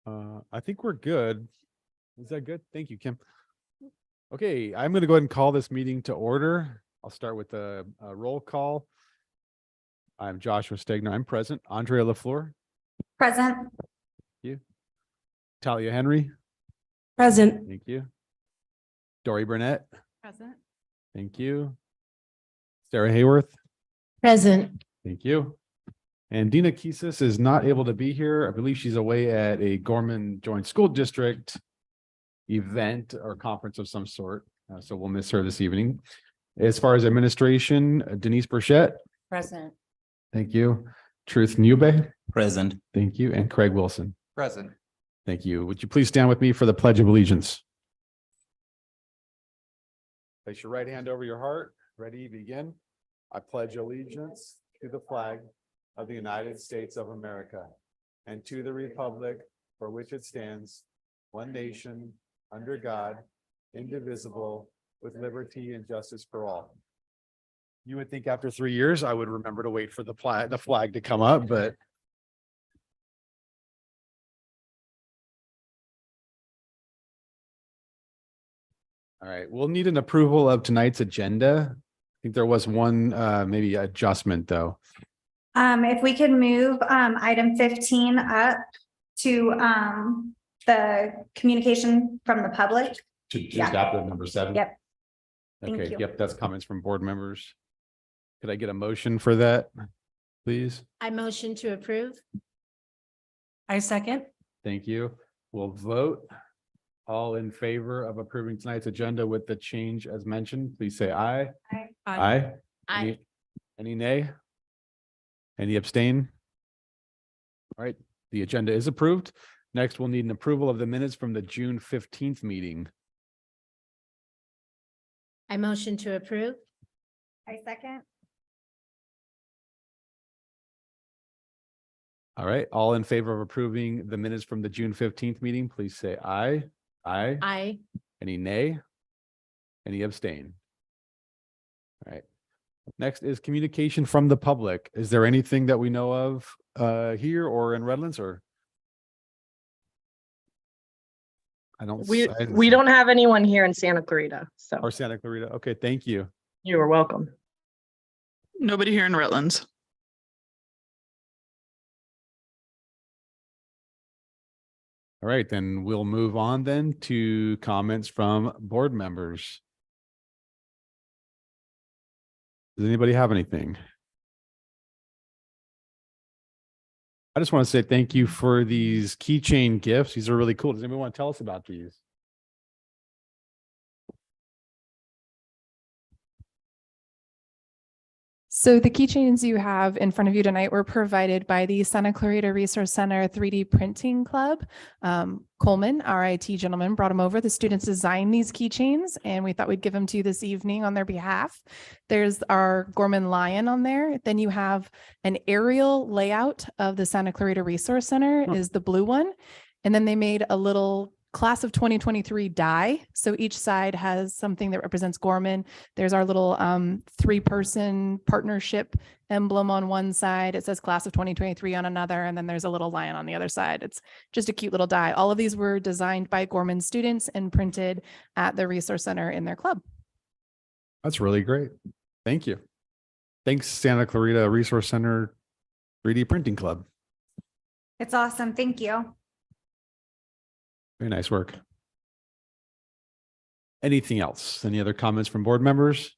I think we're good. Is that good? Thank you, Kim. Okay, I'm going to go ahead and call this meeting to order. I'll start with a roll call. I'm Joshua Stegner. I'm present. Andrea LaFleur. Present. You. Talia Henry. Present. Thank you. Dory Burnett. Present. Thank you. Sarah Hayworth. Present. Thank you. And Dina Kisis is not able to be here. I believe she's away at a Gorman Joint School District event or conference of some sort. So we'll miss her this evening. As far as administration, Denise Burchett. Present. Thank you. Truth Newbay. Present. Thank you. And Craig Wilson. Present. Thank you. Would you please stand with me for the Pledge of Allegiance? Place your right hand over your heart. Ready, begin. I pledge allegiance to the flag of the United States of America and to the republic for which it stands, one nation, under God, indivisible, with liberty and justice for all. You would think after 3 years, I would remember to wait for the flag to come up, but all right, we'll need an approval of tonight's agenda. I think there was one maybe adjustment though. If we could move item 15 up to the communication from the public. To Yeah. adopt number 7. Yep. Thank Okay, you. yep, that's comments from board members. Could I get a motion for that, please? I motion to approve. I second. Thank you. We'll vote. All in favor of approving tonight's agenda with the change as mentioned, please say aye. Aye. Aye. Aye. Any nay? Any abstain? All right, the agenda is approved. Next, we'll need an approval of the minutes from the June 15th meeting. I motion to approve. I second. All right, all in favor of approving the minutes from the June 15th meeting, please say aye. Aye. Aye. Any nay? Any abstain? All right. Next is communication from the public. Is there anything that we know of here or in Redlands or? I don't. We don't have anyone here in Santa Clarita, so Or Santa Clarita. Okay, thank you. you are welcome. Nobody here in Rutland's. All right, then we'll move on then to comments from board members. Does anybody have anything? I just want to say thank you for these keychain gifts. These are really cool. Does anybody want to tell us about these? So the keychains you have in front of you tonight were provided by the Santa Clarita Resource Center 3D Printing Club. Coleman, our IT gentleman, brought them over. The students designed these keychains and we thought we'd give them to you this evening on their behalf. There's our Gorman Lion on there. Then you have an aerial layout of the Santa Clarita Resource Center is the blue one. And then they made a little class of 2023 die. So each side has something that represents Gorman. There's our little 3-person partnership emblem on one side. It says class of 2023 on another. And then there's a little lion on the other side. It's just a cute little die. All of these were designed by Gorman students and printed at the Resource Center in their club. That's really great. Thank you. Thanks, Santa Clarita Resource Center 3D Printing Club. It's awesome. Thank you. Very nice work. Anything else? Any other comments from board members?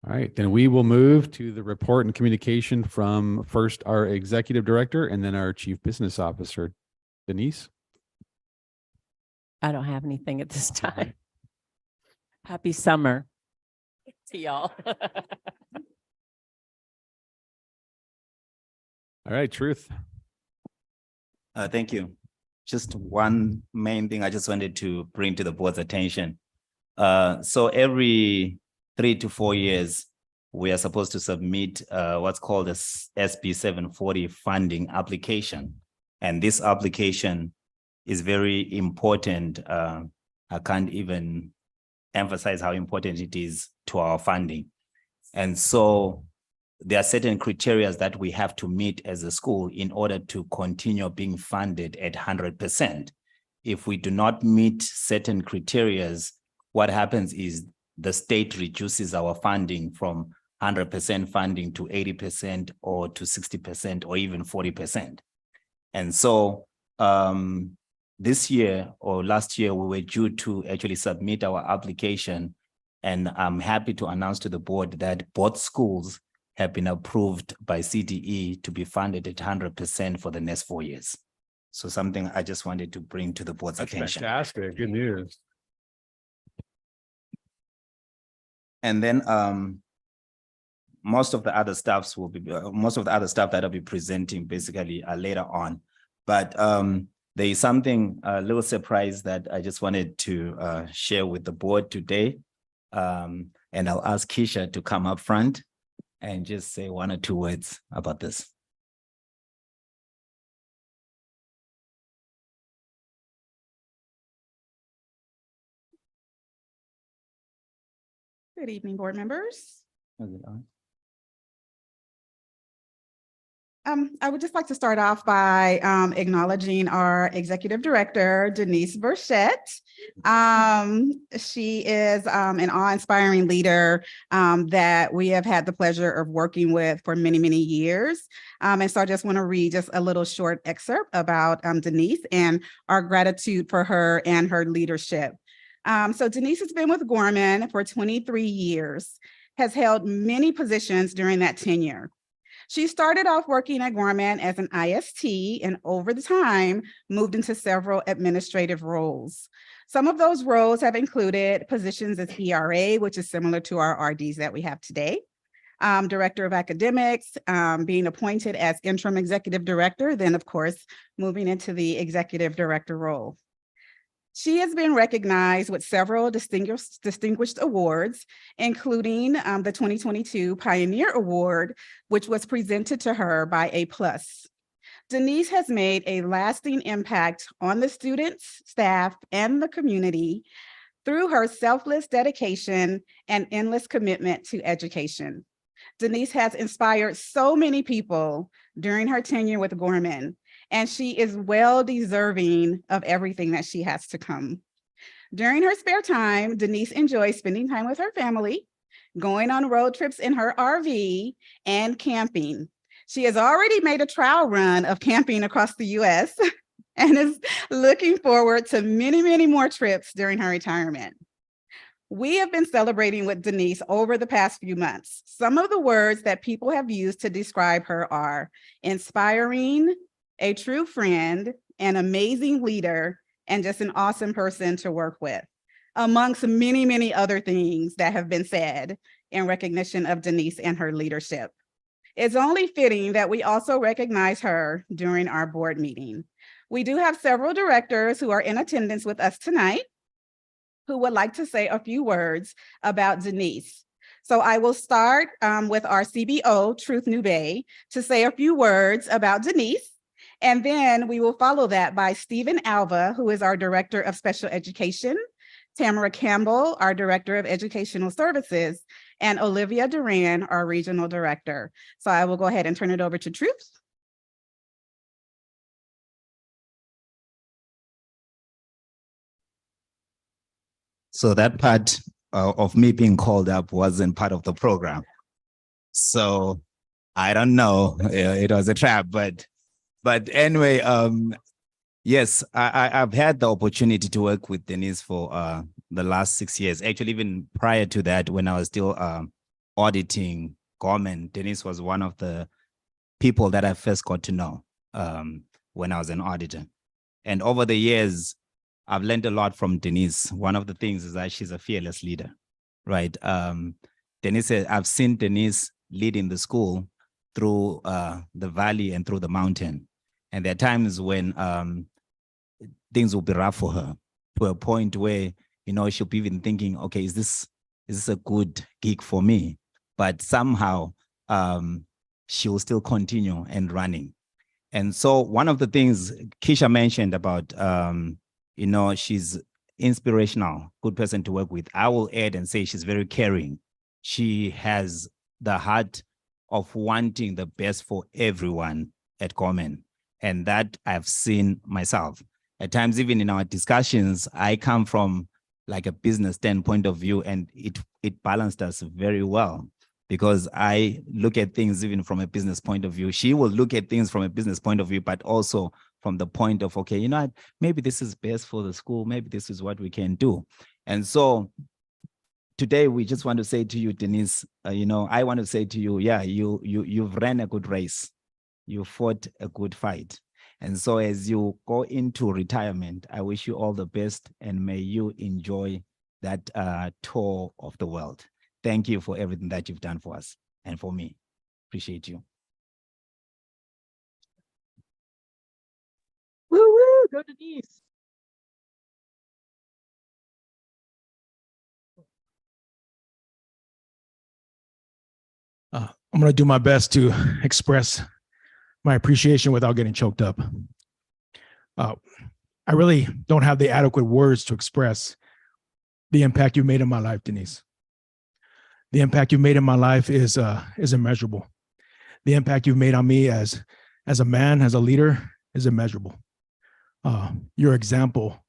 All right, then we will move to the report and communication from first our executive director and then our chief business officer, Denise. I don't have anything at this time. Happy summer to y'all. All right, Truth. Thank you. Just one main thing I just wanted to bring to the board's attention. So every 3 to 4 years, we are supposed to submit what's called a SB 740 funding application. And this application is very important. I can't even emphasize how important it is to our funding. And so there are certain criteria that we have to meet as a school in order to continue being funded at 100%. If we do not meet certain criteria, what happens is the state reduces our funding from 100% funding to 80% or to 60% or even 40%. And so this year or last year, we were due to actually submit our application. And I'm happy to announce to the board that both schools have been approved by CDE to be funded at 100% for the next 4 years. So something I just wanted to bring to the board's That's attention. fantastic. Good news. And then most of the other stuff that I'll be presenting basically later on. But there is something a little surprise that I just wanted to share with the board today. And I'll ask Keisha to come up front and just say 1 or 2 words about this. Good evening, board members. Is it on? I would just like to start off by acknowledging our executive director, Denise Burchett. She is an awe-inspiring leader that we have had the pleasure of working with for many, many years. And so I just want to read just a little short excerpt about Denise and our gratitude for her and her leadership. So Denise has been with Gorman for 23 years, has held many positions during that tenure. She started off working at Gorman as an IST and over the time moved into several administrative roles. Some of those roles have included positions as ERA, which is similar to our RDs that we have today, Director of Academics, being appointed as interim executive director, then of course, moving into the executive director role. She has been recognized with several distinguished awards, including the 2022 Pioneer Award, which was presented to her by A+. Denise has made a lasting impact on the students, staff, and the community through her selfless dedication and endless commitment to education. Denise has inspired so many people during her tenure with Gorman, and she is well deserving of everything that she has to come. During her spare time, Denise enjoys spending time with her family, going on road trips in her RV, and camping. She has already made a trial run of camping across the US and is looking forward to many, many more trips during her retirement. We have been celebrating with Denise over the past few months. Some of the words that people have used to describe her are inspiring, a true friend, an amazing leader, and just an awesome person to work with, amongst many, many other things that have been said in recognition of Denise and her leadership. It's only fitting that we also recognize her during our board meeting. We do have several directors who are in attendance with us tonight who would like to say a few words about Denise. So I will start with our CBO, Truth Nube, to say a few words about Denise. And then we will follow that by Stephen Alva, who is our Director of Special Education, Tamara Campbell, our Director of Educational Services, and Olivia Duran, our Regional Director. So I will go ahead and turn it over to Truth. So that part of me being called up wasn't part of the program. So I don't know, it was a trap, but anyway, yes, I've had the opportunity to work with Denise for the last 6 years. Actually, even prior to that, when I was still auditing Gorman, Denise was one of the people that I first got to know when I was an auditor. And over the years, I've learned a lot from Denise. One of the things is that she's a fearless leader, right? Denise, I've seen Denise leading the school through the valley and through the mountain. And there are times when things will be rough for her, to a point where, you know, she'll be even thinking, okay, is this a good gig for me? But somehow she will still continue and running. And so one of the things Keisha mentioned about, you know, she's inspirational, good person to work with. I will add and say she's very caring. She has the heart of wanting the best for everyone at Gorman. And that I've seen myself. At times, even in our discussions, I come from like a business standpoint of view, and it balanced us very well, because I look at things even from a business point of view. She will look at things from a business point of view, but also from the point of, okay, you know what, maybe this is best for the school. Maybe this is what we can do. And so today we just want to say to you, Denise, I want to say to you, yeah, you've ran a good race. You fought a good fight. And so as you go into retirement, I wish you all the best, and may you enjoy that tour of the world. Thank you for everything that you've done for us and for me. Appreciate you. Woo woo, go Denise. I'm going to do my best to express my appreciation without getting choked up. I really don't have the adequate words to express the impact you made in my life, Denise. The impact you made in my life is immeasurable. The impact you've made on me as a man, as a leader, is immeasurable. Your example,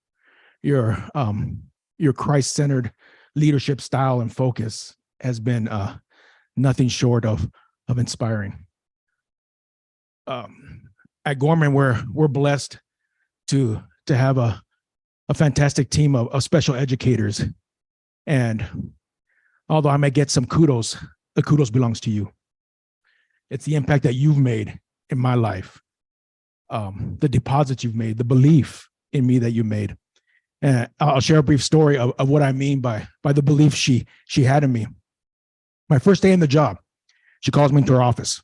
your Christ-centered leadership style and focus has been nothing short of inspiring. At Gorman, we're blessed to have a fantastic team of special educators. And although I may get some kudos, the kudos belongs to you. It's the impact that you've made in my life, the deposits you've made, the belief in me that you made. And I'll share a brief story of what I mean by the belief she had in me. My first day in the job, she calls me into her office,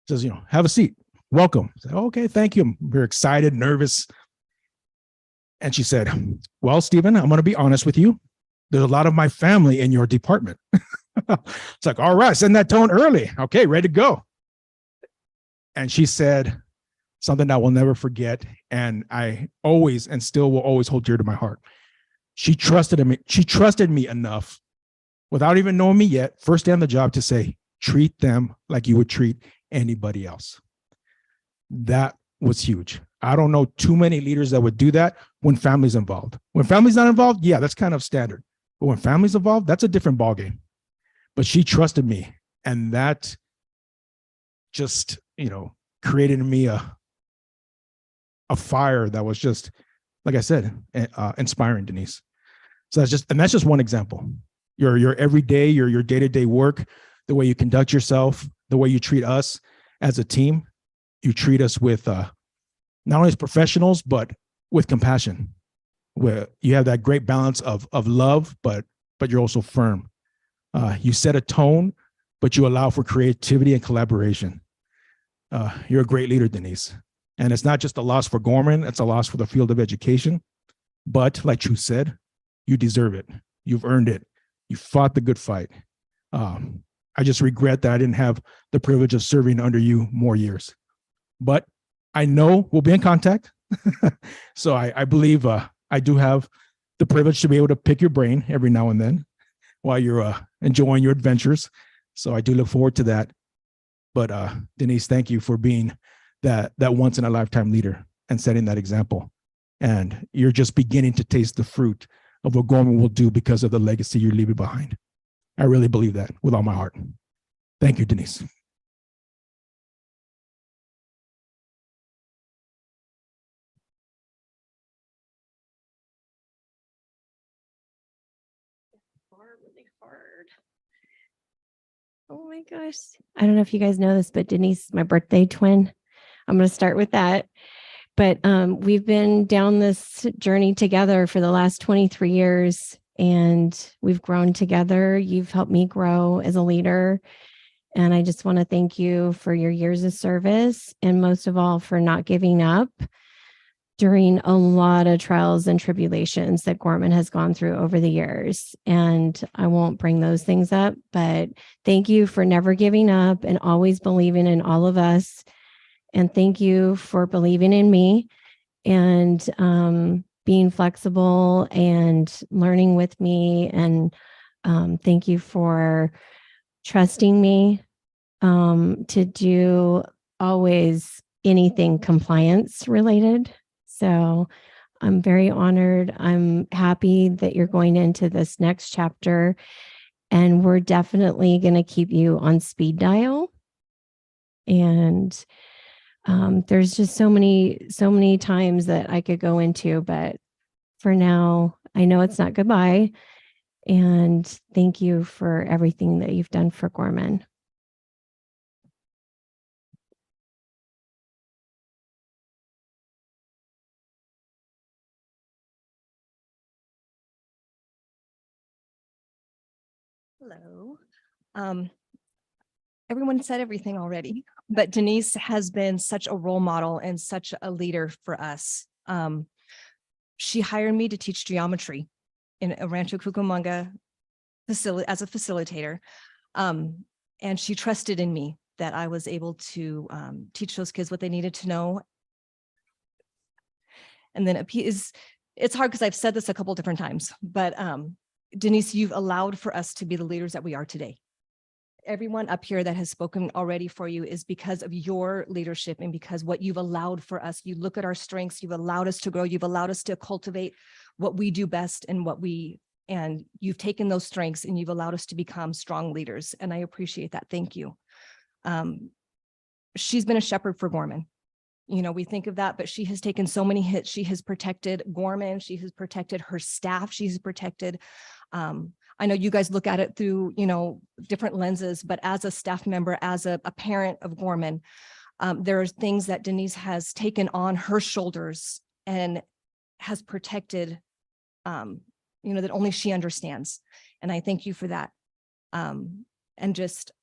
says, have a seat, welcome. I said, okay, thank you. I'm very excited, nervous. And she said, well, Stephen, I'm going to be honest with you. There's a lot of my family in your department. It's like, all right, send that tone early. Okay, ready to go. And she said something that I will never forget. And I always and still will always hold dear to my heart. She trusted me. She trusted me enough without even knowing me yet, first day on the job, to say, treat them like you would treat anybody else. That was huge. I don't know too many leaders that would do that when family's involved. When family's not involved, yeah, that's kind of standard. But when family's involved, that's a different ballgame. But she trusted me, and that just, created in me a fire that was just, like I said, inspiring, Denise. So that's just one example. Your everyday, your day-to-day work, the way you conduct yourself, the way you treat us as a team, you treat us with not only as professionals, but with compassion, where you have that great balance of love, but you're also firm. You set a tone, but you allow for creativity and collaboration. You're a great leader, Denise. And it's not just a loss for Gorman, it's a loss for the field of education. But like Truth said, you deserve it. You've earned it. You fought the good fight. I just regret that I didn't have the privilege of serving under you more years. But I know we'll be in contact. So I believe I do have the privilege to be able to pick your brain every now and then while you're enjoying your adventures. So I do look forward to that. But Denise, thank you for being that once in a lifetime leader and setting that example. And you're just beginning to taste the fruit of what Gorman will do because of the legacy you're leaving behind. I really believe that with all my heart. Thank you, Denise. Really hard. Oh my gosh. I don't know if you guys know this, but Denise is my birthday twin. I'm going to start with that. But we've been down this journey together for the last 23 years, and we've grown together. You've helped me grow as a leader. And I just want to thank you for your years of service, and most of all, for not giving up during a lot of trials and tribulations that Gorman has gone through over the years. And I won't bring those things up, but thank you for never giving up and always believing in all of us. And thank you for believing in me and being flexible and learning with me. And thank you for trusting me to do always anything compliance related. So I'm very honored. I'm happy that you're going into this next chapter, and we're definitely going to keep you on speed dial. And there's just so many times that I could go into, but for now, I know it's not goodbye. And thank you for everything that you've done for Gorman. Hello. Everyone said everything already, but Denise has been such a role model and such a leader for us. She hired me to teach geometry in a Rancho Cucamonga facility as a facilitator. And she trusted in me that I was able to teach those kids what they needed to know. And then it's hard because I've said this a couple different times, but Denise, you've allowed for us to be the leaders that we are today. Everyone up here that has spoken already for you is because of your leadership and because what you've allowed for us. You look at our strengths, you've allowed us to grow, you've allowed us to cultivate what we do best and you've taken those strengths and you've allowed us to become strong leaders. And I appreciate that. Thank you. She's been a shepherd for Gorman. You know, we think of that, but she has taken so many hits. She has protected Gorman. She has protected her staff. She's protected. I know you guys look at it through, different lenses, but as a staff member, as a parent of Gorman, there are things that Denise has taken on her shoulders and has protected, that only she understands. And I thank you for that. And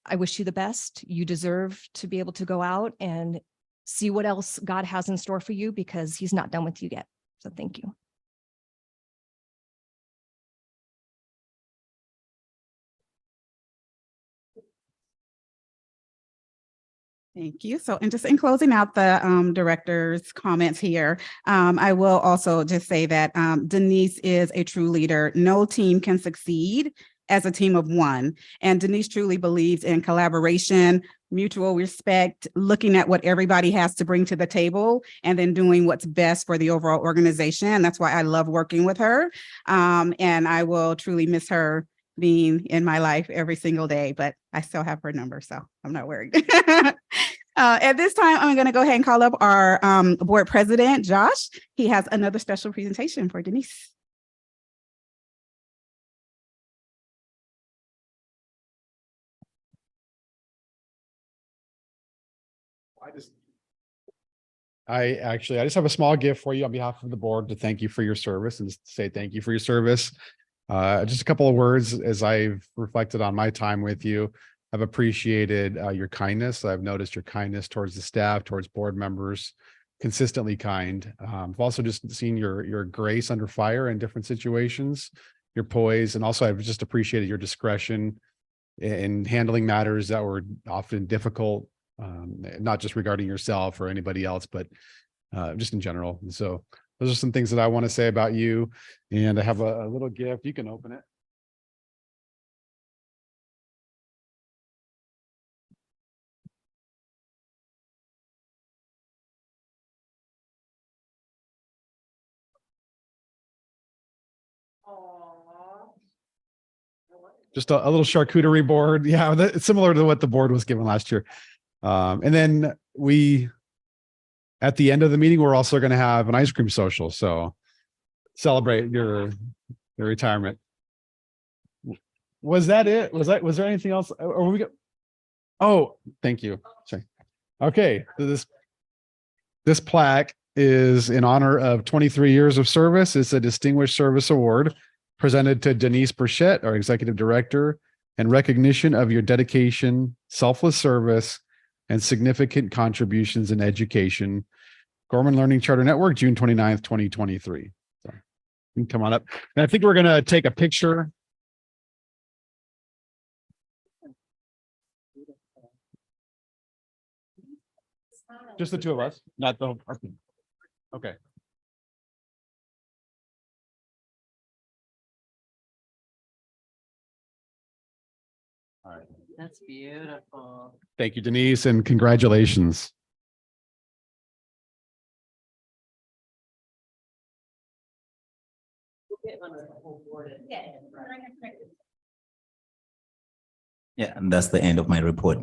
I wish you the best. You deserve to be able to go out and see what else God has in store for you because he's not done with you yet. So thank you. Thank you. So, and just in closing out the director's comments here, I will also just say that Denise is a true leader. No team can succeed as a team of one. And Denise truly believes in collaboration, mutual respect, looking at what everybody has to bring to the table, and then doing what's best for the overall organization. That's why I love working with her. And I will truly miss her being in my life every single day, but I still have her number, so I'm not worried. At this time, I'm going to go ahead and call up our board president, Josh. He has another special presentation for Denise. I just have a small gift for you on behalf of the board to thank you for your service and say thank you for your service. Just a couple of words as I've reflected on my time with you. I've appreciated your kindness. I've noticed your kindness towards the staff, towards board members, consistently kind. I've also just seen your grace under fire in different situations, your poise, and also I've just appreciated your discretion in handling matters that were often difficult, not just regarding yourself or anybody else, but just in general. And so those are some things that I want to say about you. And I have a little gift. You can open it. Just a little charcuterie board. Yeah, it's similar to what the board was given last year. And then at the end of the meeting, we're also going to have an ice cream social. So celebrate your retirement. Was that it? Was there anything else? Or we go? Oh, thank you. Sorry. Okay. This plaque is in honor of 23 years of service. It's a Distinguished Service Award presented to Denise Burchett, our Executive Director, in recognition of your dedication, selfless service, and significant contributions in education. Gorman Learning Charter Network, June 29th, 2023. So you can come on up. And I think we're going to take a picture. Just the two of us, not the. Okay. All right. That's beautiful. Thank you, Denise, and congratulations. Yeah, and that's the end of my report.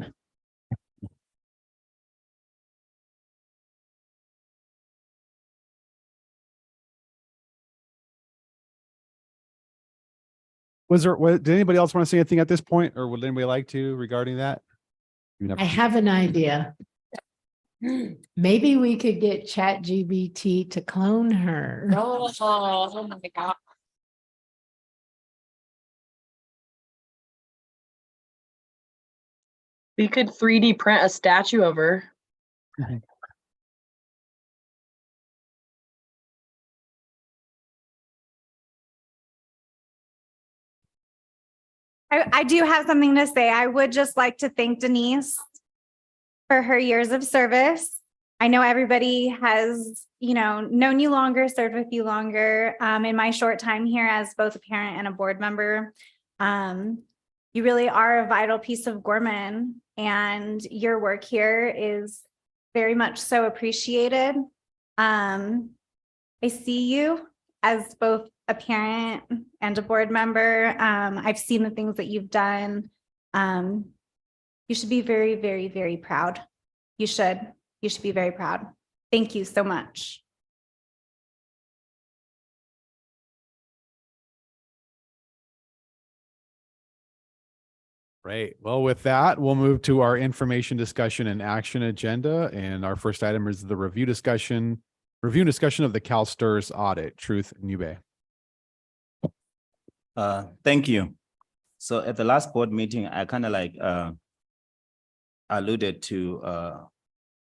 Did anybody else want to say anything at this point, or would anybody like to regarding that? You never- I have an idea. Maybe we could get ChatGPT to clone her. Oh my God. We could 3D print a statue of her. I do have something to say. I would just like to thank Denise for her years of service. I know everybody has, known you longer, served with you longer. In my short time here as both a parent and a board member, you really are a vital piece of Gorman, and your work here is very much so appreciated. I see you as both a parent and a board member. I've seen the things that you've done. You should be very, very, very proud. You should be very proud. Thank you so much. Great. Well, with that, we'll move to our information discussion and action agenda. And our first item is the review discussion of the CalSTRS audit. Truth Nube. Thank you. So at the last board meeting, I kind of alluded to a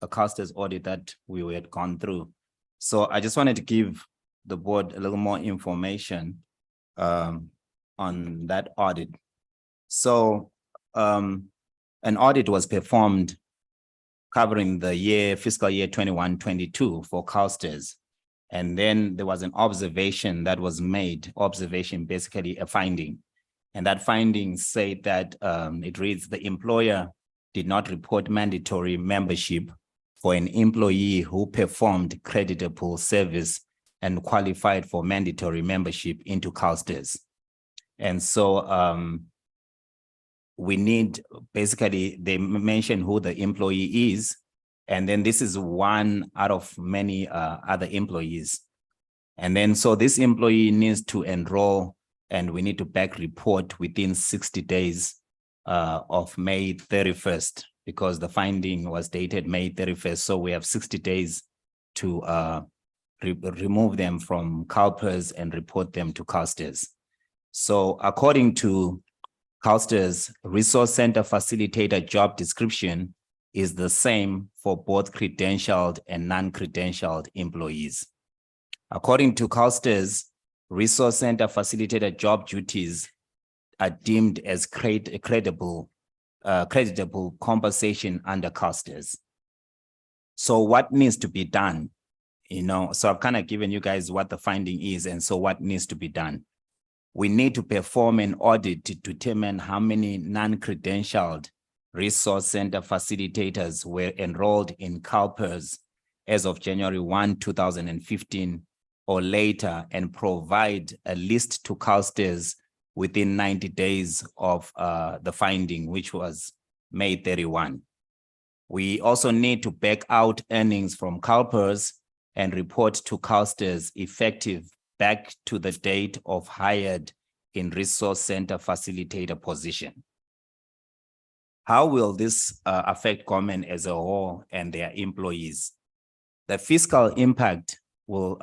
CalSTRS audit that we had gone through. So I just wanted to give the board a little more information on that audit. So an audit was performed covering the fiscal year 21-22 for CalSTRS. And then there was an observation that was made, basically a finding. And that finding said that it reads, the employer did not report mandatory membership for an employee who performed creditable service and qualified for mandatory membership into CalSTRS. And so we need, basically, they mention who the employee is. And then this is one out of many other employees. And then so this employee needs to enroll, and we need to back report within 60 days of May 31st, because the finding was dated May 31st. So we have 60 days to remove them from CalPERS and report them to CalSTRS. So according to CalSTRS, Resource Center Facilitator job description is the same for both credentialed and non-credentialed employees. According to CalSTRS, Resource Center Facilitator job duties are deemed as creditable compensation under CalSTRS. So what needs to be done? So I've kind of given you guys what the finding is, and so what needs to be done. We need to perform an audit to determine how many non-credentialed Resource Center facilitators were enrolled in CalPERS as of January 1, 2015 or later, and provide a list to CalSTRS within 90 days of the finding, which was May 31. We also need to back out earnings from CalPERS and report to CalSTRS effective back to the date of hired in Resource Center facilitator position. How will this affect Gorman as a whole and their employees? The fiscal impact will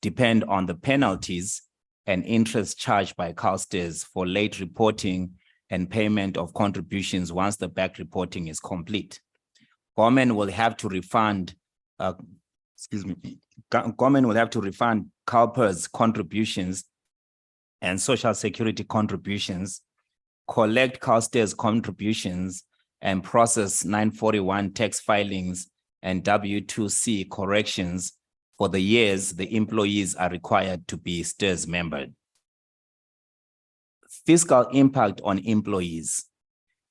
depend on the penalties and interest charged by CalSTRS for late reporting and payment of contributions once the back reporting is complete. Gorman will have to refund, Gorman will have to refund CalPERS contributions and Social Security contributions, collect CalSTRS contributions, and process 941 tax filings and W-2C corrections for the years the employees are required to be STRS membered. Fiscal impact on employees.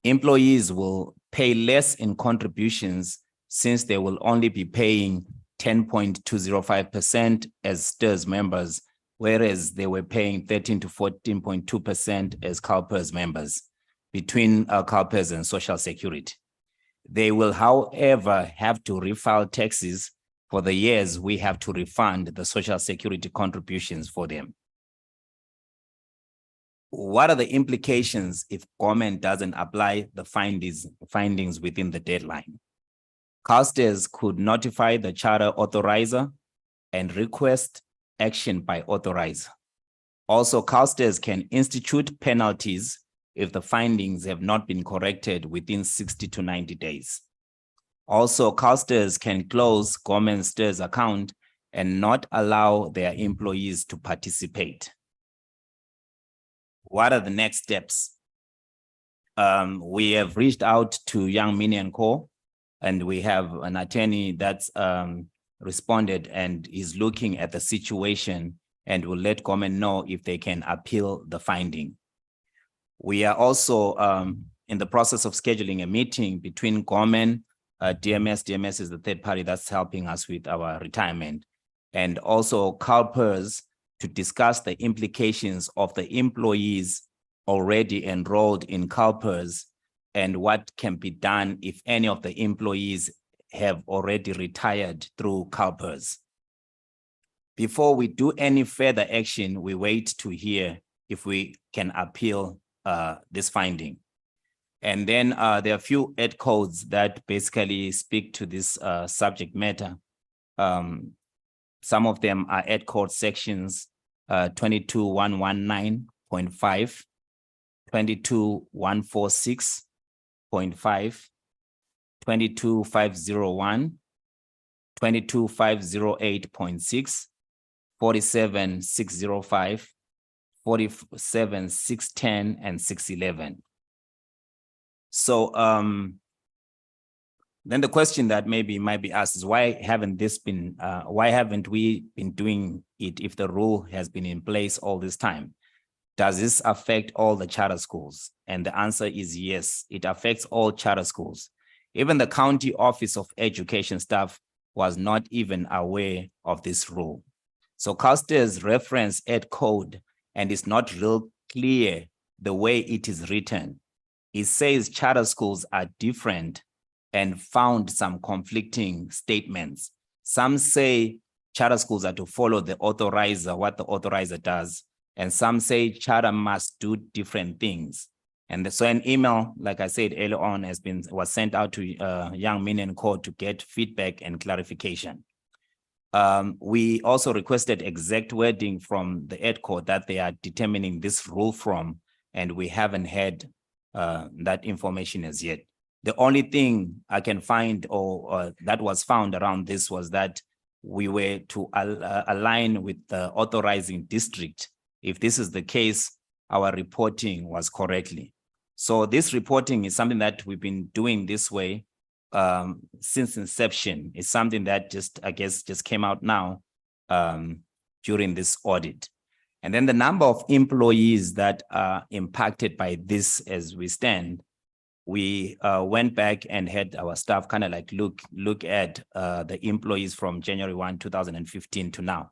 Employees will pay less in contributions since they will only be paying 10.205% as STIRS members, whereas they were paying 13 to 14.2% as CalPERS members between CalPERS and Social Security. They will, however, have to refile taxes for the years we have to refund the Social Security contributions for them. What are the implications if government doesn't apply the findings within the deadline? CalSTARS could notify the charter authorizer and request action by authorizer. Also, CalSTARS can institute penalties if the findings have not been corrected within 60 to 90 days. Also, CalSTARS can close government STIRS account and not allow their employees to participate. What are the next steps? We have reached out to Young Minion Co. and we have an attorney that's responded and is looking at the situation and will let government know if they can appeal the finding. We are also in the process of scheduling a meeting between government, DMS is the third party that's helping us with our retirement, and also CalPERS to discuss the implications of the employees already enrolled in CalPERS and what can be done if any of the employees have already retired through CalPERS. Before we do any further action, we wait to hear if we can appeal this finding. And then there are a few ed codes that basically speak to this subject matter. Some of them are ed code sections 22119.5, 22146.5, 22501, 22508.6, 47605, 47610, and 611. So then the question that maybe might be asked is why haven't we been doing it if the rule has been in place all this time? Does this affect all the charter schools? And the answer is yes, it affects all charter schools. Even the County Office of Education staff was not even aware of this rule. So CalSTARS reference ed code and it's not real clear the way it is written. It says charter schools are different and found some conflicting statements. Some say charter schools are to follow the authorizer, what the authorizer does. And some say charter must do different things. And so an email, like I said earlier on, was sent out to Young Minion Co. to get feedback and clarification. We also requested exact wording from the ed code that they are determining this rule from, and we haven't had that information as yet. The only thing I can find or that was found around this was that we were to align with the authorizing district. If this is the case, our reporting was correctly. So this reporting is something that we've been doing this way since inception. It's something that just came out now during this audit. And then the number of employees that are impacted by this as we stand, we went back and had our staff kind of like look at the employees from January 1, 2015 to now.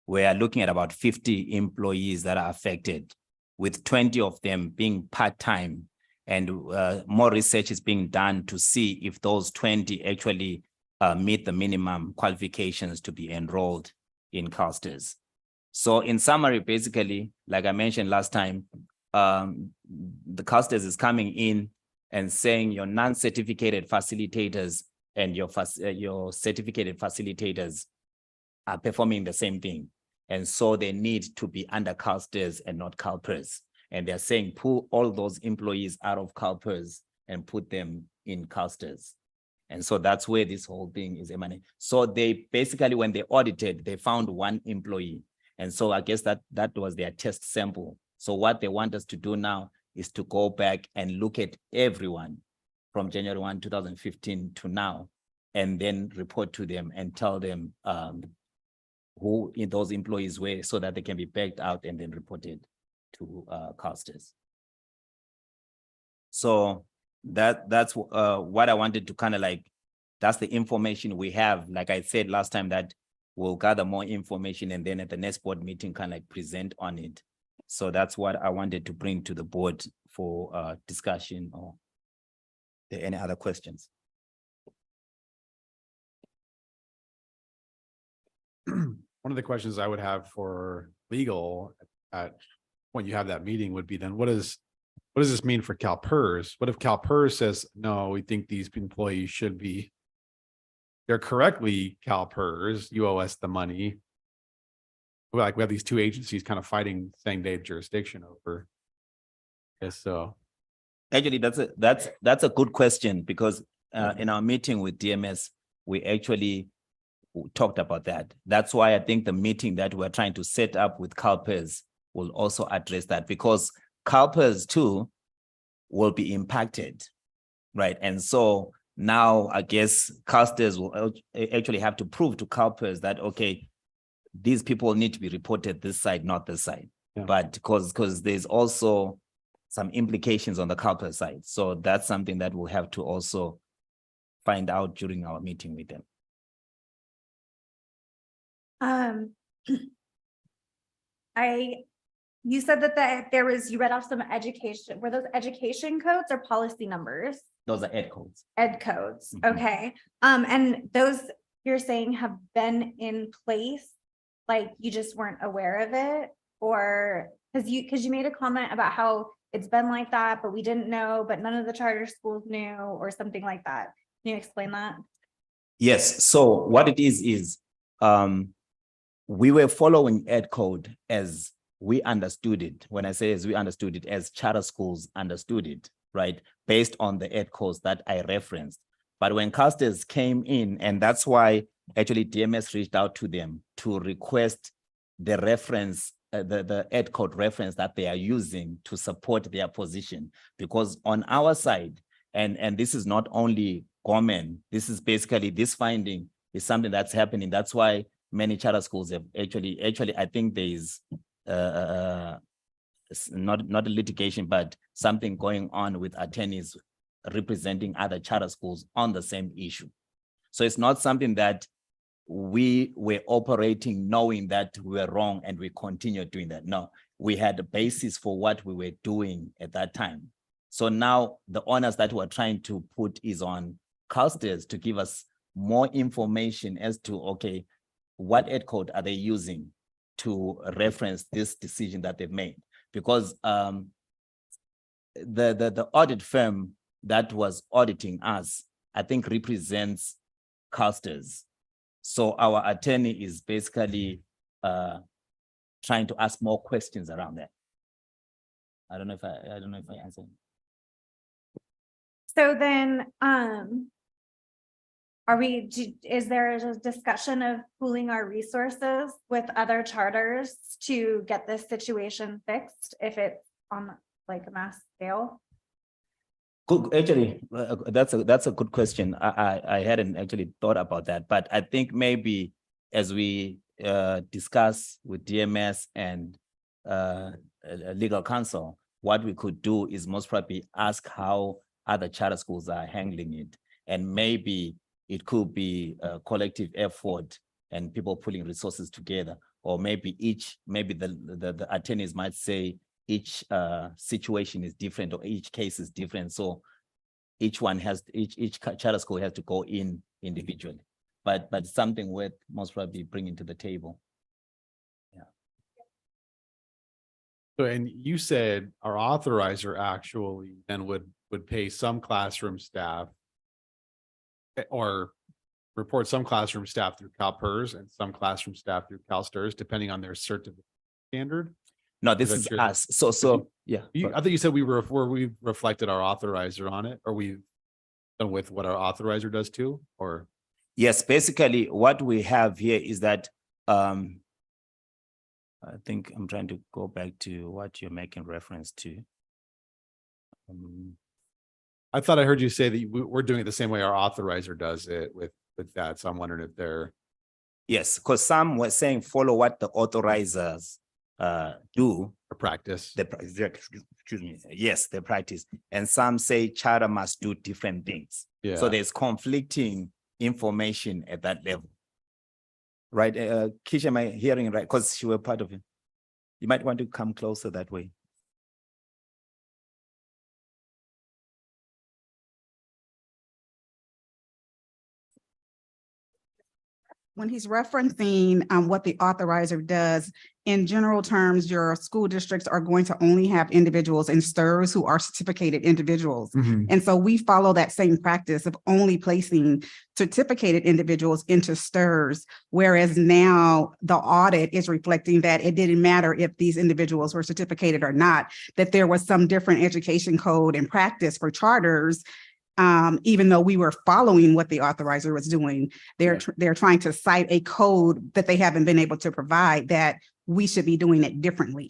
We are looking at about 50 employees that are affected, with 20 of them being part-time, and more research is being done to see if those 20 actually meet the minimum qualifications to be enrolled in CalSTARS. So in summary, basically, like I mentioned last time, the CalSTARS is coming in and saying your non-certificated facilitators and your certificated facilitators are performing the same thing. And so they need to be under CalSTARS and not CalPERS. And they're saying pull all those employees out of CalPERS and put them in CalSTARS. And so that's where this whole thing is emanating. So they basically, when they audited, they found one employee. And so I guess that was their test sample. So what they want us to do now is to go back and look at everyone from January 1, 2015 to now, and then report to them and tell them who those employees were so that they can be backed out and then reported to CalSTARS. So that's what I wanted to kind of like, that's the information we have. Like I said last time, that we'll gather more information and then at the next board meeting kind of like present on it. So that's what I wanted to bring to the board for discussion. Or there any other questions? One of the questions I would have for legal at when you have that meeting would be then what does this mean for CalPERS? What if CalPERS says, no, we think these employees should be, they're correctly CalPERS, you owe us the money. Like we have these two agencies kind of fighting same day jurisdiction over. Yes, so. Actually, that's a good question, because in our meeting with DMS, we actually talked about that. That's why I think the meeting that we're trying to set up with CalPERS will also address that, because CalPERS too will be impacted, right? And so now I guess CalSTRS will actually have to prove to CalPERS that, okay, these people need to be reported this side, not this side. Yeah. But because there's also some implications on the CalPERS side. So that's something that we'll have to also find out during our meeting with them. You said that there was, you read off some education, were those education codes or policy numbers? Those are ed codes. Ed codes, Mhm. okay. And those you're saying have been in place, like you just weren't aware of it? Or, because you made a comment about how it's been like that, but we didn't know, but none of the charter schools knew, or something like that. Can you explain that? Yes, so what it is we were following ed code as we understood it. When I say as we understood it, as charter schools understood it, right? Based on the ed codes that I referenced. But when CalSTRS came in, and that's why actually DMS reached out to them to request the reference, the ed code reference that they are using to support their position. Because on our side, and this is not only Gorman, this is basically, this finding is something that's happening. That's why many charter schools have actually, I think there is not a litigation, but something going on with attorneys representing other charter schools on the same issue. So it's not something that we were operating knowing that we were wrong and we continue doing that. No, we had a basis for what we were doing at that time. So now the onus that we're trying to put is on CalSTRS to give us more information as to, okay, what ed code are they using to reference this decision that they've made? Because the audit firm that was auditing us, I think represents CalSTRS. So our attorney is basically trying to ask more questions around that. I don't know if I answered. So then, is there a discussion of pooling our resources with other charters to get this situation fixed if it's on like a mass scale? Good, actually, that's a good question. I hadn't actually thought about that, but I think maybe as we discuss with DMS and legal counsel, what we could do is most probably ask how other charter schools are handling it, and maybe it could be a collective effort and people pulling resources together, or maybe the attorneys might say each situation is different or each case is different. So each charter school has to go in individually, but something worth most probably bringing to the table. Yeah. So, and you said our authorizer actually then would pay some classroom staff or report some classroom staff through CalPERS and some classroom staff through CalSTRS, depending on their certificate standard. No, this Is is that true? us. So yeah. I think you said we reflected our authorizer on it, or we done with what our authorizer does too, or? Yes, basically what we have here is that I think I'm trying to go back to what you're making reference to. I thought I heard you say that we're doing it the same way our authorizer does it with that. So I'm wondering if they're. Yes, because some were saying follow what the authorizers do Or practice. excuse me, yes, the practice. And some say charter must do different things. Yeah. So there's conflicting information at that level. Right, Keisha, am I hearing it right? Because you were part of it. You might want to come closer that way. When he's referencing what the authorizer does, in general terms, your school districts are going to only have individuals in STIRS who are certificated individuals. Mhm. And so we follow that same practice of only placing certificated individuals into STIRS, whereas now the audit is reflecting that it didn't matter if these individuals were certificated or not, that there was some different education code and practice for charters. Even though we were following what the authorizer was doing, they're trying to cite a code that they haven't been able to provide that we should be doing it differently.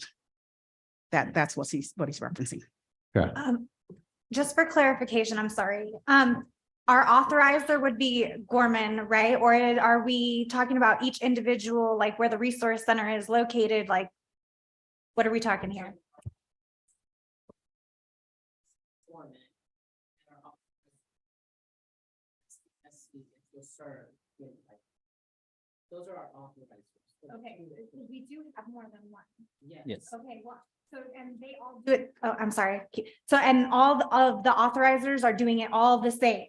That's what he's referencing. Just for clarification, I'm sorry. Our authorizer would be Gorman, right? Or are we talking about each individual, like where the resource center is located? Like, what are we talking here? Those are our authorizers. Okay, we do have more than one. Yes. Okay, well, so, and they all do it, oh, I'm sorry. So, and all of the authorizers are doing it all the same?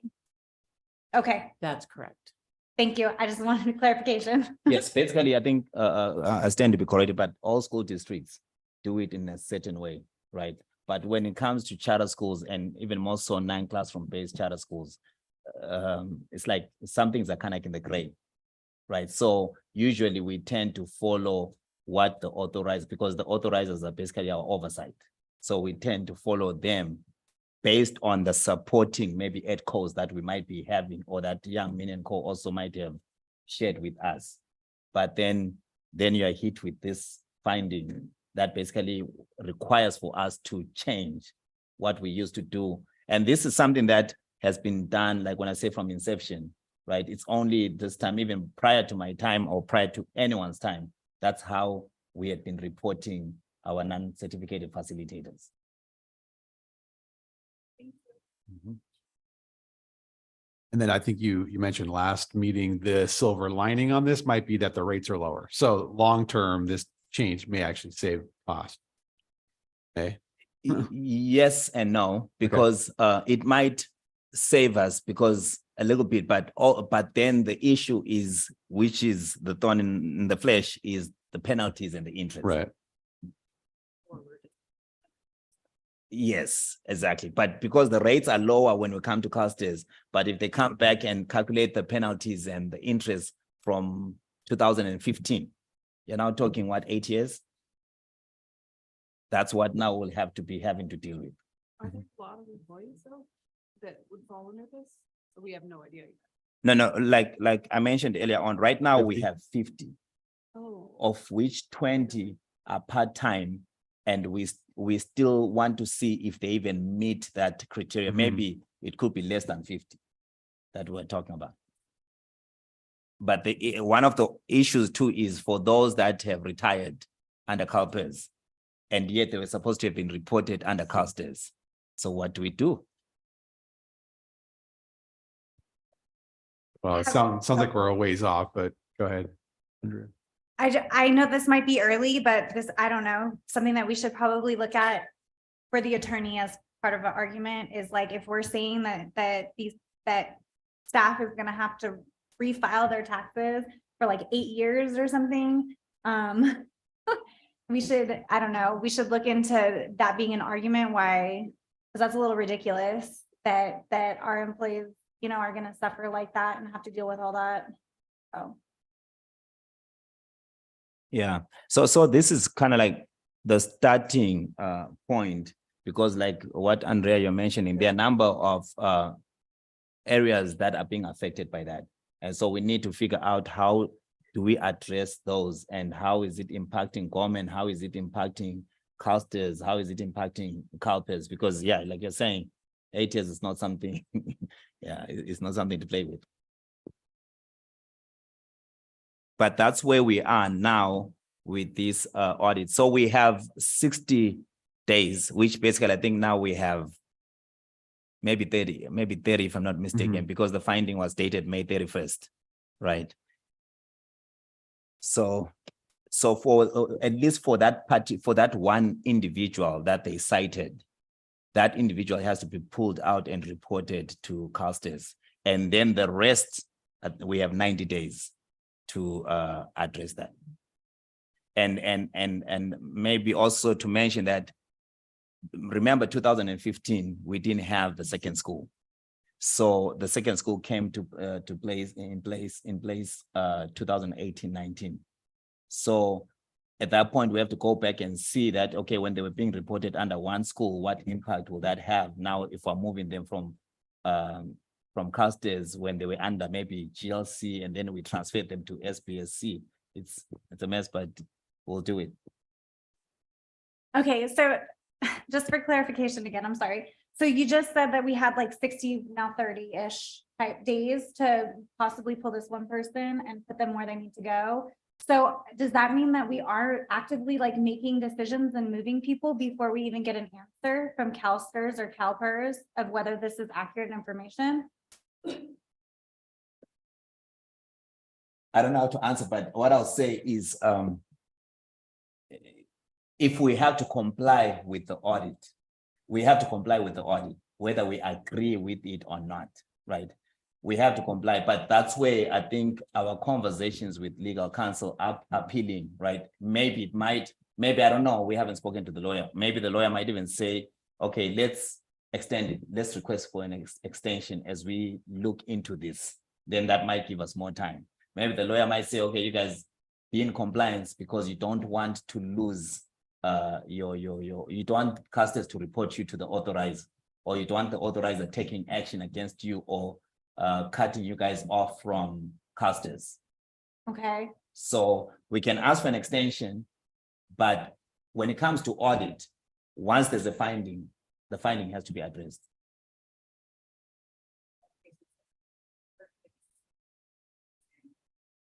Okay, That's correct. thank you. I just wanted clarification. Yes, basically, I think I stand to be corrected, but all school districts do it in a certain way, right? But when it comes to charter schools and even more so 9 classroom-based charter schools, it's like some things are kind of like in the gray, right? So usually we tend to follow what the authorized, because the authorizers are basically our oversight. So we tend to follow them based on the supporting maybe ed codes that we might be having, or that young Minion Co also might have shared with us. But then you are hit with this finding that basically requires for us to change what we used to do. And this is something that has been done, like when I say from inception, right? It's only this time, even prior to my time or prior to anyone's time, that's how we had been reporting our non-certificated facilitators. Mhm. And then I think you mentioned last meeting, the silver lining on this might be that the rates are lower. So long-term, this change may actually save cost. Okay. Yes and no, because it might save us because a little bit, but then the issue is, which is the thorn in the flesh, is the penalties and the interest. Right. Yes, exactly. But because the rates are lower when we come to clusters, but if they come back and calculate the penalties and the interest from 2015, you're now talking what, 8 years? That's what now we'll have to be having to deal with. Are there a lot of employees though that would fall under this? We have no idea. No, like I mentioned earlier on, right now we 50? have 50, Oh. of which 20 are part-time, and we still want to see if they even meet that criteria. Mhm. Maybe it could be less than 50 that we're talking about. But one of the issues too is for those that have retired under CalPERS, and yet they were supposed to have been reported under CalSTARS. So what do we do? Well, it sounds like we're a ways off, but go ahead, Andrea. I know this might be early, but this, I don't know, something that we should probably look at for the attorney as part of an argument is like, if we're saying that staff is gonna have to refile their taxes for like 8 years or something. We should, I don't know, we should look into that being an argument why, because that's a little ridiculous that our employees, you know, are gonna suffer like that and have to deal with all that. Oh. Yeah, so this is kind of like the starting point, because like what Andrea, you're mentioning, there are a number of areas that are being affected by that. And so we need to figure out how do we address those, and how is it impacting government? How is it impacting CalSTARS? How is it impacting CalPERS? Because yeah, like you're saying, 8 years is not something, yeah, it's not something to play with. But that's where we are now with this audit. So we have 60 days, which basically I think now we have maybe 30 if I'm not mistaken, because the finding was dated May 31st, right? So for at least for that party, for that one individual that they cited, that individual has to be pulled out and reported to CASTES. And then the rest, we have 90 days to address that. And maybe also to mention that, remember 2015, we didn't have the second school. So the second school came to place 2018-19. So at that point, we have to go back and see that, okay, when they were being reported under one school, what impact will that have? Now, if we're moving them from CASTES when they were under maybe GLC, and then we transferred them to SPSC, it's a mess, but we'll do it. Okay, so just for clarification again, I'm sorry. So you just said that we had like 60, now 30-ish type days to possibly pull this one person and put them where they need to go. So does that mean that we are actively like making decisions and moving people before we even get an answer from CalSTRS or CalPERS of whether this is accurate information? I don't know how to answer, but what I'll say is, if we have to comply with the audit, we have to comply with the audit, whether we agree with it or not, right? We have to comply, but that's where I think our conversations with legal counsel are appealing, right? Maybe I don't know, we haven't spoken to the lawyer. Maybe the lawyer might even say, okay, let's extend it. Let's request for an extension as we look into this. Then that might give us more time. Maybe the lawyer might say, okay, you guys be in compliance because you don't want to lose you don't want CASTES to report you to the authorizer, or you don't want the authorizer taking action against you or cutting you guys off from CASTES. Okay. So we can ask for an extension, but when it comes to audit, once there's a finding, the finding has to be addressed.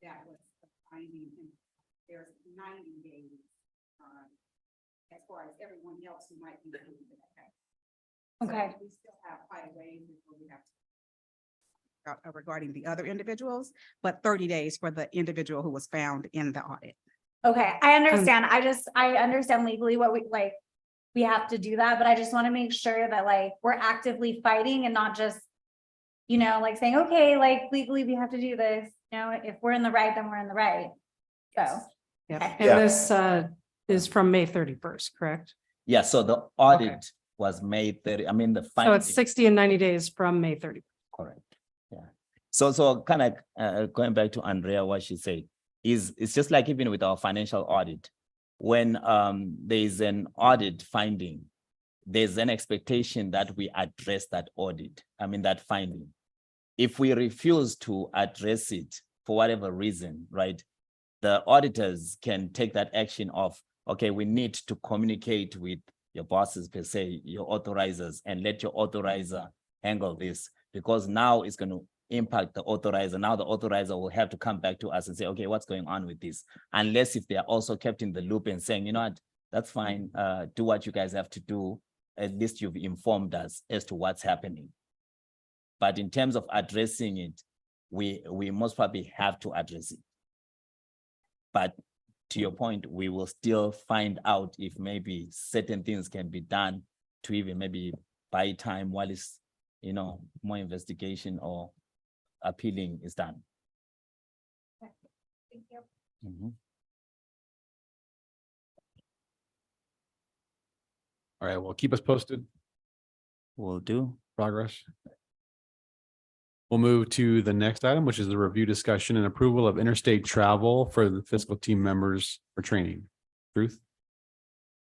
That was the finding, and there's 90 days as far as everyone else who might be included in that. Okay. So we still have quite a ways before we have to regarding the other individuals, but 30 days for the individual who was found in the audit. Okay, I understand. I understand legally what we have to do that, but I just want to make sure that like we're actively fighting and not just, like saying, okay, like legally we have to do this. If we're in the right, then we're in the right. So. Yeah, Okay. and this is from May 31st, correct? Yeah, so the audit was May 30. I mean, the So finding. it's 60 and 90 days from May 30th. Correct. Yeah. So kind of going back to Andrea, what she said is it's just like even with our financial audit, when there is an audit finding, there's an expectation that we address that audit. I mean, that finding. If we refuse to address it for whatever reason, right, the auditors can take that action of, okay, we need to communicate with your bosses per se, your authorizers, and let your authorizer handle this, because now it's going to impact the authorizer. Now the authorizer will have to come back to us and say, okay, what's going on with this? Unless if they are also kept in the loop and saying, you know what, that's fine, do what you guys have to do. At least you've informed us as to what's happening. But in terms of addressing it, we most probably have to address it. But to your point, we will still find out if maybe certain things can be done to even maybe buy time while it's, more investigation or appealing is done. Thank you. Mhm. All right, well, keep us posted, Will do. progress. We'll move to the next item, which is the review, discussion, and approval of interstate travel for the fiscal team members for training. Ruth?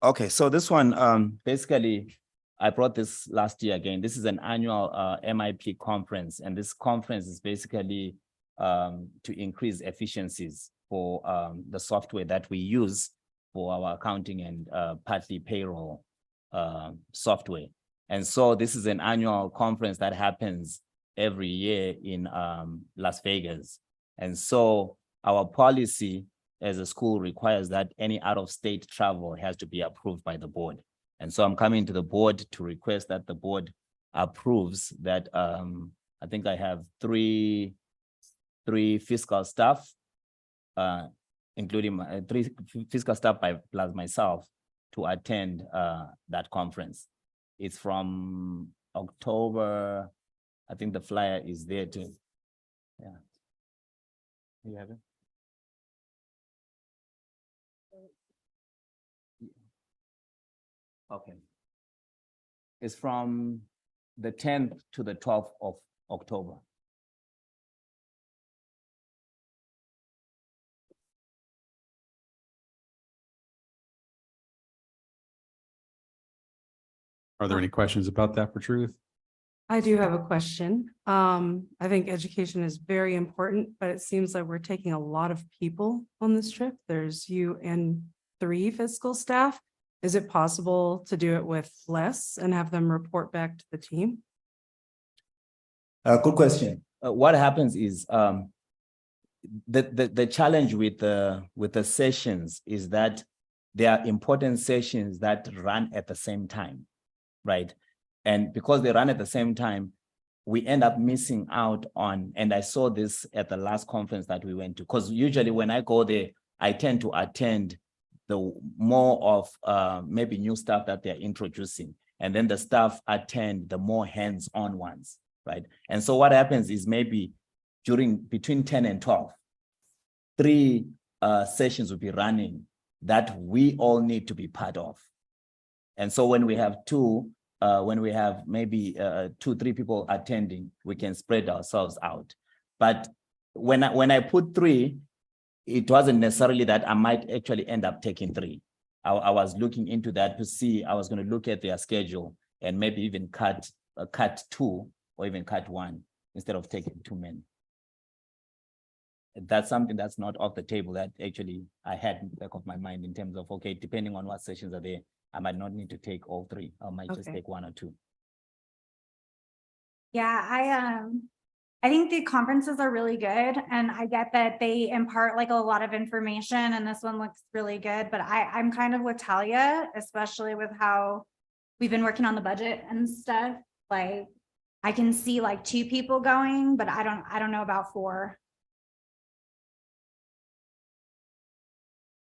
Okay, so this one, basically, I brought this last year again. This is an annual MIP conference, and this conference is basically to increase efficiencies for the software that we use for our accounting and partly payroll software. And so this is an annual conference that happens every year in Las Vegas. And so our policy as a school requires that any out-of-state travel has to be approved by the board. And so I'm coming to the board to request that the board approves that, I think I have three fiscal staff, including my three fiscal staff plus myself to attend that conference. It's from October. I think the flyer is there too. Yeah. You have it? Okay. It's from the 10th to the 12th of October. Are there any questions about that for Truth? I do have a question. I think education is very important, but it seems like we're taking a lot of people on this trip. There's you and 3 fiscal staff. Is it possible to do it with less and have them report back to the team? Good question. What happens is the challenge with the sessions is that there are important sessions that run at the same time, right? And because they run at the same time, we end up missing out on, and I saw this at the last conference that we went to, because usually when I go there, I tend to attend the more of maybe new stuff that they're introducing. And then the staff attend the more hands-on ones, right? And so what happens is maybe between 10 and 12, 3 sessions will be running that we all need to be part of. And so when we have when we have maybe 2-3 people attending, we can spread ourselves out. But when I put 3, it wasn't necessarily that I might actually end up taking 3. I was looking into that to see, I was going to look at their schedule and maybe even cut 2 or even cut 1 instead of taking too many. That's something that's not off the table that actually I had in the back of my mind in terms of, okay, depending on what sessions are there, I might not need to take all 3. I might just take 1 or 2. Yeah, I think the conferences are really good, and I get that they impart like a lot of information, and this one looks really good, but I'm kind of with Talia, especially with how we've been working on the budget and stuff. Like I can see like 2 people going, but I don't know about 4.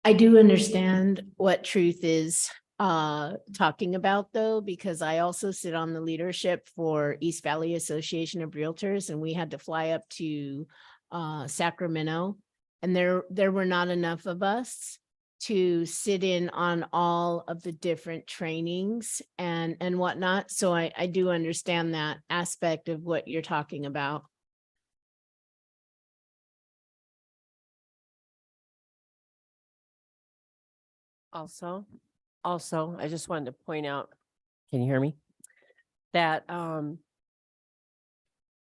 I do understand what Truth is talking about though, because I also sit on the leadership for East Valley Association of Realtors, and we had to fly up to Sacramento, and there were not enough of us to sit in on all of the different trainings and whatnot. So I do understand that aspect of what you're talking about. Also, I just wanted to point out, can you hear me? That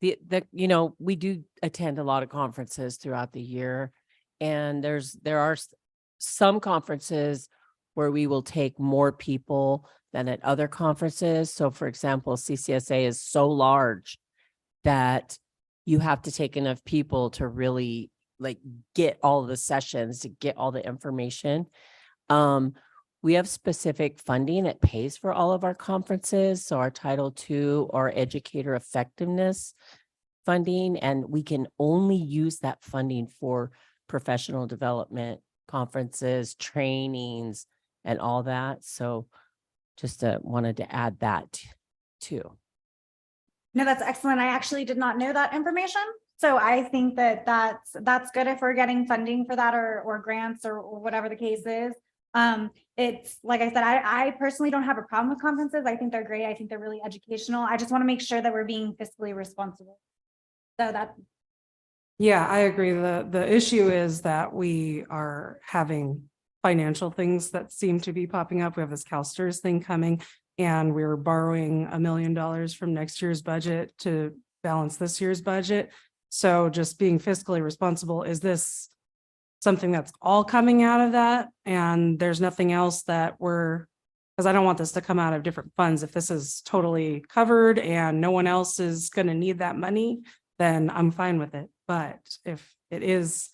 we do attend a lot of conferences throughout the year, and there are some conferences where we will take more people than at other conferences. So for example, CCSA is so large that you have to take enough people to really like get all of the sessions, to get all the information. We have specific funding that pays for all of our conferences. So our Title II or educator effectiveness funding, and we can only use that funding for professional development conferences, trainings, and all that. So just wanted to add that too. No, that's excellent. I actually did not know that information. So I think that that's good if we're getting funding for that or grants or whatever the case is. It's like I said, I personally don't have a problem with conferences. I think they're great. I think they're really educational. I just want to make sure that we're being fiscally responsible. So that. Yeah, I agree. The issue is that we are having financial things that seem to be popping up. We have this CalSTRS thing coming, and we're borrowing $1 million from next year's budget to balance this year's budget. So just being fiscally responsible, is this something that's all coming out of that? And there's nothing else that because I don't want this to come out of different funds. If this is totally covered and no one else is going to need that money, then I'm fine with it. But if it is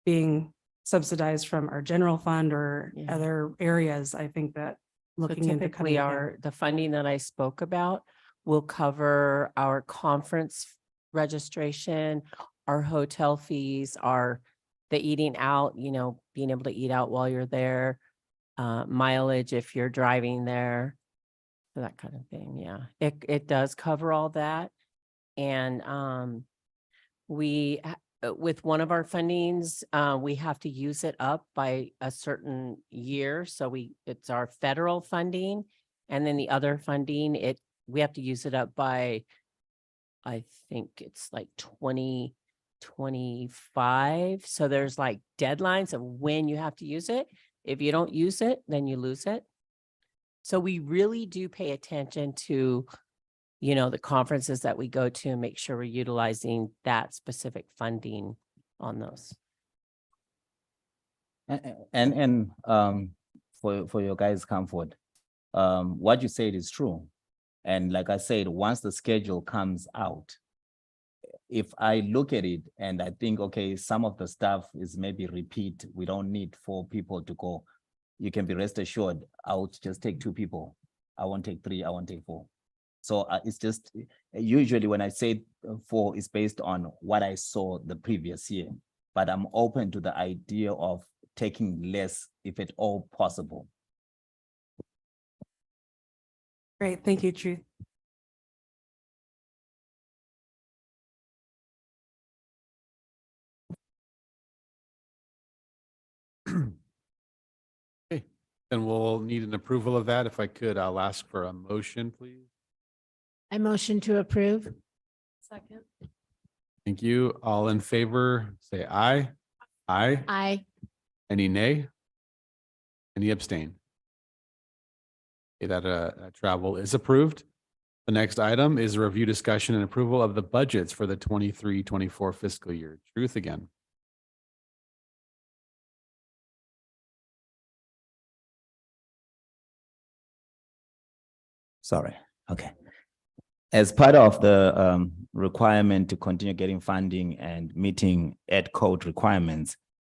being subsidized from our general fund or Yeah. other areas. I think that So looking into typically cutting the funding that I spoke about will cover our conference registration, our hotel fees, the eating out, being able to eat out while you're there, mileage if you're driving there, that kind of thing. Yeah, it does cover all that. And with one of our fundings, we have to use it up by a certain year. So it's our federal funding. And then the other funding, we have to use it up by, I think it's like 2025. So there's like deadlines of when you have to use it. If you don't use it, then you lose it. So we really do pay attention to the conferences that we go to and make sure we're utilizing that specific funding on those. And for your guys' comfort, what you said is true. And like I said, once the schedule comes out, if I look at it and I think, okay, some of the stuff is maybe repeat, we don't need 4 people to go. You can be rest assured, I'll just take 2 people. I won't take 3, I won't take 4. So it's just, usually when I say 4, it's based on what I saw the previous year, but I'm open to the idea of taking less if at all possible. Great. Thank you, Truth. Okay, then we'll need an approval of that. If I could, I'll ask for a motion, please. I motion to approve. Second. Thank you. All in favor, say aye. Aye. Aye. Any nay? Any abstain? Okay, that travel is approved. The next item is a review, discussion, and approval of the budgets for the 23-24 fiscal year. Truth again. Sorry. Okay. As part of the requirement to continue getting funding and meeting ed code requirements,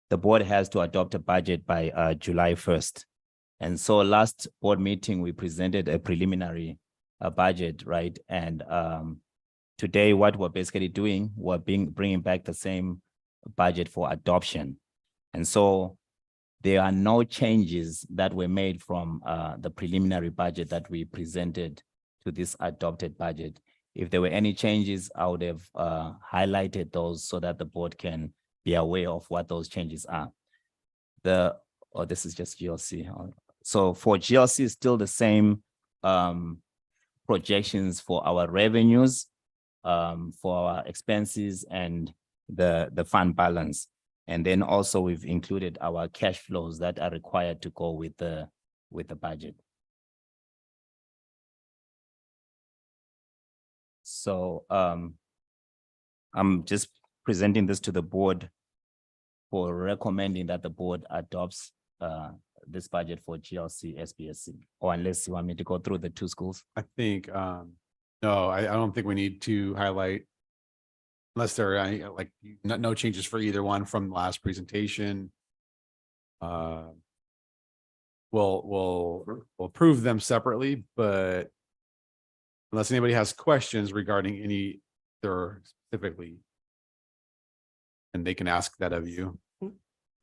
the board has to adopt a budget by July 1st. And so last board meeting, we presented a preliminary budget, right? And today, what we're basically doing, we're bringing back the same budget for adoption. And so there are no changes that were made from the preliminary budget that we presented to this adopted budget. If there were any changes, I would have highlighted those so that the board can be aware of what those changes are. This is just GLC. So for GLC, still the same projections for our revenues, for our expenses and the fund balance. And then also we've included our cash flows that are required to go with the budget. So I'm just presenting this to the board for recommending that the board adopts this budget for GLC SBSC, or unless you want me to go through the 2 schools. I think, no, I don't think we need to highlight unless there are any, like no changes for either one from the last presentation. We'll approve them separately, but unless anybody has questions regarding any, there specifically, and they can ask that of you.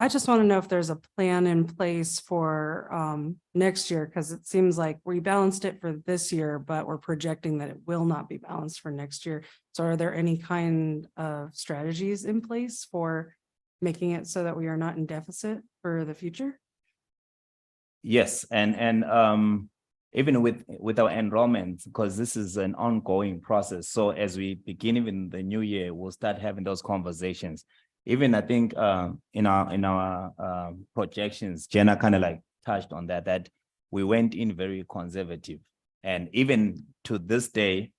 I just want to know if there's a plan in place for next year, because it seems like we balanced it for this year, but we're projecting that it will not be balanced for next year. So are there any kind of strategies in place for making it so that we are not in deficit for the future? Yes, and even with our enrollment, because this is an ongoing process. So as we begin even the new year, we'll start having those conversations. Even I think in our projections, Jenna kind of like touched on that we went in very conservative. And even to this day,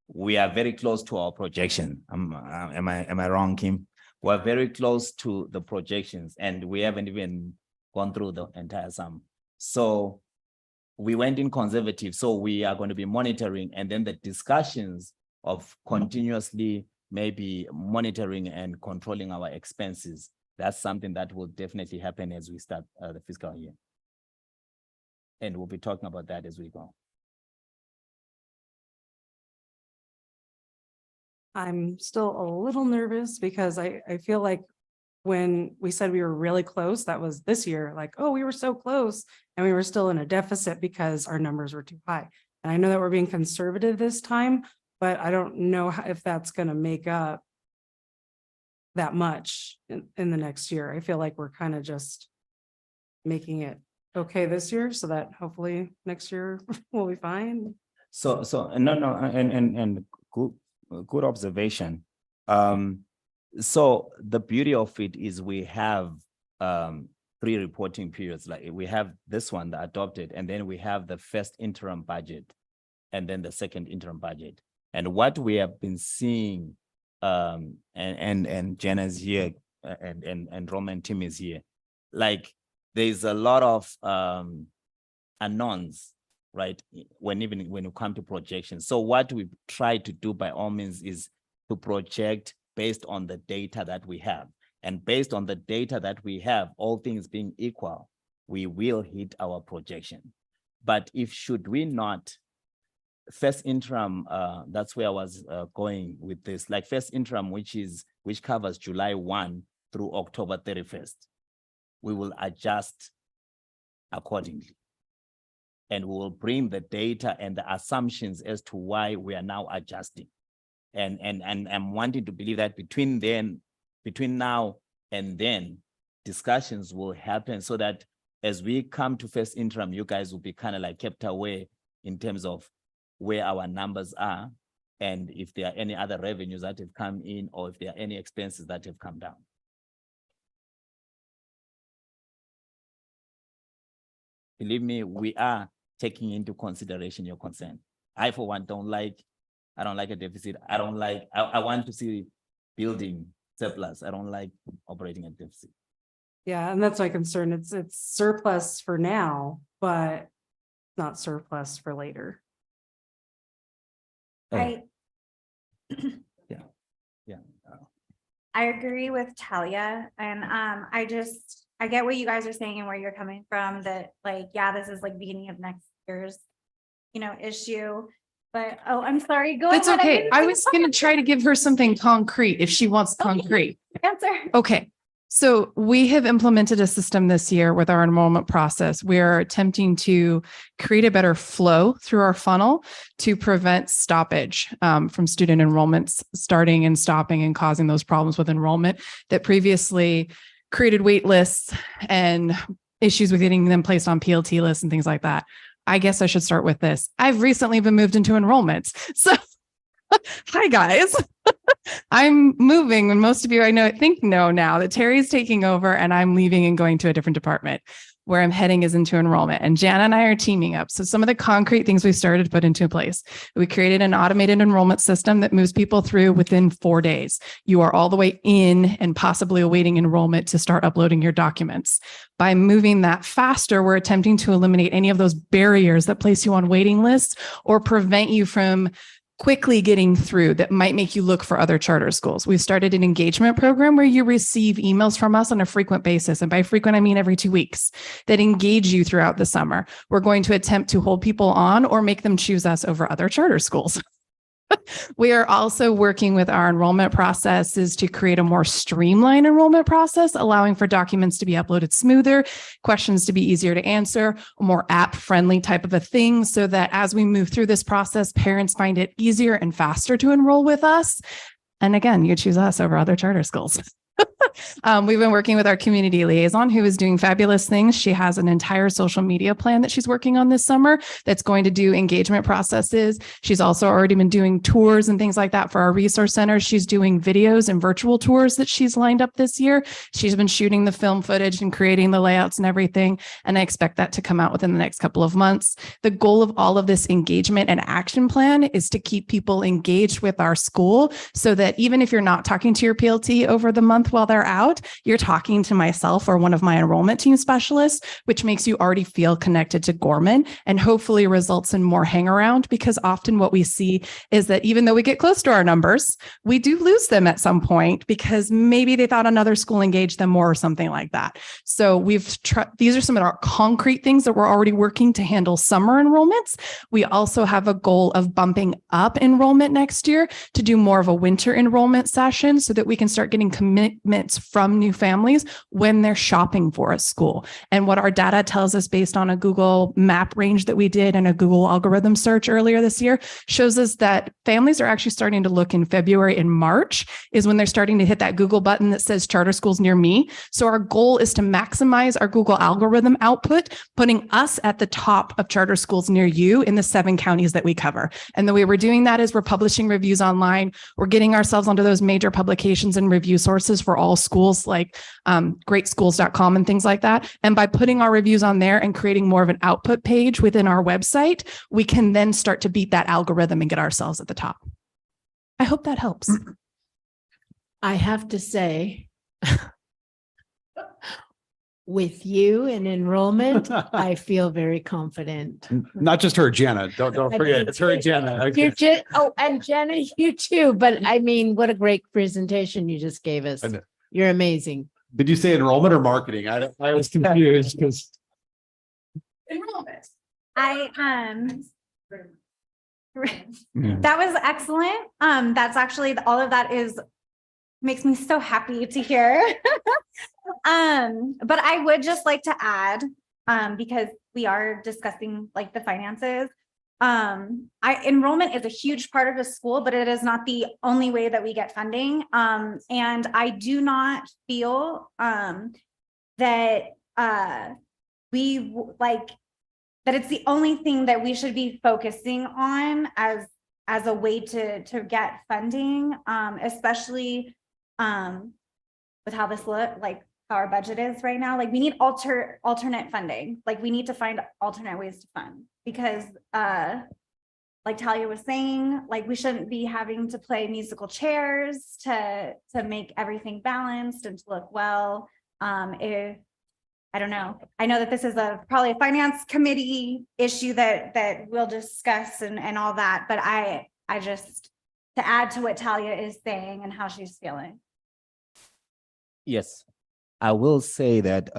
we are very close to our projection. Am I wrong, Kim? We're very close to the projections, and we haven't even gone through the entire sum. So we went in conservative. So we are going to be monitoring, and then the discussions of continuously maybe monitoring and controlling our expenses that's something that will definitely happen as we start the fiscal year. And we'll be talking about that as we go. I'm still a little nervous because I feel like when we said we were really close, that was this year, like, oh, we were so close and we were still in a deficit because our numbers were too high. And I know that we're being conservative this time, but I don't know if that's going to make up that much in the next year. I feel like we're kind of just making it okay this year so that hopefully next year we'll be fine. So no, and good observation. So the beauty of it is we have 3 reporting periods. Like we have this one, the adopted, and then we have the first interim budget, and then the second interim budget. And what we have been seeing, and Jenna is here, and Roman team is here. Like there's a lot of unknowns, right? When you come to projections. So what we try to do by all means is to project based on the data that we have. And based on the data that we have, all things being equal, we will hit our projection. But if should we not, first interim, that's where I was going with this, like first interim, which covers July 1 through October 31st, we will adjust accordingly. And we will bring the data and the assumptions as to why we are now adjusting. And I'm wanting to believe that between now and then, discussions will happen so that as we come to first interim, you guys will be kind of like kept aware in terms of where our numbers are and if there are any other revenues that have come in or if there are any expenses that have come down. Believe me, we are taking into consideration your concern. I, for one, I don't like a deficit. I want to see building surplus. I don't like operating a deficit. Yeah, and that's my concern. It's surplus for now, but not surplus for later. I Yeah. I agree with Talia, and I get what you guys are saying and where you're coming from, that like, yeah, this is like beginning of next year's, issue. But, oh, I'm sorry, go ahead. It's okay. didn't I see was the going to try to give her something concrete if she wants concrete. answer. Okay. So we have implemented a system this year with our enrollment process. We're attempting to create a better flow through our funnel to prevent stoppage from student enrollments starting and stopping and causing those problems with enrollment that previously created wait lists and issues with getting them placed on PLT lists and things like that. I guess I should start with this. I've recently been moved into enrollments. So hi, guys. I'm moving, and most of you think know now that Terry's taking over and I'm leaving and going to a different department. Where I'm heading is into enrollment, and Jana and I are teaming up. So some of the concrete things we started to put into place. We created an automated enrollment system that moves people through within 4 days. You are all the way in and possibly awaiting enrollment to start uploading your documents. By moving that faster, we're attempting to eliminate any of those barriers that place you on waiting lists or prevent you from quickly getting through that might make you look for other charter schools. We've started an engagement program where you receive emails from us on a frequent basis. And by frequent, I mean every 2 weeks, that engage you throughout the summer. We're going to attempt to hold people on or make them choose us over other charter schools. We are also working with our enrollment processes to create a more streamlined enrollment process, allowing for documents to be uploaded smoother, questions to be easier to answer, a more app-friendly type of a thing, so that as we move through this process, parents find it easier and faster to enroll with us. And again, you choose us over other charter schools. We've been working with our community liaison, who is doing fabulous things. She has an entire social media plan that she's working on this summer that's going to do engagement processes. She's also already been doing tours and things like that for our resource center. She's doing videos and virtual tours that she's lined up this year. She's been shooting the film footage and creating the layouts and everything. And I expect that to come out within the next couple of months. The goal of all of this engagement and action plan is to keep people engaged with our school so that even if you're not talking to your PLT over the month while they're out, you're talking to myself or one of my enrollment team specialists, which makes you already feel connected to Gorman and hopefully results in more hang around, because often what we see is that even though we get close to our numbers, we do lose them at some point because maybe they thought another school engaged them more or something like that. So these are some of our concrete things that we're already working to handle summer enrollments. We also have a goal of bumping up enrollment next year to do more of a winter enrollment session so that we can start getting commitments from new families when they're shopping for a school. And what our data tells us based on a Google map range that we did and a Google algorithm search earlier this year shows us that families are actually starting to look in February and March is when they're starting to hit that Google button that says charter schools near me. So our goal is to maximize our Google algorithm output, putting us at the top of charter schools near you in the 7 counties that we cover. And the way we're doing that is we're publishing reviews online. We're getting ourselves onto those major publications and review sources for all schools like greatschools.com and things like that. And by putting our reviews on there and creating more of an output page within our website, we can then start to beat that algorithm and get ourselves at the top. I hope that helps. I have to say, with you in enrollment, I feel very confident. Not just her, Jenna. Don't forget, it's her and Jenna. Okay. And Jenna, you too. But I mean, what a great presentation you just gave us. I know. You're amazing. Did you say enrollment or marketing? I was confused because. Enrollment. That was excellent. That's actually all of that makes me so happy to hear. But I would just like to add, because we are discussing like the finances. Enrollment is a huge part of the school, but it is not the only way that we get funding. And I do not feel that that it's the only thing that we should be focusing on as a way to get funding, especially with how how our budget is right now. Like we need alternate funding. Like we need to find alternate ways to fund, because like Talia was saying, like we shouldn't be having to play musical chairs to make everything balanced and to look well. I don't know. I know that this is probably a finance committee issue that we'll discuss and all that, but I just, to add to what Talia is saying and how she's feeling. Yes, I will say that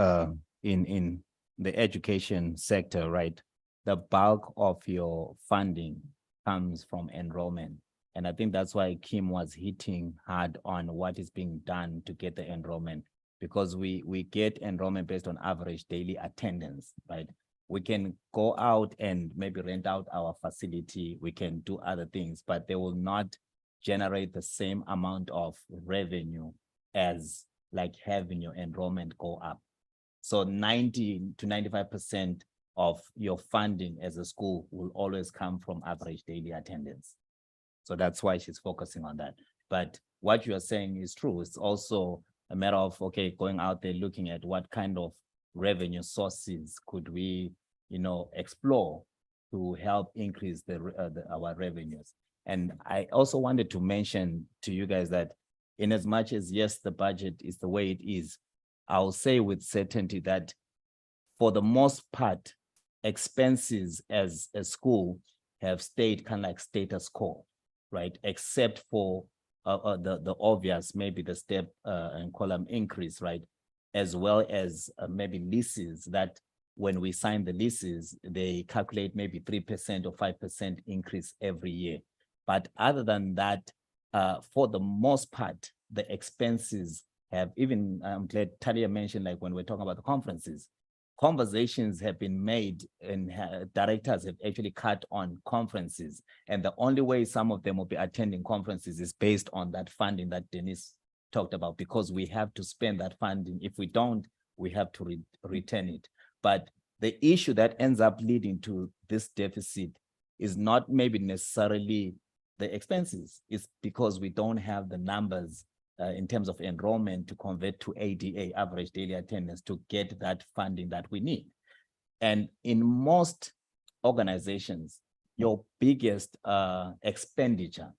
in the education sector, right, the bulk of your funding comes from enrollment. And I think that's why Kim was hitting hard on what is being done to get the enrollment, because we get enrollment based on average daily attendance, right? We can go out and maybe rent out our facility. We can do other things, but they will not generate the same amount of revenue as like having your enrollment go up. So 90 to 95% of your funding as a school will always come from average daily attendance. So that's why she's focusing on that. But what you are saying is true. It's also a matter of, okay, going out there, looking at what kind of revenue sources could we, explore to help increase our revenues. And I also wanted to mention to you guys that in as much as, yes, the budget is the way it is, I'll say with certainty that for the most part, expenses as a school have stayed kind of like status quo, right? Except for the obvious, maybe the step and column increase, right? As well as maybe leases that when we sign the leases, they calculate maybe 3% or 5% increase every year. But other than that, for the most part, the expenses have even, I'm glad Talia mentioned, like when we're talking about the conferences, conversations have been made and directors have actually cut on conferences. And the only way some of them will be attending conferences is based on that funding that Denise talked about, because we have to spend that funding. If we don't, we have to return it. But the issue that ends up leading to this deficit is not maybe necessarily the expenses. It's because we don't have the numbers in terms of enrollment to convert to ADA, average daily attendance, to get that funding that we need. And in most organizations, your biggest expenditure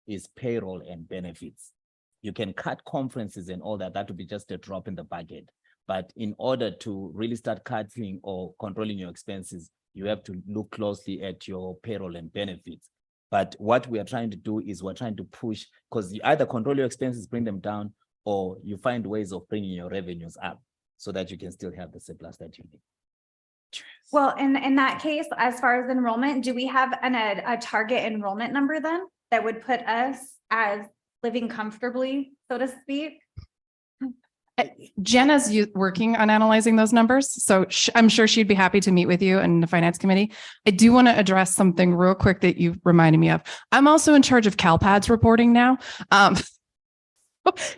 is payroll and benefits. You can cut conferences and all that. That would be just a drop in the bucket. But in order to really start cutting or controlling your expenses, you have to look closely at your payroll and benefits. But what we are trying to do is we're trying to push, because you either control your expenses, bring them down, or you find ways of bringing your revenues up so that you can still have the surplus that you need. Well, in that case, as far as enrollment, do we have a target enrollment number then that would put us as living comfortably, so to speak? Jenna's working on analyzing those numbers, so I'm sure she'd be happy to meet with you and the finance committee. I do want to address something real quick that you reminded me of. I'm also in charge of CalPADS reporting now.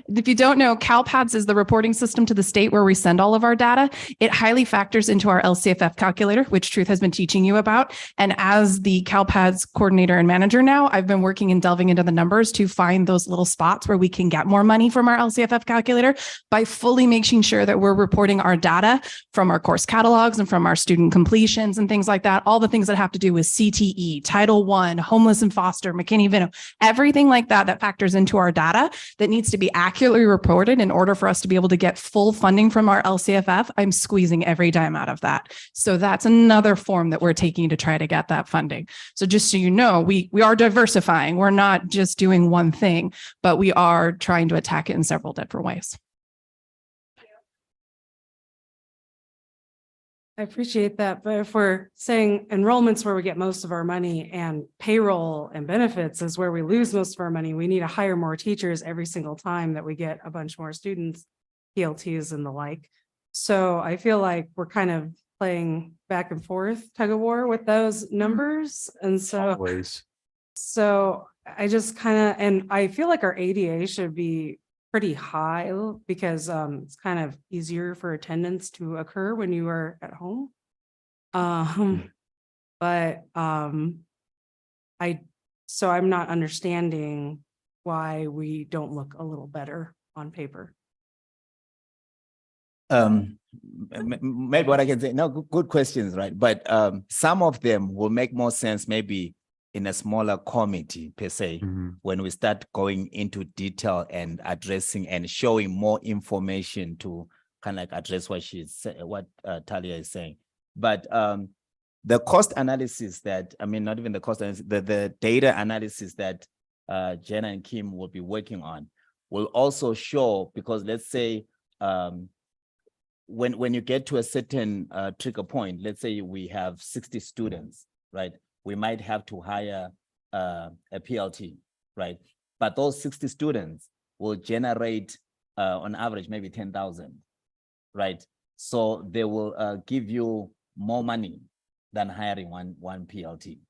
If you don't know, CalPADS is the reporting system to the state where we send all of our data. It highly factors into our LCFF calculator, which Truth has been teaching you about. And as the CalPADS coordinator and manager now, I've been working and delving into the numbers to find those little spots where we can get more money from our LCFF calculator by fully making sure that we're reporting our data from our course catalogs and from our student completions and things like that. All the things that have to do with CTE, Title I, homeless and foster, McKinney-Vento, everything like that that factors into our data that needs to be accurately reported in order for us to be able to get full funding from our LCFF. I'm squeezing every dime out of that. So that's another form that we're taking to try to get that funding. So just so you know, we are diversifying. We're not just doing one thing, but we are trying to attack it in several different ways. I appreciate that, but if we're saying enrollment's where we get most of our money and payroll and benefits is where we lose most of our money, we need to hire more teachers every single time that we get a bunch more students, PLTs and the like. So I feel like we're kind of playing back and forth tug of war with those numbers. And so I just kind of, and I feel like our ADA should be pretty high because it's kind of easier for attendance to occur when you are at home. So I'm not understanding why we don't look a little better on paper. Maybe what I can say, no, good questions, right? But some of them will make more sense maybe in a smaller committee per se, when we start going into detail and addressing and showing more information to kind of like address what Talia is saying. But the cost analysis that, I mean, not even the cost analysis, the data analysis that Jenna and Kim will be working on will also show, because let's say when you get to a certain trigger point, let's say we have 60 students, right? We might have to hire a PLT, right? But those 60 students will generate on average maybe 10,000, right? So they will give you more money than hiring one PLT.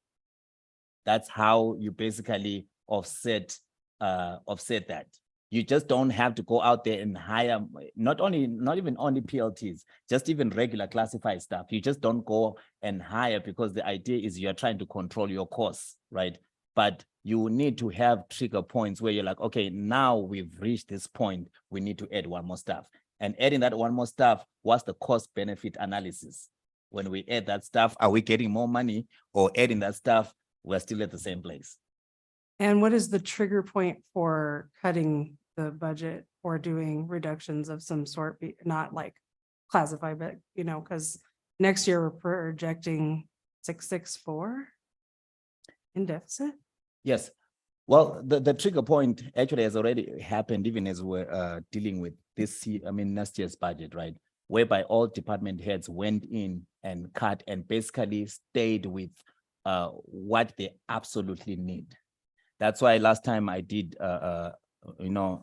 That's how you basically offset that. You just don't have to go out there and hire not even only PLTs, just even regular classified staff. You just don't go and hire because the idea is you're trying to control your costs, right? But you need to have trigger points where you're like, okay, now we've reached this point, we need to add one more staff. And adding that one more staff, what's the cost benefit analysis? When we add that staff, are we getting more money, or adding that staff, we're still at the same place? And what is the trigger point for cutting the budget or doing reductions of some sort, not like classified, but because next year we're projecting 664 in deficit? Yes. Well, the trigger point actually has already happened even as we're dealing with next year's budget, right? Whereby all department heads went in and cut and basically stayed with what they absolutely need. That's why last time I did,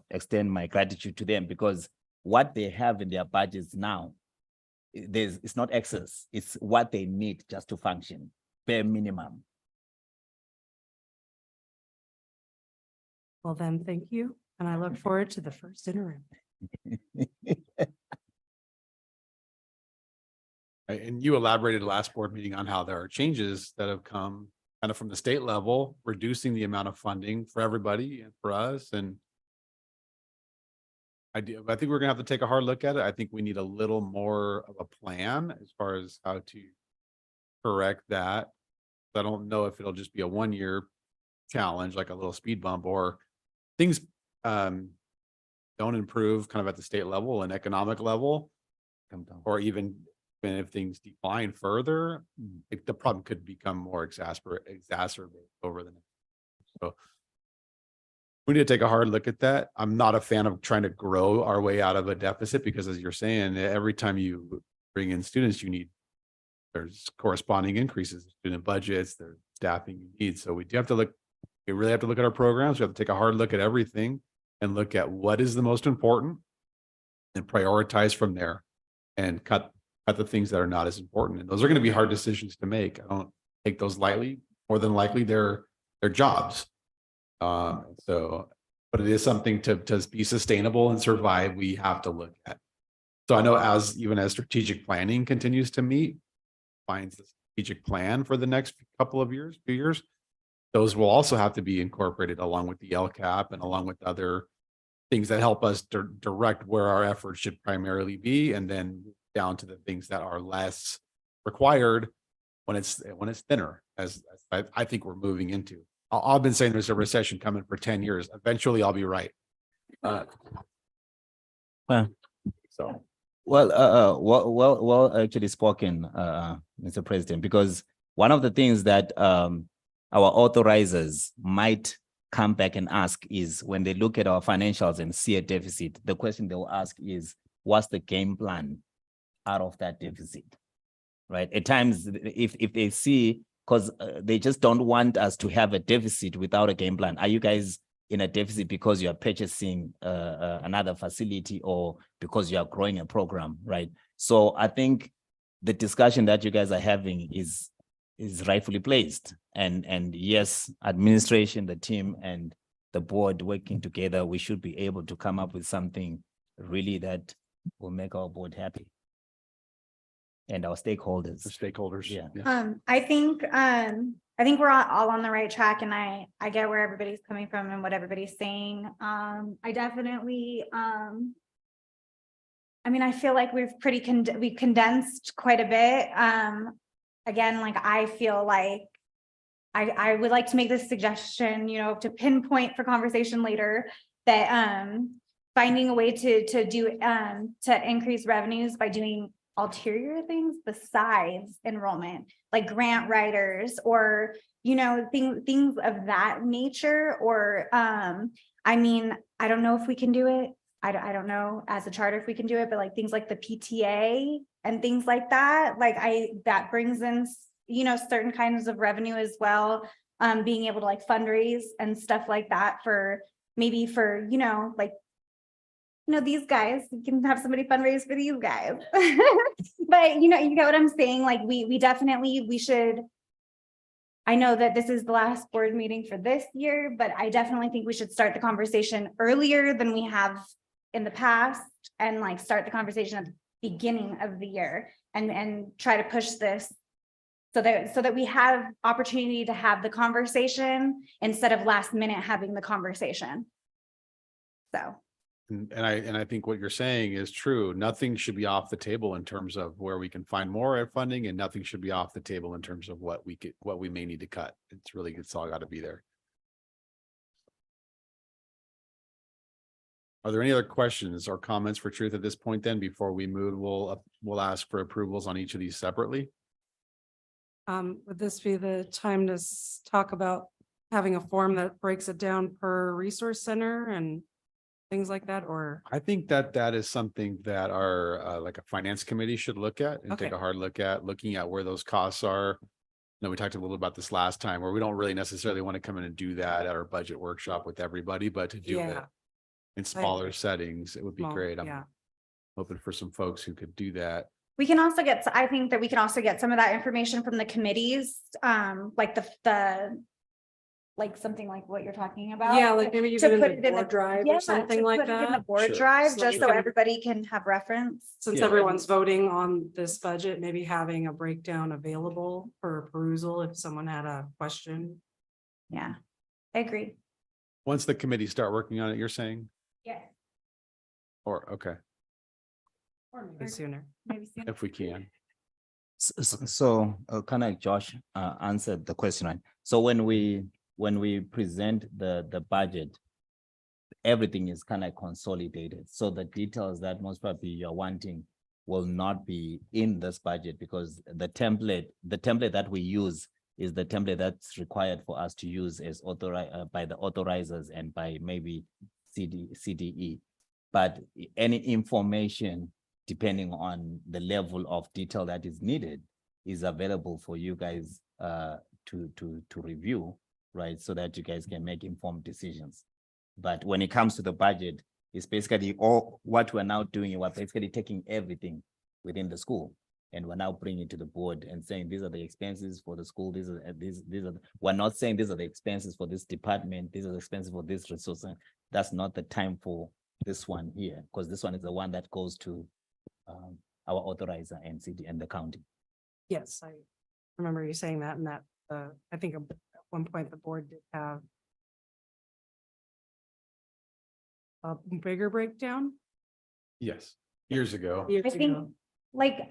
extend my gratitude to them, because what they have in their budgets now, it's not excess. It's what they need just to function, bare minimum. Well, then, thank you. And I look forward to the first interim. And you elaborated last board meeting on how there are changes that have come kind of from the state level, reducing the amount of funding for everybody and for us. And I think we're gonna have to take a hard look at it. I think we need a little more of a plan as far as how to correct that. I don't know if it'll just be a 1-year challenge, like a little speed bump, or things don't improve kind of at the state level and economic level, Come down. or even if things decline further, the problem could become more exacerbated over the next. So we need to take a hard look at that. I'm not a fan of trying to grow our way out of a deficit because, as you're saying, every time you bring in students, there's corresponding increases in student budgets, there's staffing you need. So we really have to look at our programs. We have to take a hard look at everything and look at what is the most important and prioritize from there and cut the things that are not as important. And those are going to be hard decisions to make. I don't take those lightly. More than likely they're jobs. But it is something to be sustainable and survive, we have to look at. So I know even as strategic planning continues to meet, finds the strategic plan for the next few years, those will also have to be incorporated along with the LCAP and along with other things that help us direct where our efforts should primarily be, and then down to the things that are less required when it's thinner, as I think we're moving into. I've been saying there's a recession coming for 10 years. Eventually I'll be right. Well, So well, actually spoken, Mr. President, because one of the things that our authorizers might come back and ask is when they look at our financials and see a deficit, the question they will ask is, what's the game plan out of that deficit? Right? At times, if they see, because they just don't want us to have a deficit without a game plan. Are you guys in a deficit because you are purchasing another facility or because you are growing a program, right? So I think the discussion that you guys are having is rightfully placed. And yes, administration, the team and the board working together, we should be able to come up with something really that will make our board happy. And our stakeholders. the stakeholders. Yeah. I think we're all on the right track, and I get where everybody's coming from and what everybody's saying. I definitely, I mean, I feel like we've we've condensed quite a bit. Again, like, I feel like I would like to make this suggestion, to pinpoint for conversation later, that finding a way to increase revenues by doing ulterior things besides enrollment, like grant writers or, things of that nature. Or, I mean, I don't know if we can do it. I don't know as a charter if we can do it, but like things like the PTA and things like that, that brings in, certain kinds of revenue as well. Being able to like fundraise and stuff like that for maybe for, these guys, you can have somebody fundraise for these guys. But you get what I'm saying? Like we should. I know that this is the last board meeting for this year, but I definitely think we should start the conversation earlier than we have in the past, and like start the conversation at the beginning of the year and try to push this so that we have opportunity to have the conversation instead of last minute having the conversation. So. And I think what you're saying is true. Nothing should be off the table in terms of where we can find more funding, and nothing should be off the table in terms of what we may need to cut. It's all got to be there. Are there any other questions or comments for Truth at this point? Then before we move, we'll ask for approvals on each of these separately. Would this be the time to talk about having a form that breaks it down per resource center and things like that? Or I think that is something that our like a finance committee should look at and take Okay. a hard look at, looking at where those costs are. We talked a little about this last time, where we don't really necessarily want to come in and do that at our budget workshop with everybody, but to do it yeah, in smaller settings, it would be small, great. I'm yeah. hoping for some folks who could do that. We can also I think that we can also get some of that information from the committees, like like something like what you're talking about. Yeah, like maybe to even put in it the in board drive yeah, or something to like put it in the that. board Sure. drive, So just we so can- everybody can have reference. Since Yeah. everyone's voting on this budget, maybe having a breakdown available for perusal if someone had a question. Yeah, I agree. Once the committee start working on it, you're saying, Yeah. or okay, Or maybe sooner. Maybe soon. if we can. So kind of Josh answered the question, right? So when we present the budget, everything is kind of consolidated. So the details that most probably you're wanting will not be in this budget because the template that we use is the template that's required for us to use as by the authorizers and by maybe CDE. But any information, depending on the level of detail that is needed, is available for you guys to review, right? So that you guys can make informed decisions. But when it comes to the budget, it's basically all what we're now doing. We're basically taking everything within the school, and we're now bringing it to the board and saying these are the expenses for the school. These are we're not saying these are the expenses for this department. These are the expenses for this resource. That's not the time for this one here, because this one is the one that goes to our authorizer and city and the county. Yes, I remember you saying that, and that, I think at one point the board did have a bigger breakdown. Yes, years ago. years I think, ago.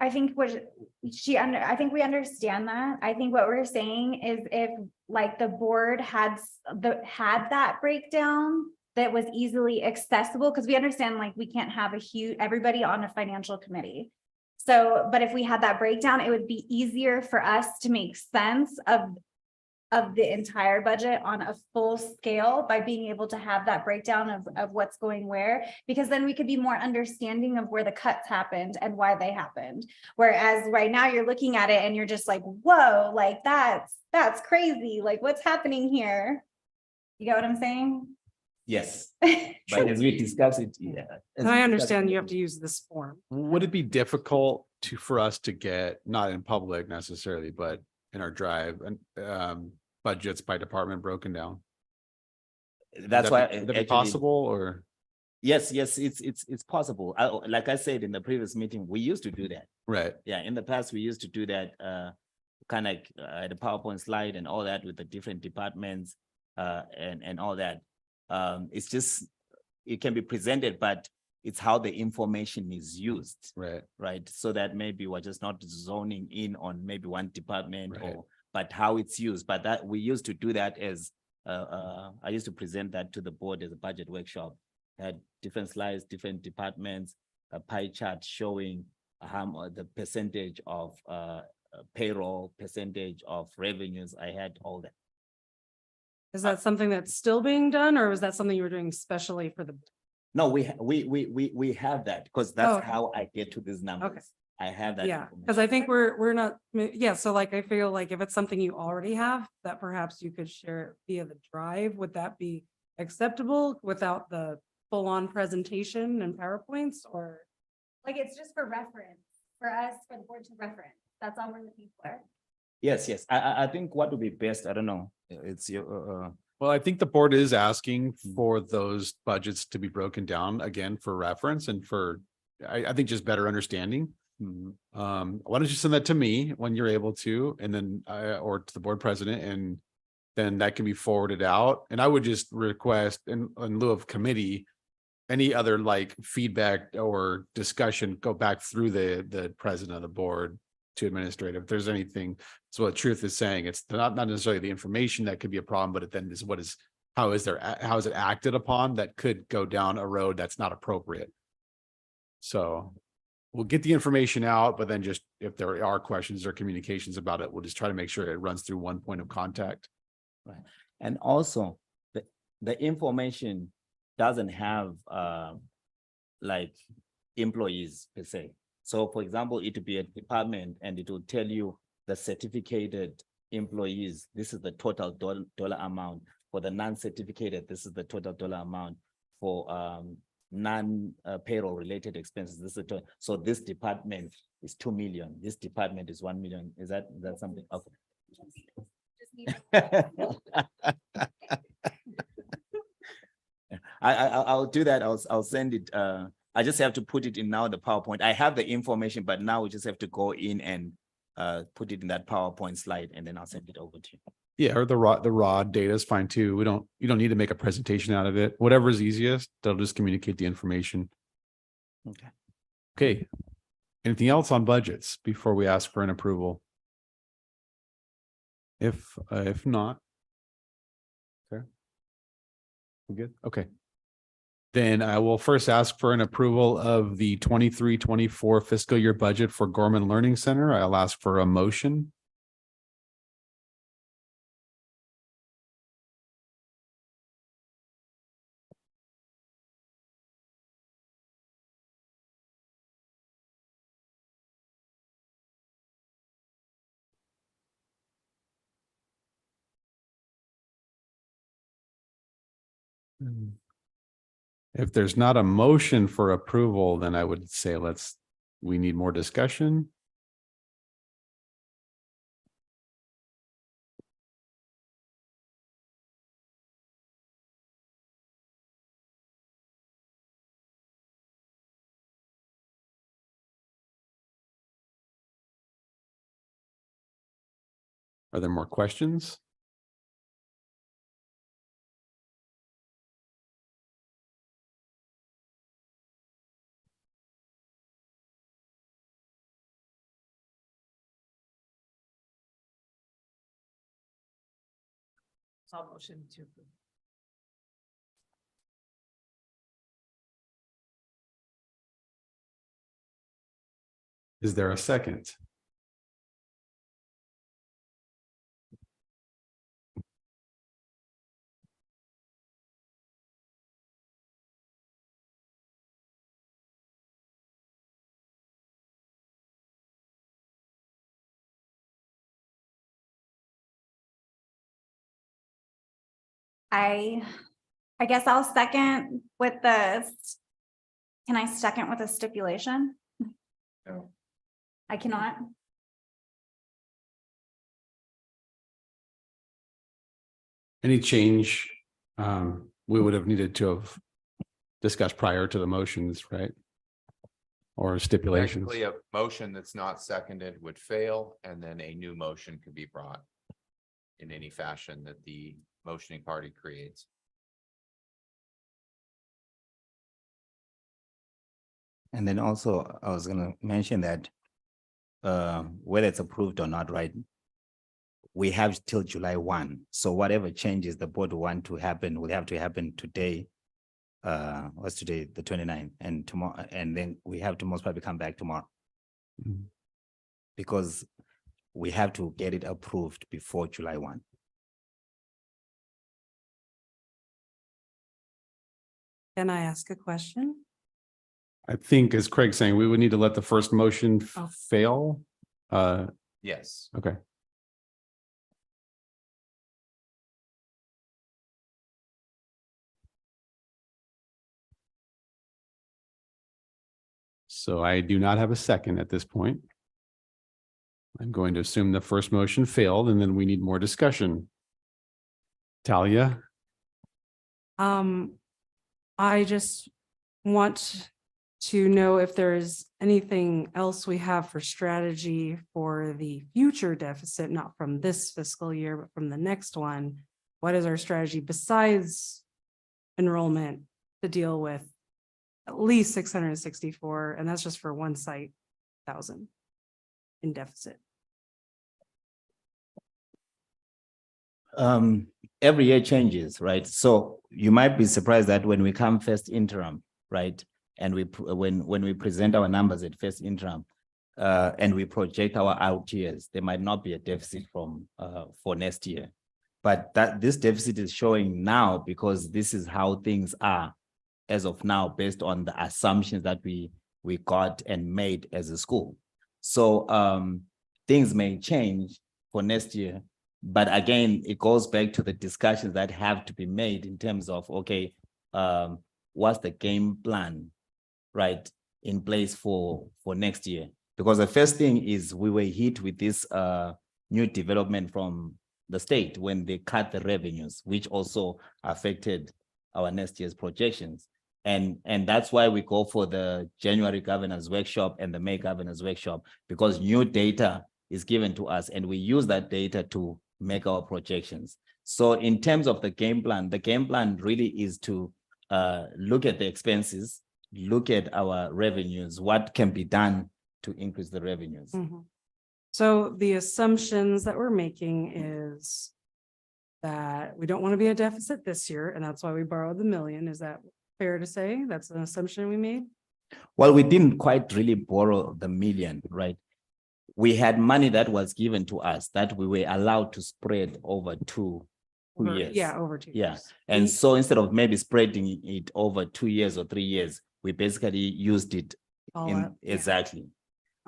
I think I think we understand that. I think what we're saying is if like the board had that breakdown that was easily accessible, because we understand like we can't have everybody on a financial committee. So, but if we had that breakdown, it would be easier for us to make sense of the entire budget on a full scale by being able to have that breakdown of what's going where, because then we could be more understanding of where the cuts happened and why they happened. Whereas right now you're looking at it and you're just like, whoa, like that's crazy. Like what's happening here? You get what I'm saying? Yes, but as we discuss it, yeah. And I understand you have to use this form. Would it be difficult for us to get, not in public necessarily, but in our drive and budgets by department broken down? That's why. Would that be actually- possible or? Yes, it's possible. Like I said in the previous meeting, we used to do that. Right. Yeah, in the past, we used to do that, kind of the PowerPoint slide and all that with the different departments, and all that. It's just, it can be presented, but it's how the information is used, Right. right? So that maybe we're just not zoning in on maybe one department Right. but how it's used. But that we used to do that as, I used to present that to the board as a budget workshop. Had different slides, different departments, a pie chart showing how the percentage of payroll, percentage of revenues. I had all that. Is that something that's still being done, or was that something you were doing specially for the? No, we have that because that's okay. how I get to these numbers. I have that. Yeah, because I think we're not, yeah, so like, I feel like if it's something you already have, that perhaps you could share it via the drive, would that be acceptable without the full-on presentation and PowerPoints, or? Like it's just for reference, for us, for the board to reference. That's all we're looking for. Yes, yes. I think what would be best, I don't know. It's your, Well, I think the board is asking for those budgets to be broken down again for reference and for, I think just better understanding. Why don't you send that to me when you're able to, and then or to the board president, and then that can be forwarded out. And I would just request in lieu of committee, any other like feedback or discussion, go back through the president of the board to administrative. If there's anything, so what Truth is saying, it's not necessarily the information that could be a problem, but it then is how is it acted upon that could go down a road that's not appropriate. So we'll get the information out, but then just if there are questions or communications about it, we'll just try to make sure it runs through one point of contact. right. And also the information doesn't have like employees per se. So for example, it would be a department and it will tell you the certificated employees, this is the total dollar amount. For the non-certificated, this is the total dollar amount. For non-payroll related expenses, this is the total. So this department is 2 million. This department is 1 million. Is that something? Okay. I'll do that. I'll send it. I just have to put it in now the PowerPoint. I have the information, but now we just have to go in and put it in that PowerPoint slide, and then I'll send it over to you. Yeah, or the raw data is fine too. You don't need to make a presentation out of it. Whatever is easiest, they'll just communicate the information. Okay. Okay. Anything else on budgets before we ask for an approval? If not. Okay. We good? Okay. Then I will first ask for an approval of the 23-24 fiscal year budget for Gorman Learning Center. I'll ask for a motion. If there's not a motion for approval, then I would say we need more discussion. Are there more questions? Motion to approve. Is there a second? I guess I'll second with can I second with a stipulation? No. I cannot. Any change? We would have needed to have discussed prior to the motions, right? Or stipulations. Technically, a motion that's not seconded would fail, and then a new motion could be brought in any fashion that the motioning party creates. And then also, I was gonna mention that whether it's approved or not, right? We have till July 1. So whatever changes the board want to happen will have to happen today. What's today, the 29th, and tomorrow, and then we have to most probably come back tomorrow. Mhm. Because we have to get it approved before July 1. Can I ask a question? I think, as Craig's saying, we would need to let the first motion Oh. fail. Yes. Okay. So I do not have a second at this point. I'm going to assume the first motion failed, and then we need more discussion. Talia? I just want to know if there's anything else we have for strategy for the future deficit, not from this fiscal year, but from the next one. What is our strategy besides enrollment to deal with at least 664, and that's just for one site, 1,000 in deficit? Every year changes, right? So you might be surprised that when we come first interim, right? And when we present our numbers at first interim, and we project our out years, there might not be a deficit from for next year. But that this deficit is showing now because this is how things are as of now, based on the assumptions that we got and made as a school. So things may change for next year. But again, it goes back to the discussions that have to be made in terms of, okay, what's the game plan, right, in place for next year? Because the first thing is we were hit with this new development from the state when they cut the revenues, which also affected our next year's projections. And that's why we go for the January governors workshop and the May governors workshop, because new data is given to us and we use that data to make our projections. So in terms of the game plan really is to look at the expenses, look at our revenues, what can be done to increase the revenues. Mhm. So the assumptions that we're making is that we don't want to be a deficit this year, and that's why we borrowed the million. Is that fair to say? That's an assumption we made? Well, we didn't quite really borrow the million, right? We had money that was given to us that we were allowed to spread over two years. Yeah, over 2 Yeah. years. And so instead of maybe spreading it over 2 years or 3 years, we basically used it All in up, yeah. exactly.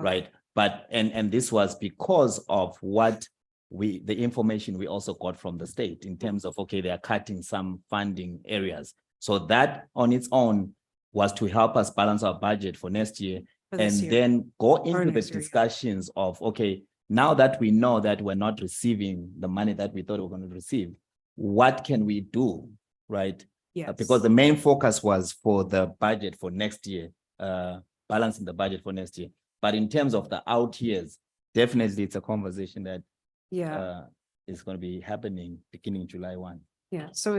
Okay. Right. But and this was because of what the information we also got from the state in terms of, okay, they are cutting some funding areas. So that on its own was to help us balance our budget for next year. For this And year. then go into the next year, yeah. discussions of, okay, now that we know that we're not receiving the money that we thought we were going to receive, what can we do, right? Yes. Because the main focus was for the budget for next year, balancing the budget for next year. But in terms of the out years, definitely it's a conversation that Yeah, is going to be happening beginning July 1. yeah. So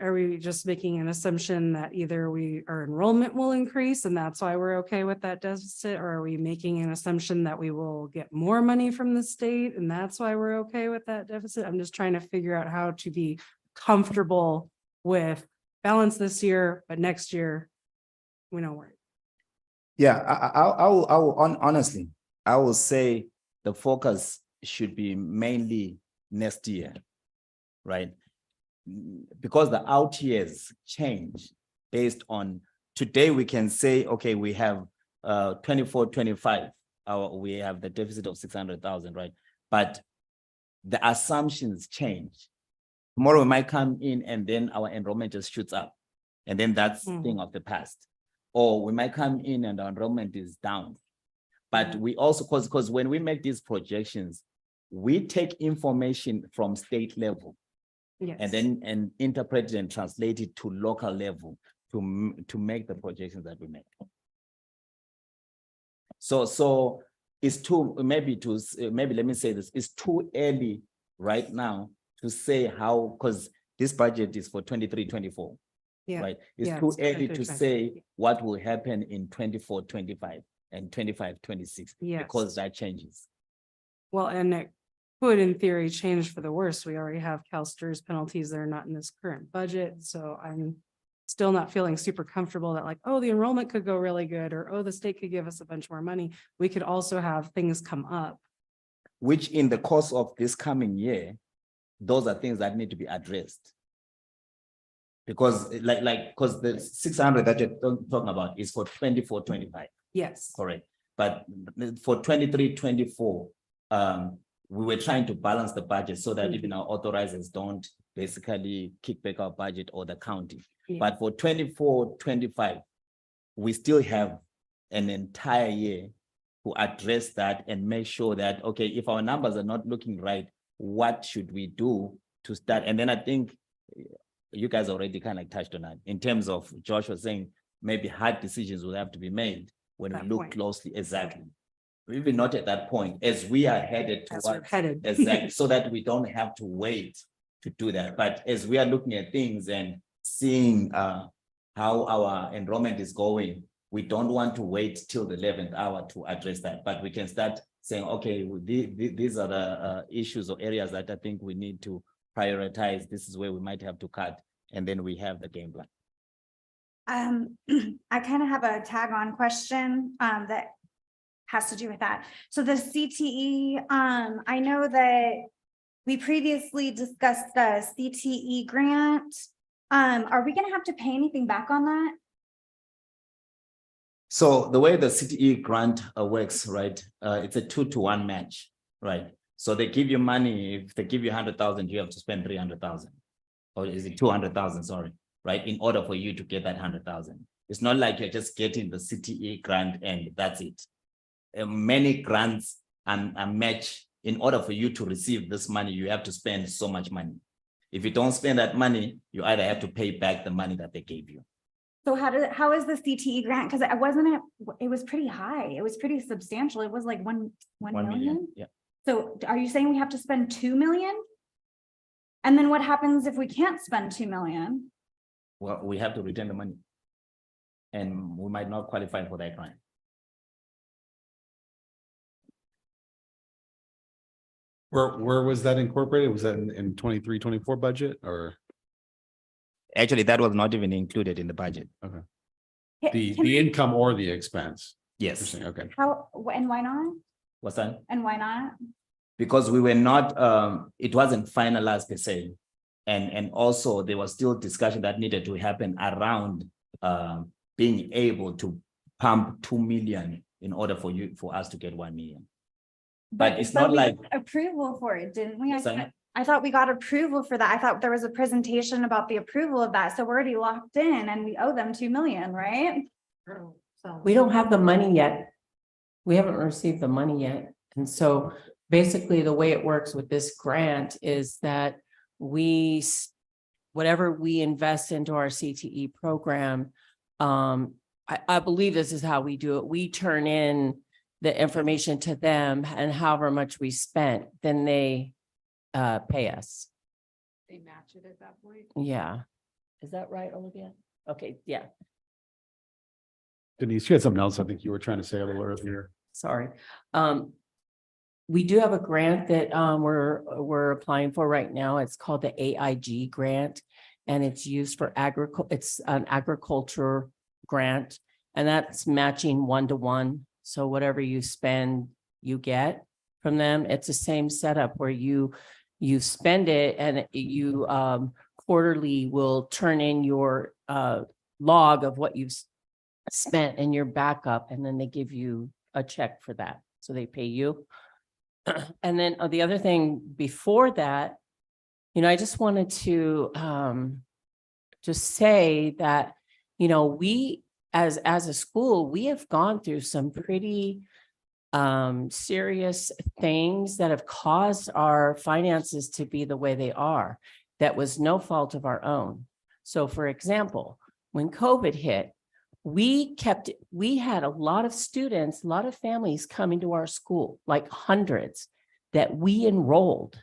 are we just making an assumption that either our enrollment will increase and that's why we're okay with that deficit? Or are we making an assumption that we will get more money from the state and that's why we're okay with that deficit? I'm just trying to figure out how to be comfortable with balance this year, but next year, we know where. Yeah, I will honestly, I will say the focus should be mainly next year, right? Because the out years change based on today, we can say, okay, we have 24, 25, we have the deficit of 600,000, right? But the assumptions change. Tomorrow we might come in and then our enrollment just shoots up. And then that's thing of the past. Or we might come in and our enrollment is down. But we also, because when we make these projections, we take information from state level Yes. and then interpret it and translate it to local level to make the projections that we make. So it's maybe let me say this, it's too early right now to say how, because this budget is for 23-24. Yeah. Right? It's Yeah, too it's early to 23-24. say what will happen in 24-25 and 25-26 Yes. because that changes. Well, and it could in theory change for the worse. We already have CalSTRS penalties that are not in this current budget. So I'm still not feeling super comfortable that like, oh, the enrollment could go really good, or oh, the state could give us a bunch more money. We could also have things come up. Which in the course of this coming year, those are things that need to be addressed. Because because the 600 that you're talking about is for 24-25. Yes. Correct. But for 23-24, we were trying to balance the budget so that even our authorizers don't basically kick back our budget or the county. Yeah. But for 24-25, we still have an entire year to address that and make sure that, okay, if our numbers are not looking right, what should we do to start? And then I think you guys already kind of touched on that in terms of Josh was saying maybe hard decisions will have to be made when we look closely. Exactly. Maybe not at that point as we are headed As we're towards headed. exactly so that we don't have to wait to do that. But as we are looking at things and seeing how our enrollment is going, we don't want to wait till the 11th hour to address that. But we can start saying, okay, these are the issues or areas that I think we need to prioritize. This is where we might have to cut, and then we have the game plan. I kind of have a tag on question that has to do with that. So the CTE, I know that we previously discussed the CTE grant. Are we gonna have to pay anything back on that? So the way the CTE grant works, right? It's a 2-to-1 match, right? So they give you money. If they give you 100,000, you have to spend 300,000, or is it 200,000? Sorry, right? In order for you to get that 100,000, it's not like you're just getting the CTE grant and that's it. Many grants and match. In order for you to receive this money, you have to spend so much money. If you don't spend that money, you either have to pay back the money that they gave you. So how is the CTE grant? Because it was pretty high. It was pretty substantial. It was like one million. Yeah. So are you saying we have to spend 2 million? And then what happens if we can't spend 2 million? Well, we have to return the money, and we might not qualify for that grant. Where was that incorporated? Was that in 23-24 budget or? Actually, that was not even included in the budget. Okay. Can The I- income or the expense? You're Yes. saying, okay. How, and why not? What's that? And why not? Because we were not, it wasn't finalized per se. And also there was still discussion that needed to happen around being able to pump 2 million in order for us to get 1 million. But it's not we like- got approval for it, didn't we? Sorry? I thought we got approval for that. I thought there was a presentation about the approval of that. So we're already locked in and we owe them 2 million, right? We don't have the money yet. We haven't received the money yet. And so basically the way it works with this grant is that whatever we invest into our CTE program, I believe this is how we do it. We turn in the information to them and however much we spent, then they pay us. They match it at that point. Yeah. Is that right, Olivia? Okay, yeah, Denise, you had something else I think you were trying to say a little earlier. sorry. We do have a grant that we're applying for right now. It's called the AIG grant. And it's used for it's an agriculture grant, and that's matching 1-to-1. So whatever you spend, you get from them. It's the same setup where you spend it and you quarterly will turn in your log of what you've spent and your backup, and then they give you a check for that. So they pay you. And then the other thing before that, I just wanted to just say that, we as a school, we have gone through some pretty serious things that have caused our finances to be the way they are. That was no fault of our own. So for example, when COVID hit, we had a lot of students, a lot of families coming to our school, like hundreds, that we enrolled.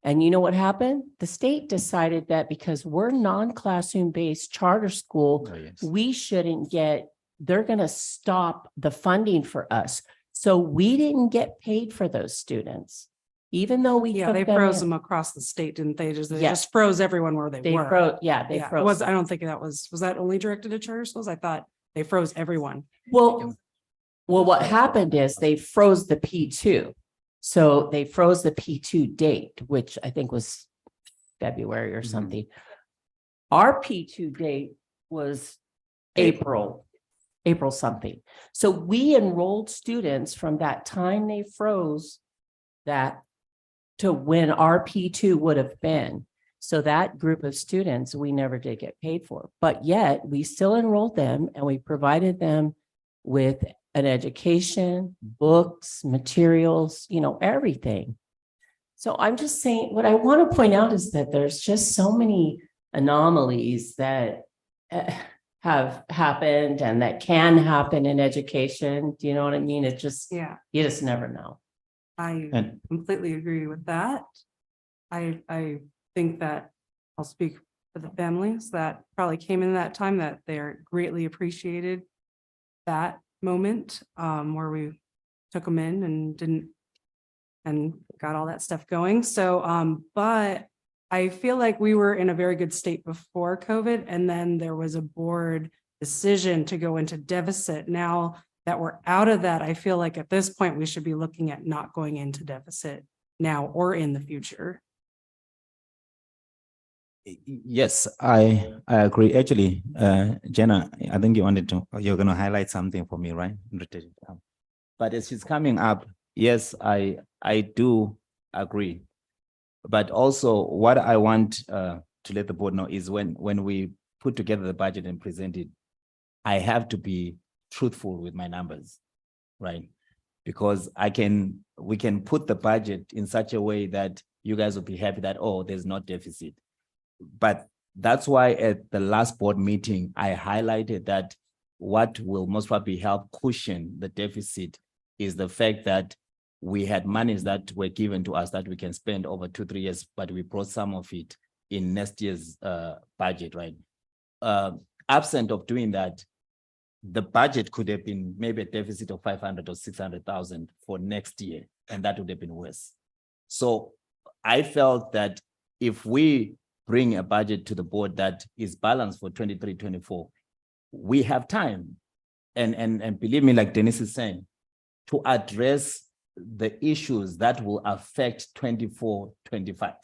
And you know what happened? The state decided that because we're non-classroom based charter school, Oh, yes. we shouldn't they're going to stop the funding for us. So we didn't get paid for those students, even though we Yeah, took they them froze in. them across the state, didn't they? They Yeah. just froze everyone where they They were. froze, yeah, they Yeah, froze. I don't think that was that only directed at charter schools? I thought they froze everyone. Well, what happened is they froze the P2. So they froze the P2 date, which I think was February or something. Our P2 date was April something. So we enrolled students from that time they froze that to when our P2 would have been. So that group of students, we never did get paid for, but yet we still enrolled them and we provided them with an education, books, materials, everything. So I'm just saying, what I want to point out is that there's just so many anomalies that have happened and that can happen in education. Do you know what I mean? It just, Yeah, you just never know. I And completely agree with that. I think that I'll speak for the families that probably came in that time, that they're greatly appreciated that moment where we took them in and got all that stuff going. So but I feel like we were in a very good state before COVID, and then there was a board decision to go into deficit. Now that we're out of that, I feel like at this point we should be looking at not going into deficit now or in the future. yes, I agree. Actually, Jenna, I think you're going to highlight something for me, right? But as she's coming up, yes, I do agree. But also what I want to let the board know is when we put together the budget and present it, I have to be truthful with my numbers, right? Because we can put the budget in such a way that you guys will be happy that, oh, there's no deficit. But that's why at the last board meeting, I highlighted that what will most probably help cushion the deficit is the fact that we had monies that were given to us that we can spend over 2-3 years, but we brought some of it in next year's budget, right? Absent of doing that, the budget could have been maybe a deficit of 500 or 600,000 for next year, and that would have been worse. So I felt that if we bring a budget to the board that is balanced for 23-24, we have time. And believe me, like Denise is saying, to address the issues that will affect 24-25.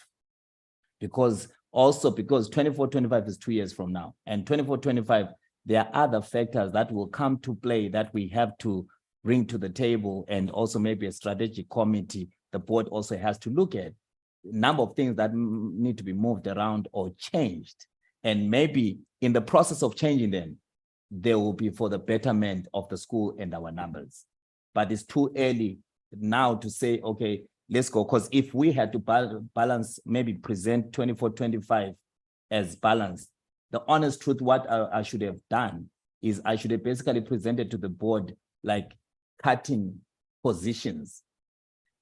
Because 24-25 is 2 years from now, and 24-25, there are other factors that will come to play that we have to bring to the table, and also maybe a strategic committee, the board also has to look at number of things that need to be moved around or changed. And maybe in the process of changing them, they will be for the betterment of the school and our numbers. But it's too early now to say, okay, let's go. Because if we had to balance, maybe present 24-25 as balanced, the honest truth, what I should have done is I should have basically presented to the board like cutting positions.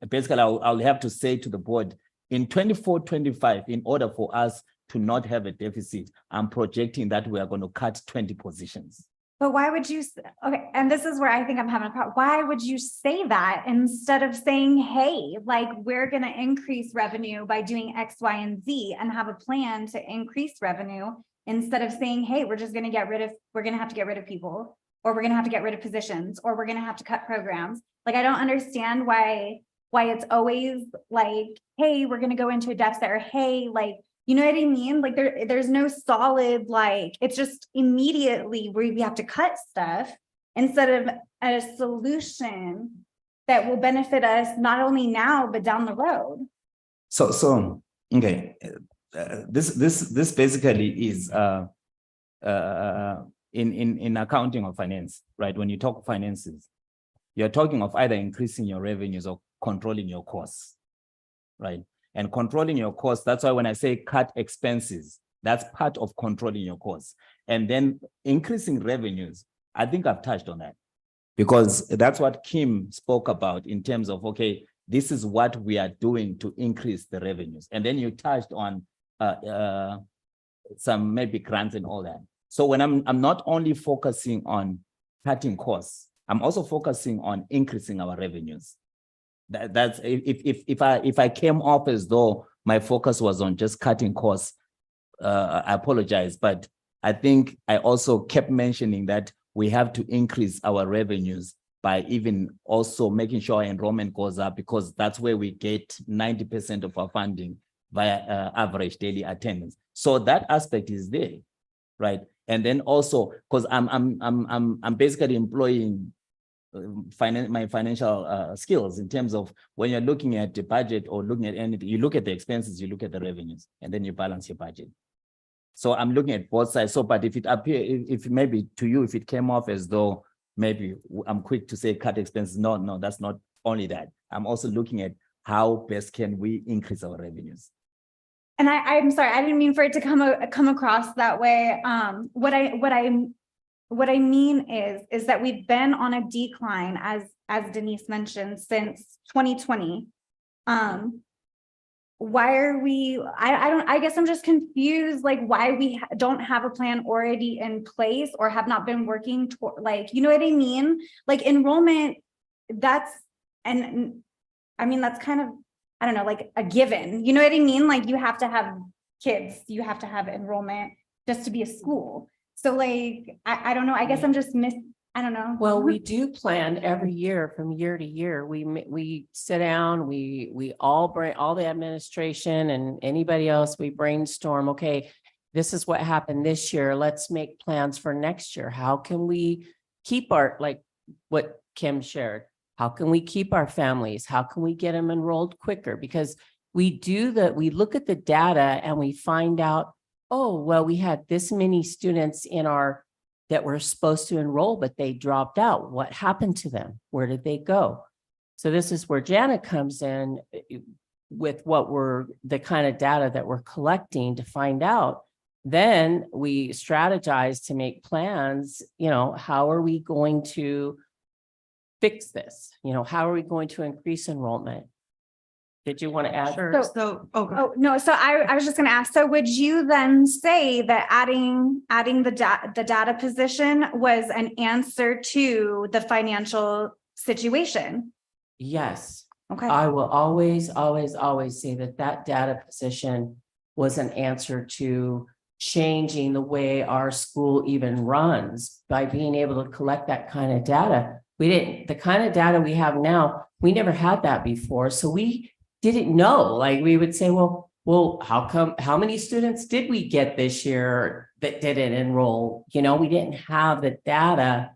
Basically, I'll have to say to the board, in 24-25, in order for us to not have a deficit, I'm projecting that we are going to cut 20 positions. But why would you, okay, and this is where I think I'm having a problem. Why would you say that instead of saying, hey, like we're going to increase revenue by doing X, Y, and Z and have a plan to increase revenue instead of saying, hey, we're just going to we're going to have to get rid of people, or we're going to have to get rid of positions, or we're going to have to cut programs. Like, I don't understand why it's always like, hey, we're going to go into a deficit, or hey, like, you know what I mean? Like there's no solid, like, it's just immediately where we have to cut stuff instead of a solution that will benefit us not only now, but down the road. So okay, this basically is in accounting or finance, right? When you talk finances, you're talking of either increasing your revenues or controlling your costs, right? And controlling your costs, that's why when I say cut expenses, that's part of controlling your costs. And then increasing revenues, I think I've touched on that, because that's what Kim spoke about in terms of, okay, this is what we are doing to increase the revenues. And then you touched on some maybe grants and all that. So when I'm not only focusing on cutting costs, I'm also focusing on increasing our revenues. That's if I came off as though my focus was on just cutting costs, I apologize, but I think I also kept mentioning that we have to increase our revenues by even also making sure our enrollment goes up, because that's where we get 90% of our funding via average daily attendance. So that aspect is there, right? And then also, because I'm basically employing my financial skills in terms of when you're looking at the budget or looking at anything, you look at the expenses, you look at the revenues, and then you balance your budget. So I'm looking at both sides. So, but if it appears, if maybe to you, if it came off as though maybe I'm quick to say cut expenses, no, that's not only that. I'm also looking at how best can we increase our revenues. And I'm sorry, I didn't mean for it to come across that way. What I mean is that we've been on a decline, as Denise mentioned, since 2020. Why are we, I guess I'm just confused, like why we don't have a plan already in place or have not been working toward, like, you know what I mean? Like enrollment, that's kind of, I don't know, like a given, you know what I mean? Like you have to have kids, you have to have enrollment just to be a school. So like, I don't know, I guess I'm just I don't know. Well, we do plan every year from year to year. We sit down, we all bring all the administration and anybody else, we brainstorm, okay, this is what happened this year. Let's make plans for next year. How can we keep like what Kim shared, how can we keep our families? How can we get them enrolled quicker? Because we look at the data and we find out, oh, well, we had this many students that were supposed to enroll, but they dropped out. What happened to them? Where did they go? So this is where Janet comes in with the kind of data that we're collecting to find out. Then we strategize to make plans, how are we going to fix this? How are we going to increase enrollment? Did you want to add? Sure. So I was just going to ask, so would you then say that adding the data position was an answer to the financial situation? Yes. Okay. I will always say that data position was an answer to changing the way our school even runs by being able to collect that kind of data. The kind of data we have now, we never had that before. So we didn't know, like we would say, well, how many students did we get this year that didn't enroll? We didn't have the data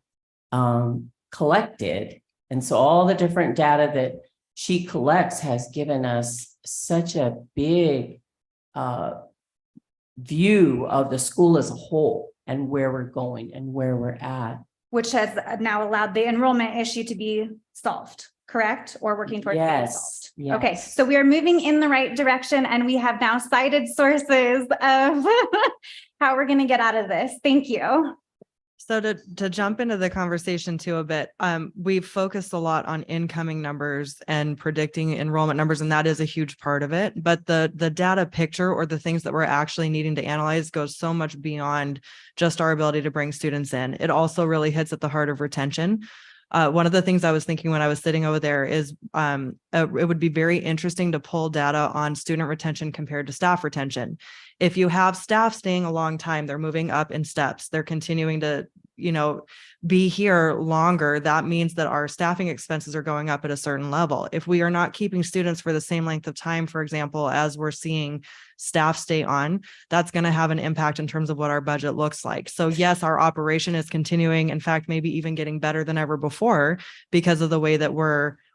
collected. And so all the different data that she collects has given us such a big view of the school as a whole and where we're going and where we're at. Which has now allowed the enrollment issue to be solved, correct? Or working towards being solved. Yes. Okay, so we are moving in the right direction and we have now cited sources of how we're going to get out of this. Thank you. So to jump into the conversation too a bit, we've focused a lot on incoming numbers and predicting enrollment numbers, and that is a huge part of it. But the data picture or the things that we're actually needing to analyze goes so much beyond just our ability to bring students in. It also really hits at the heart of retention. One of the things I was thinking when I was sitting over there is it would be very interesting to pull data on student retention compared to staff retention. If you have staff staying a long time, they're moving up in steps, they're continuing to, be here longer. That means that our staffing expenses are going up at a certain level. If we are not keeping students for the same length of time, for example, as we're seeing staff stay on, that's going to have an impact in terms of what our budget looks like. So yes, our operation is continuing, in fact, maybe even getting better than ever before because of the way that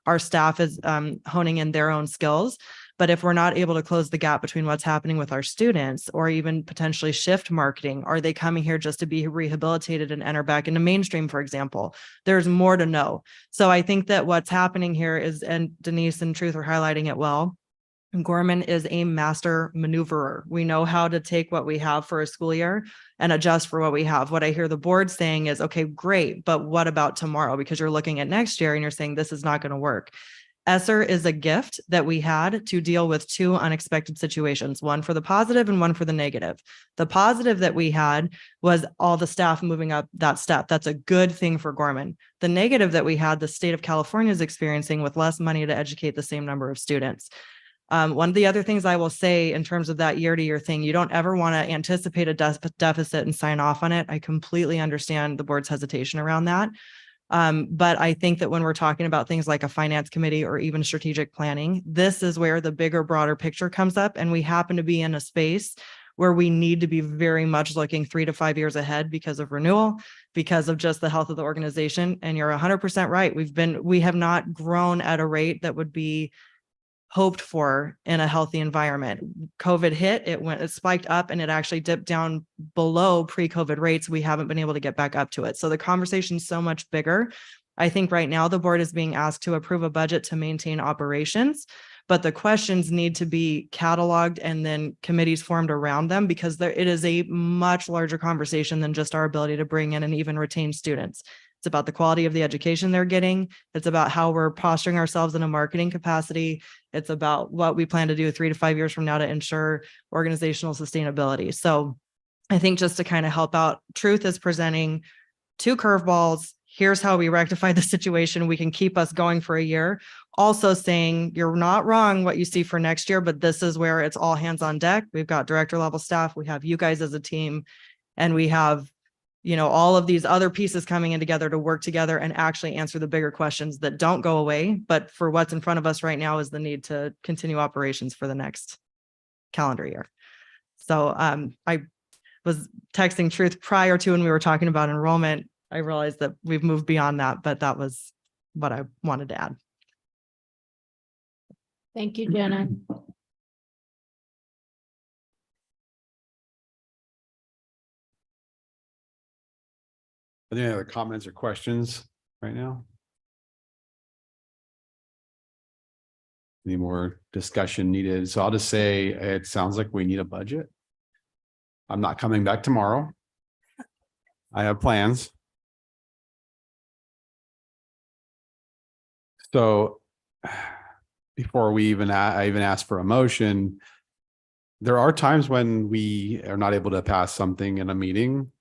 our staff is honing in their own skills. But if we're not able to close the gap between what's happening with our students or even potentially shift marketing, are they coming here just to be rehabilitated and enter back into mainstream, for example? There's more to know. So I think that what's happening here is, and Denise and Truth are highlighting it well, Gorman is a master maneuverer. We know how to take what we have for a school year and adjust for what we have. What I hear the board saying is, okay, great, but what about tomorrow? Because you're looking at next year and you're saying this is not going to work. ESSER is a gift that we had to deal with two unexpected situations, one for the positive and one for the negative. The positive that we had was all the staff moving up that step. That's a good thing for Gorman. The negative that we had, the state of California is experiencing with less money to educate the same number of students. One of the other things I will say in terms of that year-to-year thing, you don't ever want to anticipate a deficit and sign off on it. I completely understand the board's hesitation around that. But I think that when we're talking about things like a finance committee or even strategic planning, this is where the bigger, broader picture comes up. And we happen to be in a space where we need to be very much looking 3 to 5 years ahead because of renewal, because of just the health of the organization. And you're 100% right. We have not grown at a rate that would be hoped for in a healthy environment. COVID hit, it spiked up and it actually dipped down below pre-COVID rates. We haven't been able to get back up to it. So the conversation is so much bigger. I think right now the board is being asked to approve a budget to maintain operations, but the questions need to be cataloged and then committees formed around them because it is a much larger conversation than just our ability to bring in and even retain students. It's about the quality of the education they're getting. It's about how we're posturing ourselves in a marketing capacity. It's about what we plan to do 3 to 5 years from now to ensure organizational sustainability. So I think just to kind of help out, Truth is presenting 2 curveballs. Here's how we rectify the situation. We can keep us going for a year. Also saying you're not wrong what you see for next year, but this is where it's all hands on deck. We've got director level staff. We have you guys as a team, and we have all of these other pieces coming in together to work together and actually answer the bigger questions that don't go away. But for what's in front of us right now is the need to continue operations for the next calendar year. So I was texting Truth prior to when we were talking about enrollment. I realized that we've moved beyond that, but that was what I wanted to add. Thank you, Jenna. Are there any other comments or questions right now? Any more discussion needed? So I'll just say, it sounds like we need a budget. I'm not coming back tomorrow. I have plans. So before I even ask for a motion, there are times when we are not able to pass something in a meeting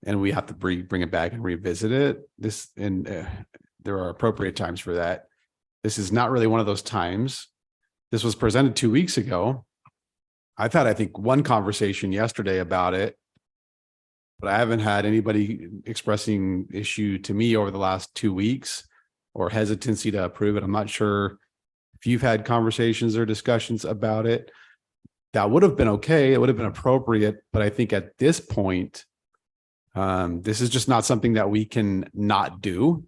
and we have to bring it back and revisit it. There are appropriate times for that. This is not really one of those times. This was presented 2 weeks ago. I've had, I think, one conversation yesterday about it. But I haven't had anybody expressing issue to me over the last 2 weeks or hesitancy to approve it. I'm not sure if you've had conversations or discussions about it. That would have been okay. It would have been appropriate. But I think at this point, this is just not something that we can not do,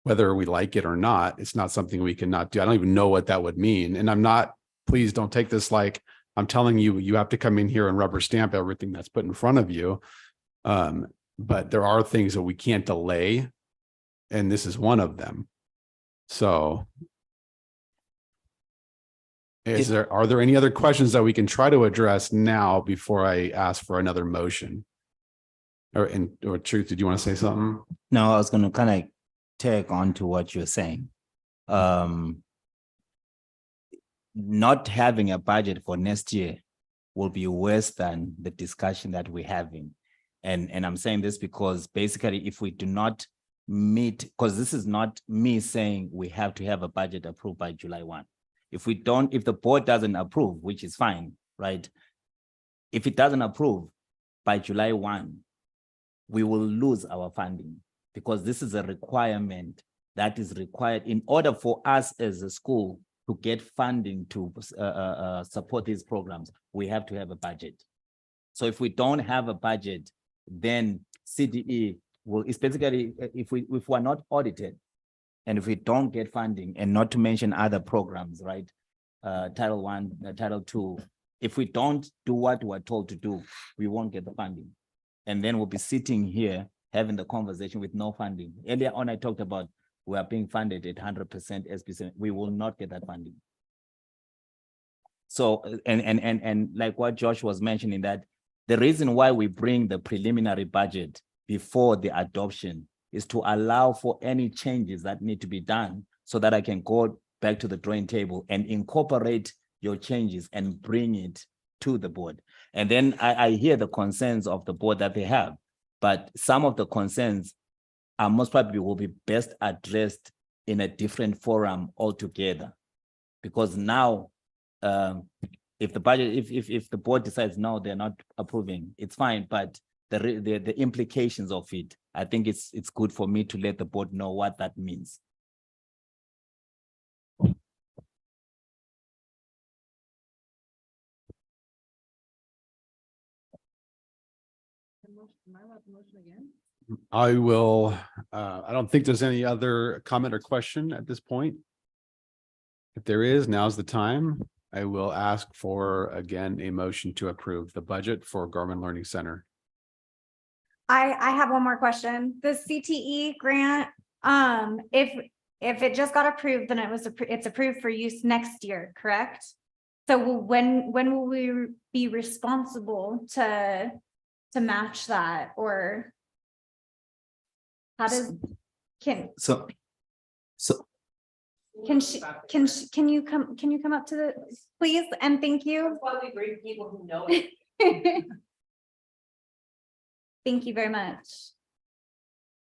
whether we like it or not. It's not something we can not do. I don't even know what that would mean. And I'm not, please don't take this like I'm telling you, you have to come in here and rubber stamp everything that's put in front of you. But there are things that we can't delay, and this is one of them. So are there any other questions that we can try to address now before I ask for another motion? Or Truth, did you want to say something? No, I was going to kind of tag on to what you're saying. Not having a budget for next year will be worse than the discussion that we're having. And I'm saying this because basically if we do not meet, because this is not me saying we have to have a budget approved by July 1. If the board doesn't approve, which is fine, right? If it doesn't approve by July 1, we will lose our funding because this is a requirement that is required in order for us as a school to get funding to support these programs. We have to have a budget. So if we don't have a budget, then CDE will, it's basically, if we're not audited and if we don't get funding, and not to mention other programs, right? Title I, Title II, if we don't do what we're told to do, we won't get the funding. And then we'll be sitting here having the conversation with no funding. Earlier on, I talked about we are being funded at 100% SB7. We will not get that funding. So, and like what Josh was mentioning, that the reason why we bring the preliminary budget before the adoption is to allow for any changes that need to be done so that I can go back to the drawing table and incorporate your changes and bring it to the board. And then I hear the concerns of the board that they have, but some of the concerns are most probably will be best addressed in a different forum altogether. Because now, if the budget, if the board decides no, they're not approving, it's fine. But the implications of it, I think it's good for me to let the board know what that means. I will, I don't think there's any other comment or question at this point. If there is, now's the time. I will ask for, again, a motion to approve the budget for Gorman Learning Center. I have one more question. The CTE grant, if it just got approved, then it's approved for use next year, correct? So when will we be responsible to match that, or how does can you come up to the, please, and thank you. That's why we bring people who know it. Thank you very much.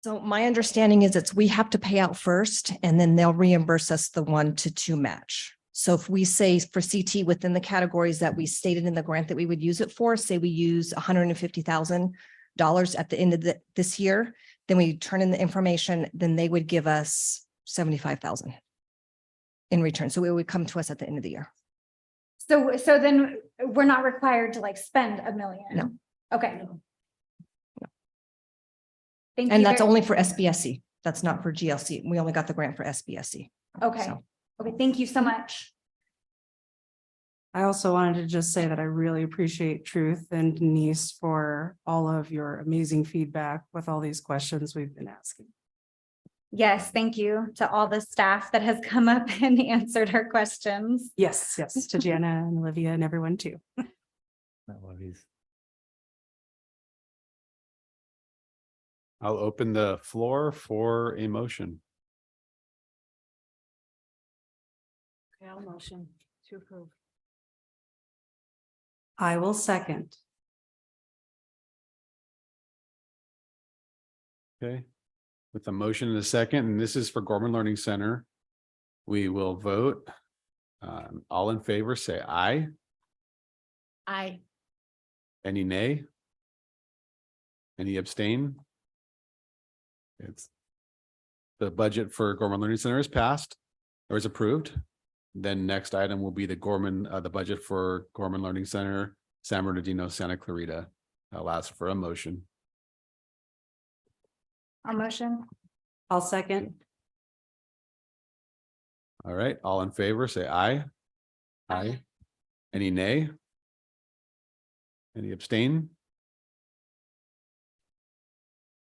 So my understanding is we have to pay out first and then they'll reimburse us the 1 to 2 match. So if we say for CT within the categories that we stated in the grant that we would use it for, say we use $150,000 at the end of this year, then we turn in the information, then they would give us $75,000 in return. So it would come to us at the end of the year. So then we're not required to like spend $1 million. No. Okay. Thank you. And that's only for SBSC. That's not for GLC. We only got the grant for SBSC. Okay. So. Okay. Thank you so much. I also wanted to just say that I really appreciate Truth and Denise for all of your amazing feedback with all these questions we've been asking. Yes. Thank you to all the staff that has come up and answered our questions. Yes, to Jana and Olivia and everyone too. No worries. I'll open the floor for a motion. Okay, I'll motion to approve. I will second. Okay. With a motion and a second, and this is for Gorman Learning Center. We will vote. All in favor, say aye. Aye. Any nay? Any abstain? It's the budget for Gorman Learning Center is passed or is approved. Then next item will be the the budget for Gorman Learning Center, San Bernardino, Santa Clarita. I'll ask for a motion. I'll motion. I'll second. All right, all in favor, say aye. Aye. Any nay? Any abstain?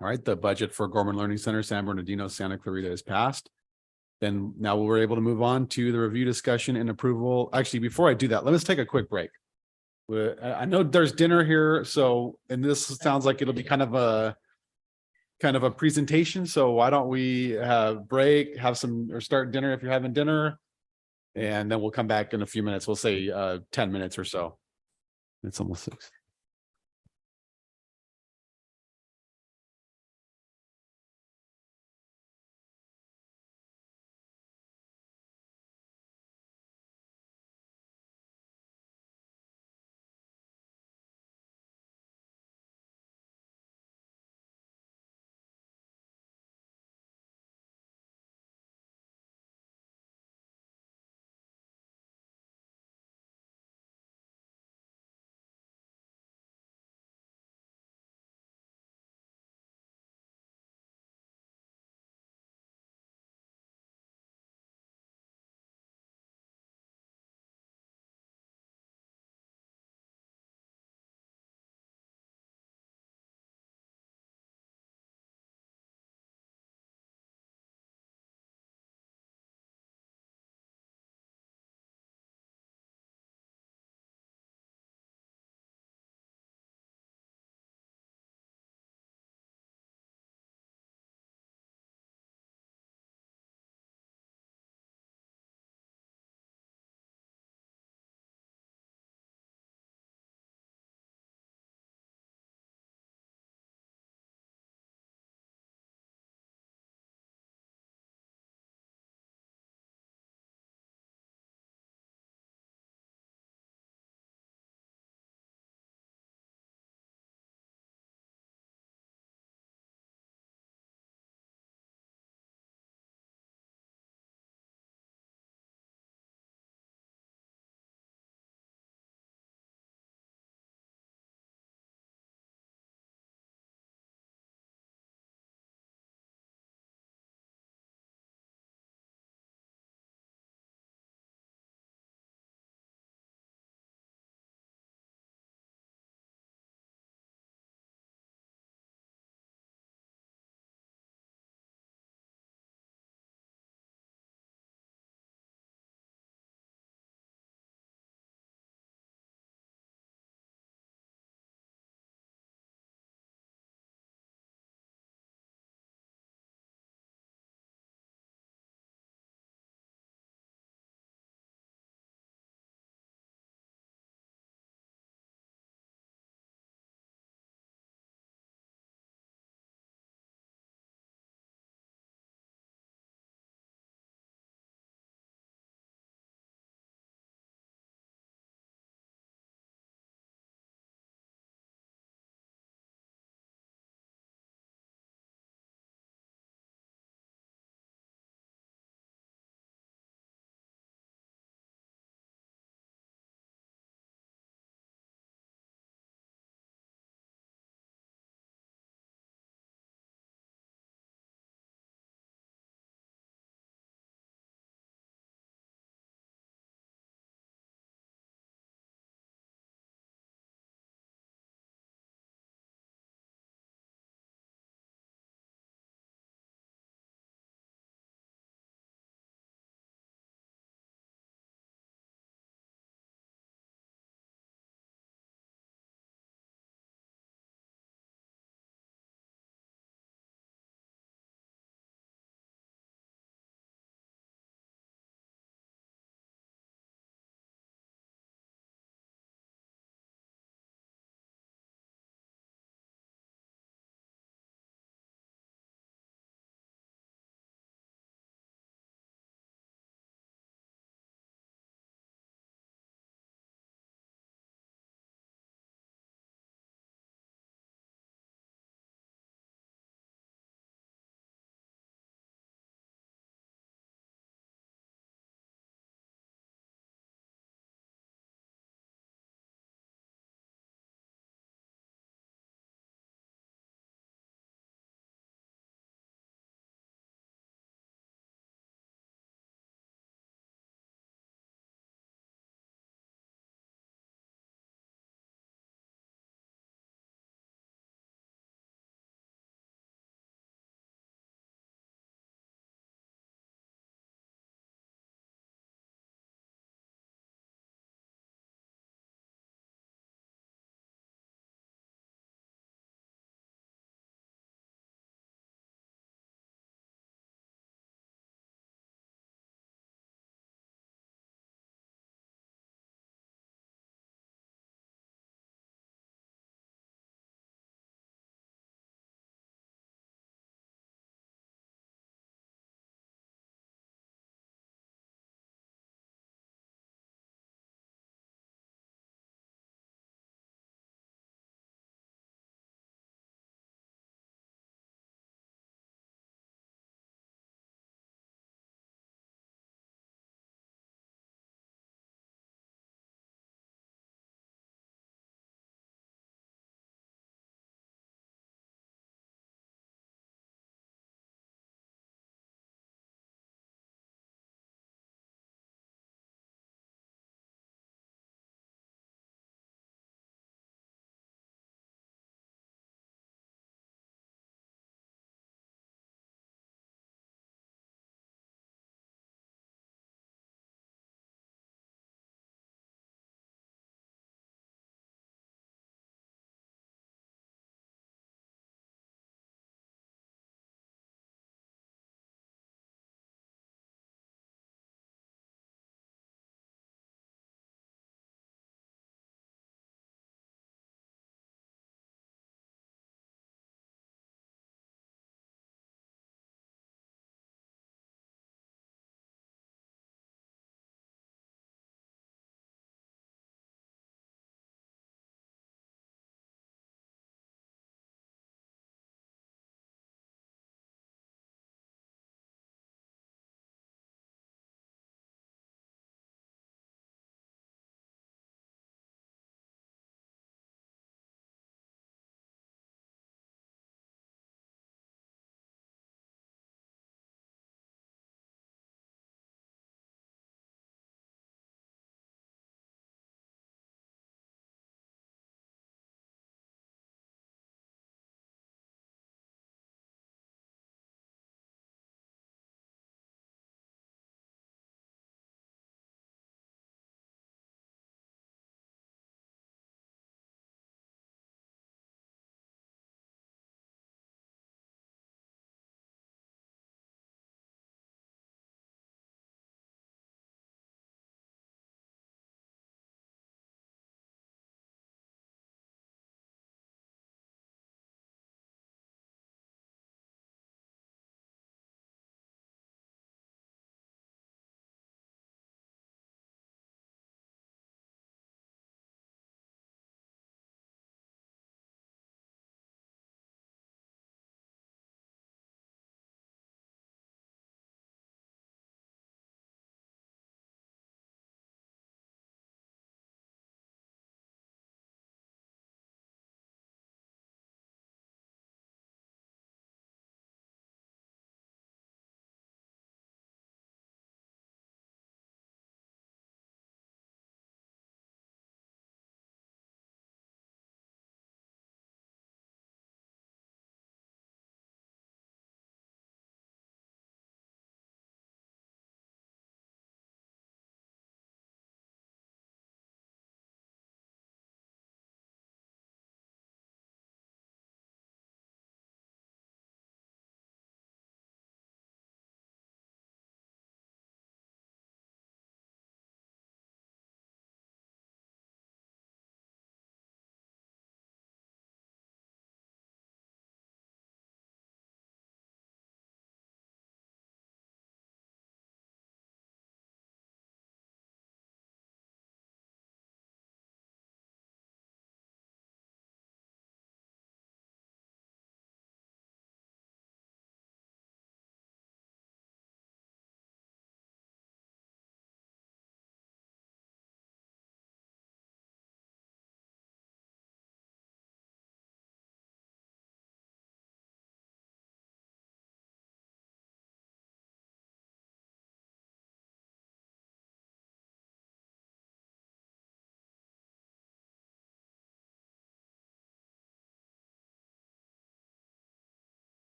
All right, the budget for Gorman Learning Center, San Bernardino, Santa Clarita is passed. Then now we're able to move on to the review, discussion and approval. Actually, before I do that, let's take a quick break. I know there's dinner here, so, and this sounds like it'll be kind of a presentation. So why don't we break, have some, or start dinner if you're having dinner. And then we'll come back in a few minutes. We'll say 10 minutes or so. It's almost 6.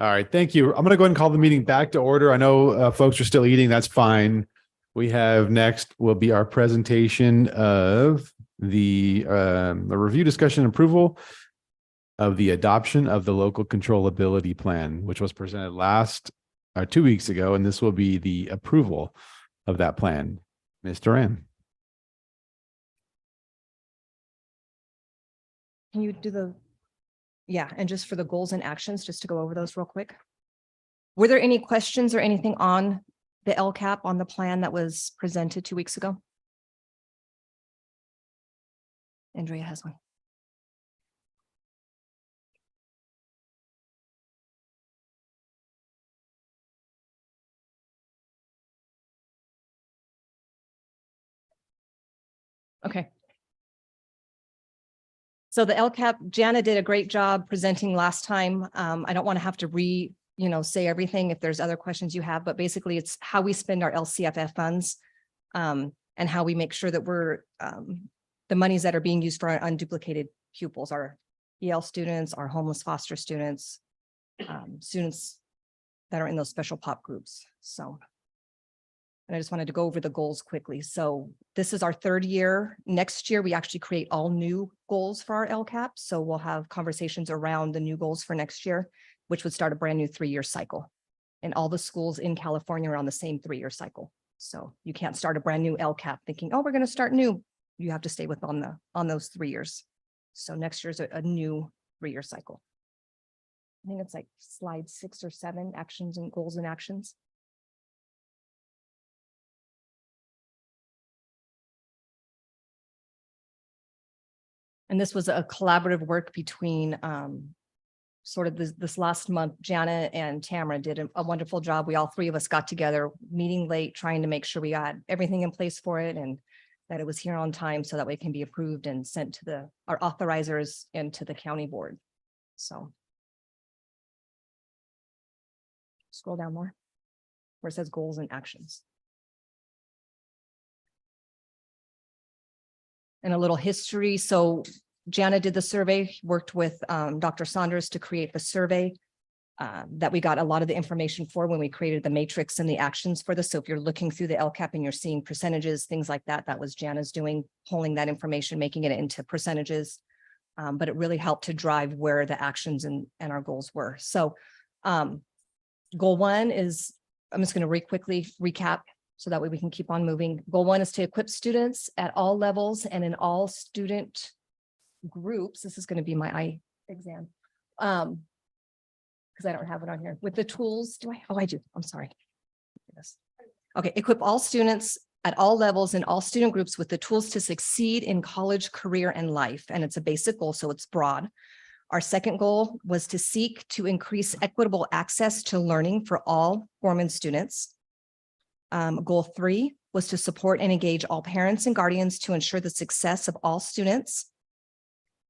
All right, thank you. I'm going to go ahead and call the meeting back to order. I know folks are still eating. That's fine. We have next will be our presentation of the review, discussion, and approval of the adoption of the local controllability plan, which was presented 2 weeks ago, and this will be the approval of that plan. Ms. Duran. Can you do the, yeah, and just for the goals and actions, just to go over those real quick. Were there any questions or anything on the LCAP on the plan that was presented 2 weeks ago? Andrea has one. Okay. So the LCAP, Jana did a great job presenting last time. I don't want to have to say everything if there's other questions you have, but basically it's how we spend our LCFF funds and how we make sure that we're the monies that are being used for our unduplicated pupils, our EL students, our homeless foster students, students that are in those special pop groups. So, and I just wanted to go over the goals quickly. So this is our 3rd year. Next year, we actually create all new goals for our LCAP. So we'll have conversations around the new goals for next year, which would start a brand new 3-year cycle. And all the schools in California are on the same 3-year cycle. So you can't start a brand new LCAP thinking, oh, we're going to start new. You have to stay with on those 3 years. So next year's a new 3-year cycle. I think it's like slide 6 or 7, actions and goals and actions. And this was a collaborative work between sort of this last month. Jana and Tamara did a wonderful job. We all 3 of us got together, meeting late, trying to make sure we got everything in place for it and that it was here on time so that way it can be approved and sent to our authorizers and to the county board. So scroll down more where it says goals and actions. And a little history. So Jana did the survey, worked with Dr. Saunders to create the survey that we got a lot of the information for when we created the matrix and the actions for this. So if you're looking through the LCAP and you're seeing percentages, things like that, that was Jana's doing, pulling that information, making it into percentages. But it really helped to drive where the actions and our goals were. So goal 1 is, I'm just going to quickly recap so that way we can keep on moving. Goal 1 is to equip students at all levels and in all student groups. This is going to be my eye exam. Because I don't have it on here. With the tools, do I? Oh, I do. I'm sorry. Okay, equip all students at all levels and all student groups with the tools to succeed in college, career, and life. And it's a basic goal, so it's broad. Our second goal was to seek to increase equitable access to learning for all Gorman students. Goal 3 was to support and engage all parents and guardians to ensure the success of all students.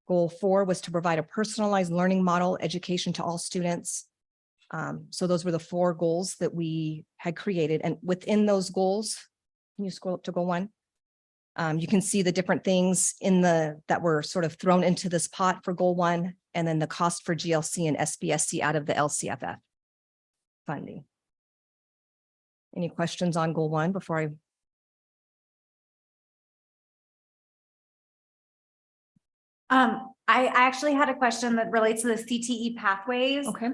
Goal 4 was to provide a personalized learning model education to all students. So those were the 4 goals that we had created. And within those goals, can you scroll up to goal 1? You can see the different things that were sort of thrown into this pot for goal 1, and then the cost for GLC and SBSC out of the LCFF funding. Any questions on goal 1 before I actually had a question that relates to the CTE pathways. Okay.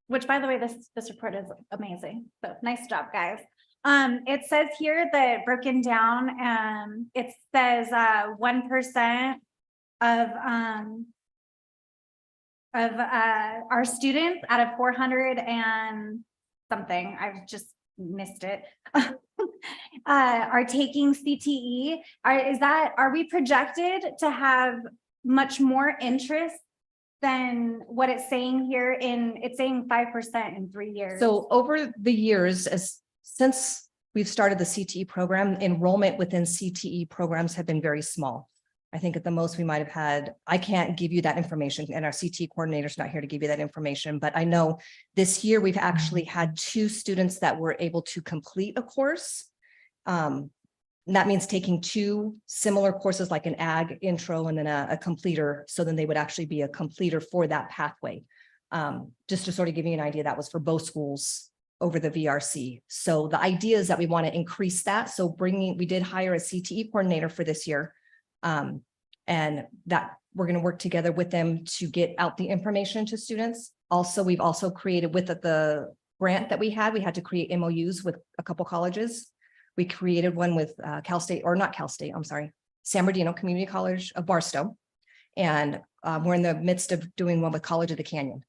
Which, by the way, this report is amazing. So nice job, guys. It says here that broken down, it says 1% of our students out of 400 and something, I've just missed it, are taking CTE. Are we projected to have much more interest than what it's saying here it's saying 5% in 3 years? So over the years, since we've started the CTE program, enrollment within CTE programs have been very small. I think at the most we might have had, I can't give you that information, and our CTE coordinator's not here to give you that information, but I know this year we've actually had 2 students that were able to complete a course. And that means taking 2 similar courses like an ag intro and then a completer. So then they would actually be a completer for that pathway. Just to sort of give you an idea, that was for both schools over the VRC. So the idea is that we want to increase that. So we did hire a CTE coordinator for this year. And that we're going to work together with them to get out the information to students. Also, we've also created with the grant that we had to create MOUs with a couple colleges. We created one with Cal State, or not Cal State, I'm sorry, San Bernardino Community College of Barstow. And we're in the midst of doing one with College of the Canyon.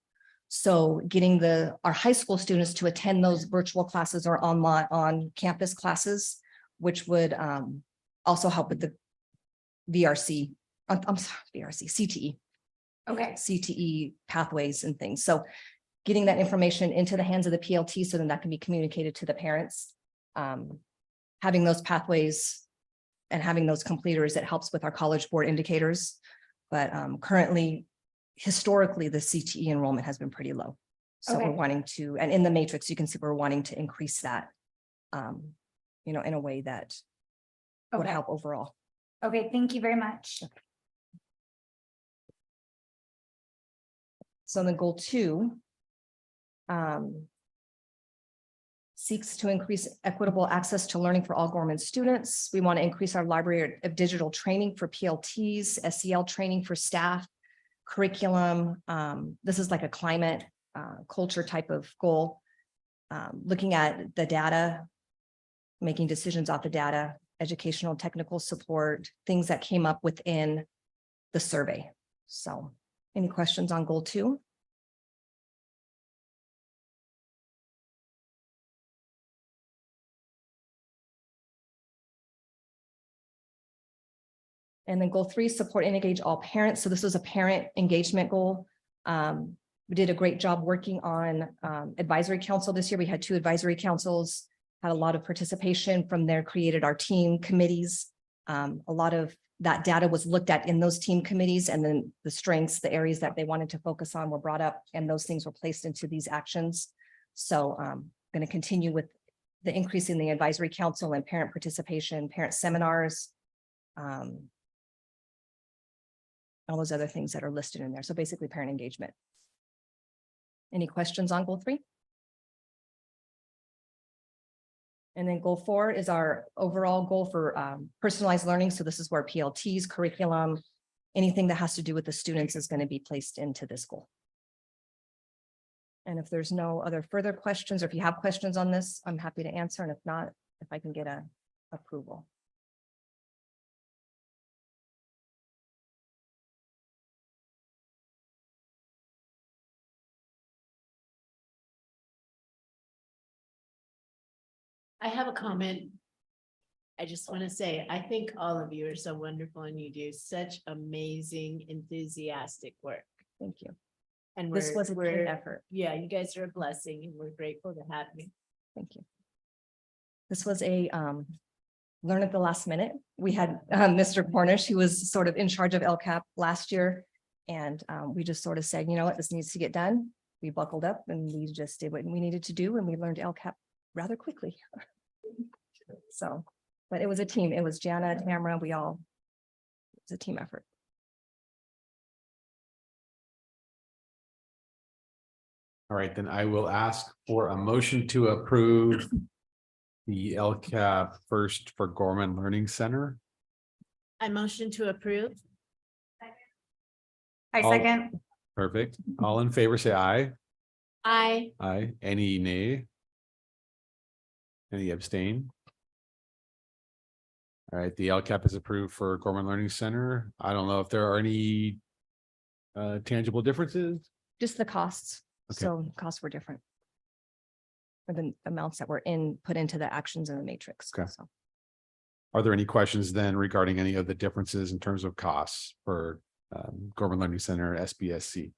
So getting our high school students to attend those virtual classes or online on campus classes, which would also help with the VRC, I'm sorry, VRC, CTE. Okay. CTE pathways and things. So getting that information into the hands of the PLT so then that can be communicated to the parents. Having those pathways and having those completers, it helps with our College Board indicators. But currently, historically, the CTE enrollment has been pretty low. So Okay. we're wanting to, and in the matrix, you can see we're wanting to increase that, in a way that would Okay. help overall. Okay, thank you very much. So then goal 2 seeks to increase equitable access to learning for all Gorman students. We want to increase our library of digital training for PLTs, SEL training for staff, curriculum. This is like a climate culture type of goal. Looking at the data, making decisions off the data, educational, technical support, things that came up within the survey. So any questions on goal 2? And then goal 3, support and engage all parents. So this was a parent engagement goal. We did a great job working on advisory council this year. We had 2 advisory councils, had a lot of participation from there, created our team committees. A lot of that data was looked at in those team committees, and then the strengths, the areas that they wanted to focus on were brought up, and those things were placed into these actions. So going to continue with the increase in the advisory council and parent participation, parent seminars, all those other things that are listed in there. So basically parent engagement. Any questions on goal 3? And then goal 4 is our overall goal for personalized learning. So this is where PLTs, curriculum, anything that has to do with the students is going to be placed into this goal. And if there's no other further questions, or if you have questions on this, I'm happy to answer. And if not, if I can get a approval. I have a comment. I just want to say, I think all of you are so wonderful and you do such amazing, enthusiastic work. Thank you. And This was a team we're, effort. yeah, you guys are a blessing and we're grateful to have you. Thank you. This was a learn at the last minute. We had Mr. Cornish, who was sort of in charge of LCAP last year. And we just sort of said, you know what, this needs to get done. We buckled up and we just did what we needed to do. And we learned LCAP rather quickly. So, but it was a team. It was Jana, Tamara, it was a team effort. All right, then I will ask for a motion to approve the LCAP first for Gorman Learning Center. I motion to approve. I All- second. Perfect. All in favor, say aye. Aye. Aye. Any nay? Any abstain? All right, the LCAP is approved for Gorman Learning Center. I don't know if there are any tangible differences. Just the costs. Okay. So costs were different. For the amounts that were put into the actions in the matrix. Okay. So. Are there any questions then regarding any of the differences in terms of costs for Gorman Learning Center, SBSC?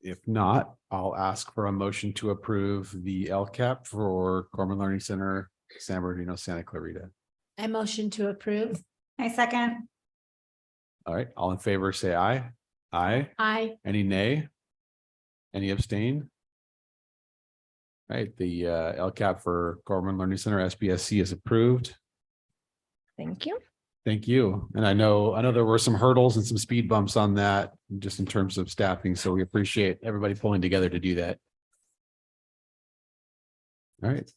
If not, I'll ask for a motion to approve the LCAP for Gorman Learning Center, San Bernardino, Santa Clarita. I motion to approve. I second. All right, all in favor, say aye. Aye. Aye. Any nay? Any abstain? Right, the LCAP for Gorman Learning Center, SBSC, is approved. Thank you. Thank you. And I know there were some hurdles and some speed bumps on that, just in terms of staffing. So we appreciate everybody pulling together to do that. All right.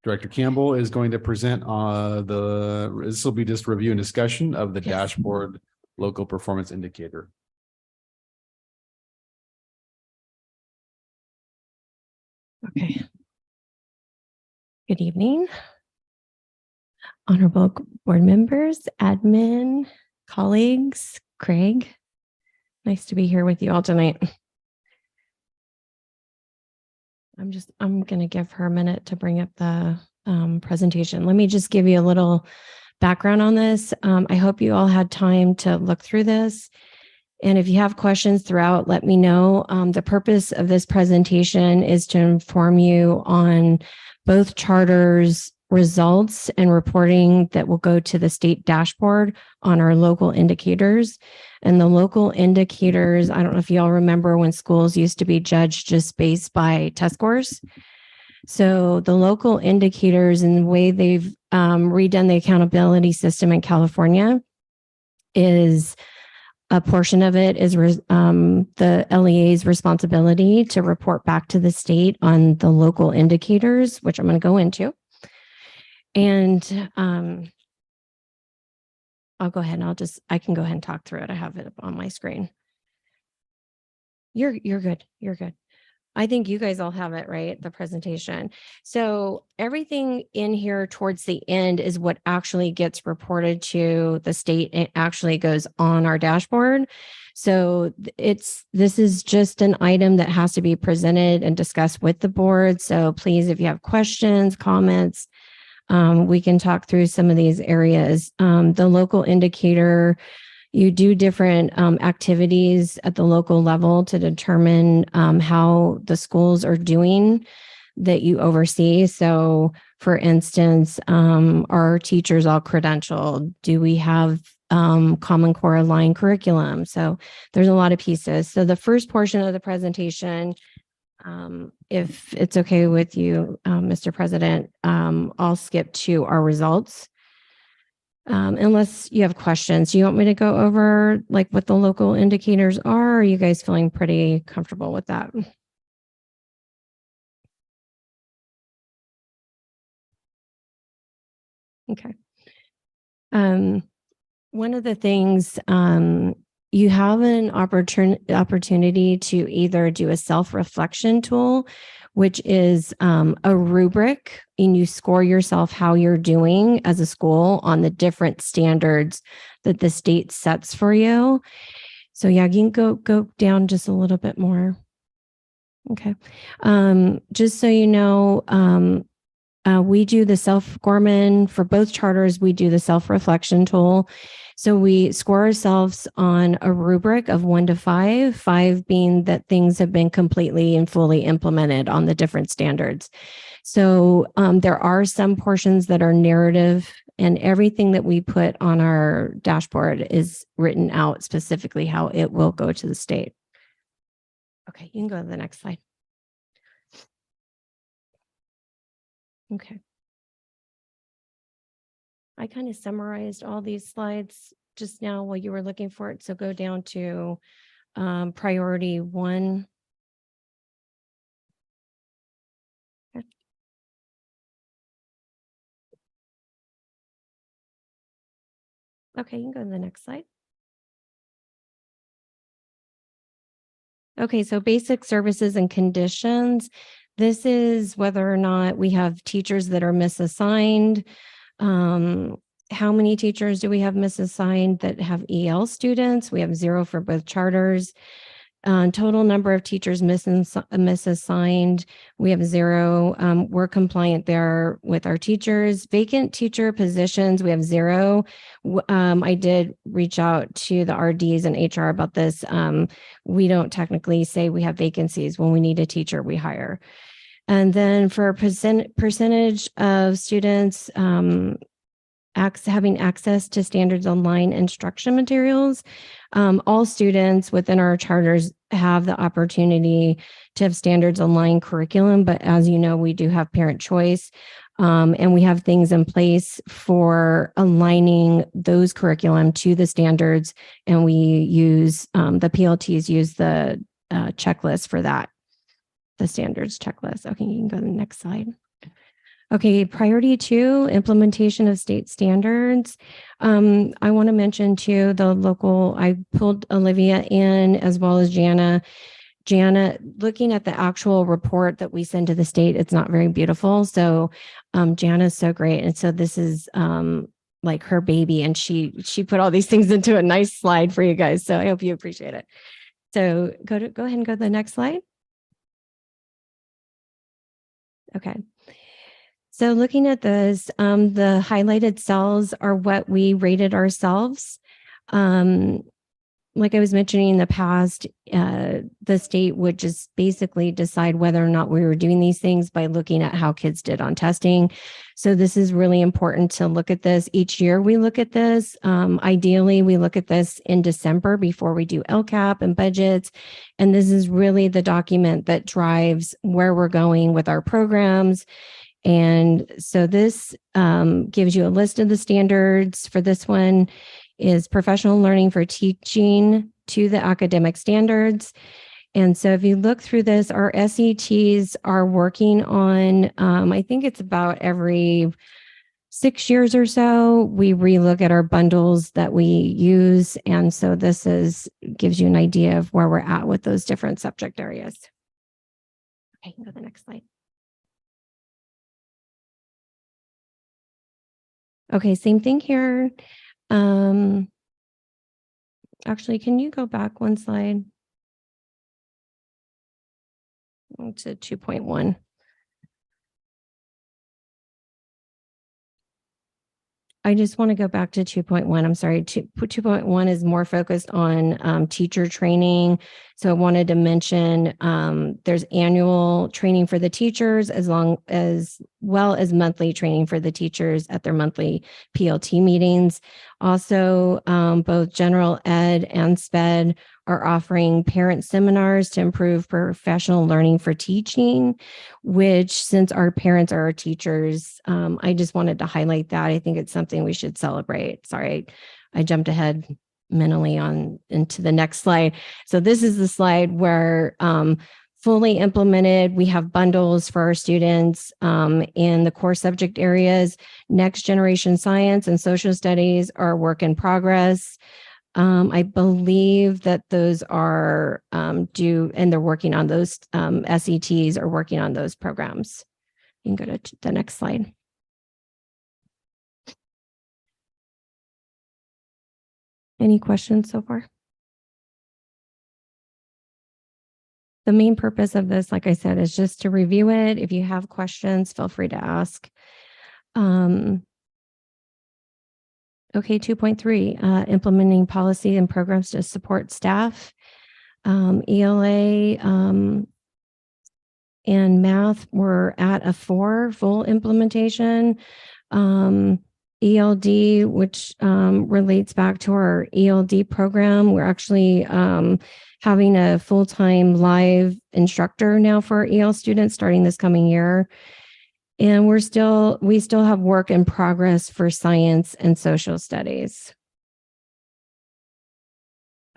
Director Campbell is going to present this will be just review and discussion of the Yes. dashboard local performance indicator. Okay. Good evening. Honorable board members, admin, colleagues, Craig. Nice to be here with you all tonight. I'm going to give her a minute to bring up the presentation. Let me just give you a little background on this. I hope you all had time to look through this. And if you have questions throughout, let me know. The purpose of this presentation is to inform you on both charters, results, and reporting that will go to the state dashboard on our local indicators. And the local indicators, I don't know if y'all remember when schools used to be judged just based by test scores. So the local indicators and the way they've redone the accountability system in California is a portion of it is the LEA's responsibility to report back to the state on the local indicators, which I'm going to go into. And I'll go ahead and I can go ahead and talk through it. I have it up on my screen. You're good. You're good. I think you guys all have it, right? The presentation. So everything in here towards the end is what actually gets reported to the state. It actually goes on our dashboard. So this is just an item that has to be presented and discussed with the board. So please, if you have questions, comments, we can talk through some of these areas. The local indicator, you do different activities at the local level to determine how the schools are doing that you oversee. So for instance, are teachers all credentialed? Do we have Common Core aligned curriculum? So there's a lot of pieces. So the first portion of the presentation, if it's okay with you, Mr. President, I'll skip to our results. Unless you have questions, do you want me to go over like what the local indicators are? Or are you guys feeling pretty comfortable with that? Okay. One of the things, you have an opportunity to either do a self-reflection tool, which is a rubric, and you score yourself how you're doing as a school on the different standards that the state sets for you. So yeah, you can go down just a little bit more. Okay. Just so you know, we do the Gorman for both charters, we do the self-reflection tool. So we score ourselves on a rubric of 1 to 5, 5 being that things have been completely and fully implemented on the different standards. So there are some portions that are narrative, and everything that we put on our dashboard is written out specifically how it will go to the state. Okay, you can go to the next slide. Okay. I kind of summarized all these slides just now while you were looking for it. So go down to priority 1. Okay, you can go to the next slide. Okay, so basic services and conditions. This is whether or not we have teachers that are misassigned. How many teachers do we have misassigned that have EL students? We have 0 for both charters. Total number of teachers misassigned, we have 0. We're compliant there with our teachers. Vacant teacher positions, we have 0. I did reach out to the RDs and HR about this. We don't technically say we have vacancies. When we need a teacher, we hire. And then for percentage of students having access to standards online instruction materials. All students within our charters have the opportunity to have standards online curriculum, but as you know, we do have parent choice. And we have things in place for aligning those curriculum to the standards. And we use, the PLTs use the checklist for that, the standards checklist. Okay, you can go to the next slide. Okay, priority 2, implementation of state standards. I want to mention too, the local, I pulled Olivia in as well as Jana. Jana, looking at the actual report that we send to the state, it's not very beautiful. So Jana is so great. And so this is like her baby, and she put all these things into a nice slide for you guys. So I hope you appreciate it. So go ahead and go to the next slide. Okay. So looking at this, the highlighted cells are what we rated ourselves. Like I was mentioning in the past, the state would just basically decide whether or not we were doing these things by looking at how kids did on testing. So this is really important to look at this. Each year we look at this. Ideally, we look at this in December before we do LCAP and budgets. And this is really the document that drives where we're going with our programs. And so this gives you a list of the standards. For this one is professional learning for teaching to the academic standards. And so if you look through this, our SETs are working on, I think it's about every 6 years or so, we relook at our bundles that we use. And so this gives you an idea of where we're at with those different subject areas. Okay, go to the next slide. Okay, same thing here. Actually, can you go back one slide to 2.1? I just want to go back to 2.1. I'm sorry. 2.1 is more focused on teacher training. So I wanted to mention there's annual training for the teachers as well as monthly training for the teachers at their monthly PLT meetings. Also, both general ed and SPED are offering parent seminars to improve professional learning for teaching, which since our parents are our teachers, I just wanted to highlight that. I think it's something we should celebrate. Sorry, I jumped ahead mentally into the next slide. So this is the slide where fully implemented, we have bundles for our students in the core subject areas. Next generation science and social studies are work in progress. I believe that those are due, and they're working on those. SETs are working on those programs. You can go to the next slide. Any questions so far? The main purpose of this, like I said, is just to review it. If you have questions, feel free to ask. Okay, 2.3, implementing policy and programs to support staff. ELA and math were at a 4 full implementation. ELD, which relates back to our ELD program, we're actually having a full-time live instructor now for EL students starting this coming year. And we still have work in progress for science and social studies.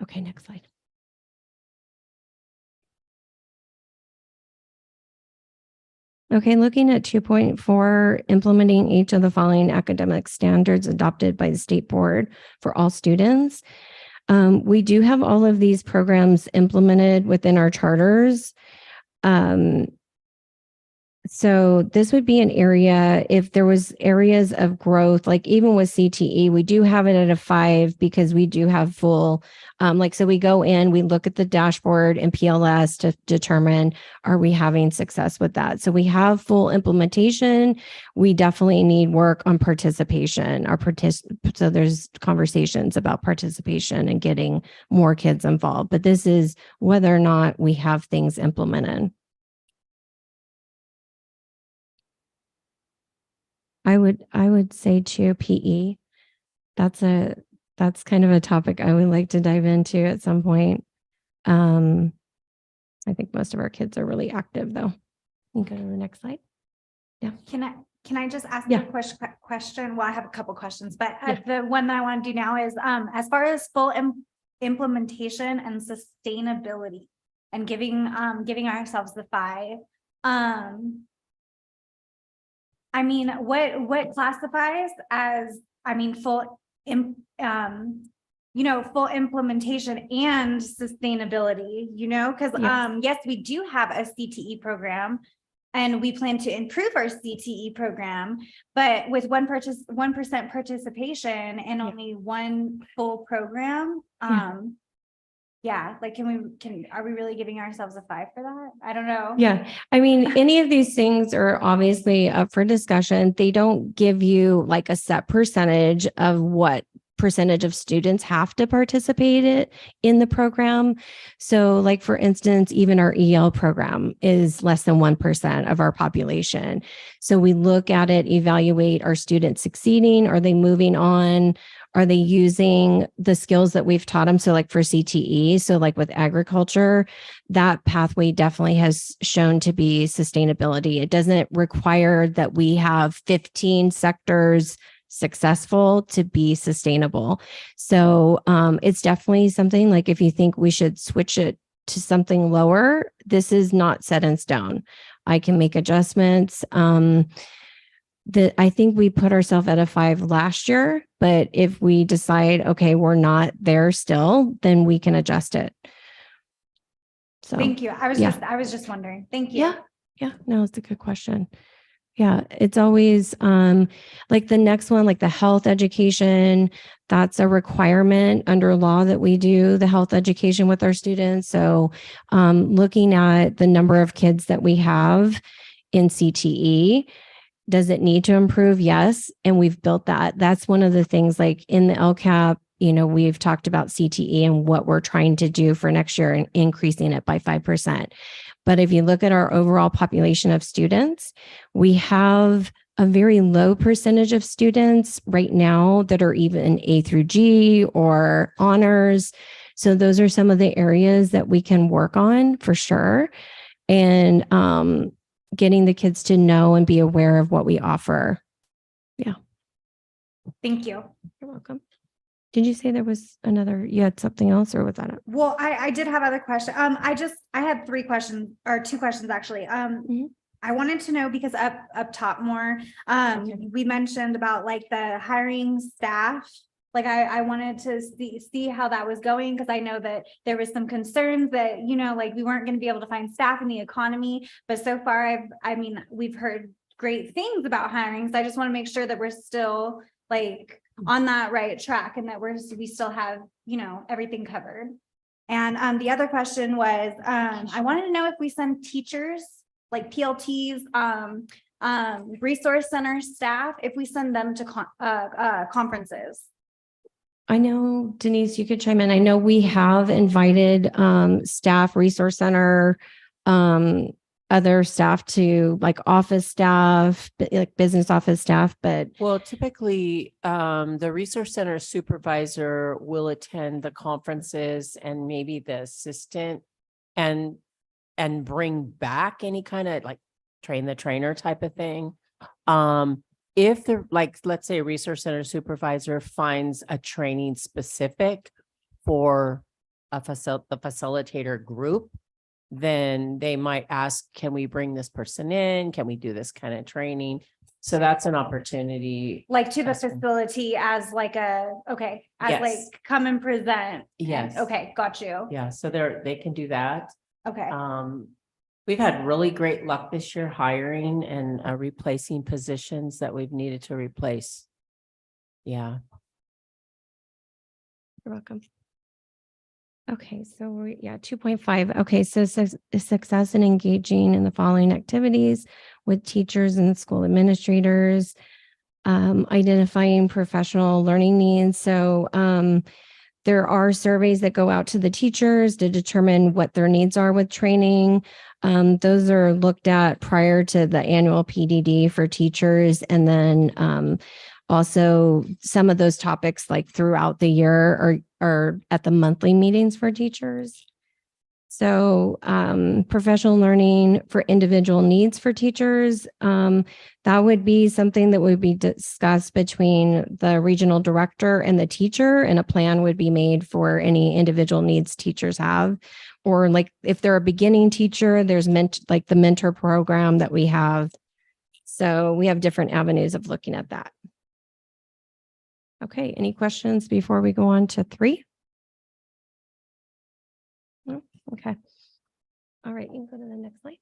Okay, next slide. Okay, looking at 2.4, implementing each of the following academic standards adopted by the state board for all students. We do have all of these programs implemented within our charters. So this would be an area, if there was areas of growth, like even with CTE, we do have it at a 5 because we do have full, so we go in, we look at the dashboard and PLS to determine, are we having success with that? So we have full implementation. We definitely need work on participation. So there's conversations about participation and getting more kids involved, but this is whether or not we have things implemented. I would say too, PE. That's kind of a topic I would like to dive into at some point. I think most of our kids are really active though. You can go to the next slide. Can I just ask Yeah. a question? Well, I have a couple questions, but Yeah. the one that I want to do now is, as far as full implementation and sustainability and giving ourselves the 5. I mean, what classifies as, full full implementation and sustainability, because Yes. yes, we do have a CTE program and we plan to improve our CTE program, but with 1% participation and Yeah. only one full program, like are we really giving ourselves a 5 for that? I don't know. Yeah, I mean, any of these things are obviously up for discussion. They don't give you like a set percentage of what percentage of students have to participate in the program. So like, for instance, even our EL program is less than 1% of our population. So we look at it, evaluate, are students succeeding? Are they moving on? Are they using the skills that we've taught them? So like for CTE, so like with agriculture, that pathway definitely has shown to be sustainability. It doesn't require that we have 15 sectors successful to be sustainable. So it's definitely something like, if you think we should switch it to something lower, this is not set in stone. I can make adjustments. I think we put ourselves at a 5 last year, but if we decide, okay, we're not there still, then we can adjust it. So Thank you. I was just wondering. Thank you. yeah, no, it's a good question. Yeah, it's always like the next one, like the health education, that's a requirement under law that we do the health education with our students. So looking at the number of kids that we have in CTE, does it need to improve? Yes. And we've built that. That's one of the things, like in the LCAP, we've talked about CTE and what we're trying to do for next year and increasing it by 5%. But if you look at our overall population of students, we have a very low percentage of students right now that are even A through G or honors. So those are some of the areas that we can work on for sure. And getting the kids to know and be aware of what we offer. Yeah. Thank you. You're welcome. Did you say there was you had something else, or was that it? Well, I did have other questions. I had 3 questions, or 2 questions actually. I wanted to know, because up top more, we mentioned about like the hiring staff. Like I wanted to see how that was going, because I know that there was some concerns that, like we weren't going to be able to find staff in the economy. But so far, we've heard great things about hiring. So I just want to make sure that we're still like on that right track, and that we still have, everything covered. And the other question was, I wanted to know if we send teachers, like PLTs, resource center staff, if we send them to conferences. I know, Denise, you could chime in. I know we have invited staff, resource center, other staff to like office staff, like business office staff, but Well, typically, the resource center supervisor will attend the conferences, and maybe the assistant and bring back any kind of like train the trainer type of thing. If let's say a resource center supervisor finds a training specific for the facilitator group, then they might ask, can we bring this person in? Can we do this kind of training? So that's an opportunity. Like to the facility as like Yes. like come and present. Yes. Okay, got you. Yeah, so they can do that. Okay. We've had really great luck this year hiring and replacing positions that we've needed to replace. Yeah. you're welcome. Okay, so 2.5. Okay, so success in engaging in the following activities with teachers and school administrators, identifying professional learning needs. So There are surveys that go out to the teachers to determine what their needs are with training. Those are looked at prior to the annual PDD for teachers. And then also some of those topics like throughout the year are at the monthly meetings for teachers. So professional learning for individual needs for teachers, that would be something that would be discussed between the regional director and the teacher, and a plan would be made for any individual needs teachers have. Or like if they're a beginning teacher, there's like the mentor program that we have. So we have different avenues of looking at that. Okay, any questions before we go on to 3? No? Okay. All right, you can go to the next slide.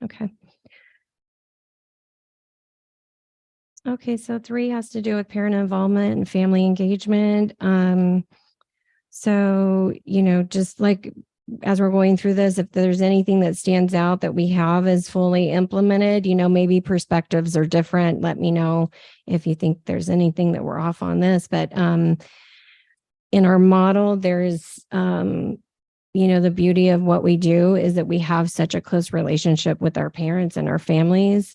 Okay. Okay, so 3 has to do with parent involvement and family engagement. So, just like as we're going through this, if there's anything that stands out that we have is fully implemented, maybe perspectives are different. Let me know if you think there's anything that we're off on this. But in our model, there's, the beauty of what we do is that we have such a close relationship with our parents and our families.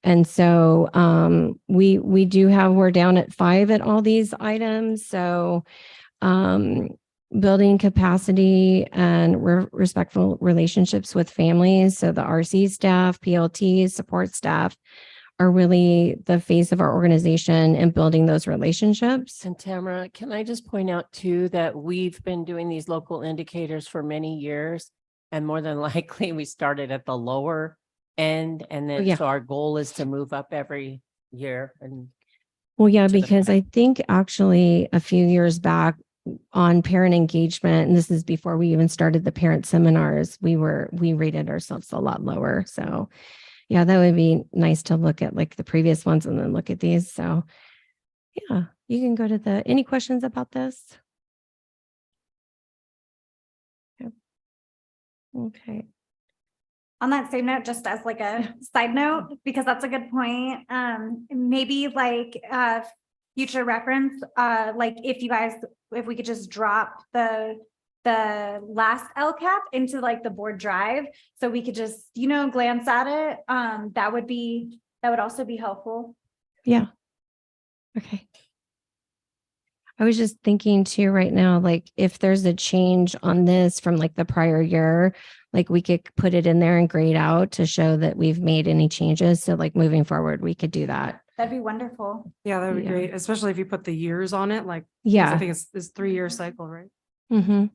And so we do have, we're down at 5 at all these items. So building capacity and respectful relationships with families. So the RC staff, PLT, support staff are really the face of our organization and building those relationships. And Tamara, can I just point out too, that we've been doing these local indicators for many years, and more than likely we started at the lower end, and then Yeah. so our goal is to move up every year. And Well, yeah, to the because I think actually a few years back on parent engagement, and this is before we even started the parent seminars, we rated ourselves a lot lower. So yeah, that would be nice to look at like the previous ones and then look at these. So yeah, you can go to any questions about this? Okay. On that same note, just as like a side note, because that's a good point, maybe like future reference, like if we could just drop the last LCAP into like the board drive, so we could just, glance at it. That would also be helpful. Yeah. Okay. I was just thinking too right now, like if there's a change on this from like the prior year, like we could put it in there and grade out to show that we've made any changes. So like moving forward, we could do that. That'd be wonderful. Yeah, that would be Yeah. great, especially if you put the years on it, like. 'cause Yeah. I think it's 3-year cycle, right? Mm-hmm.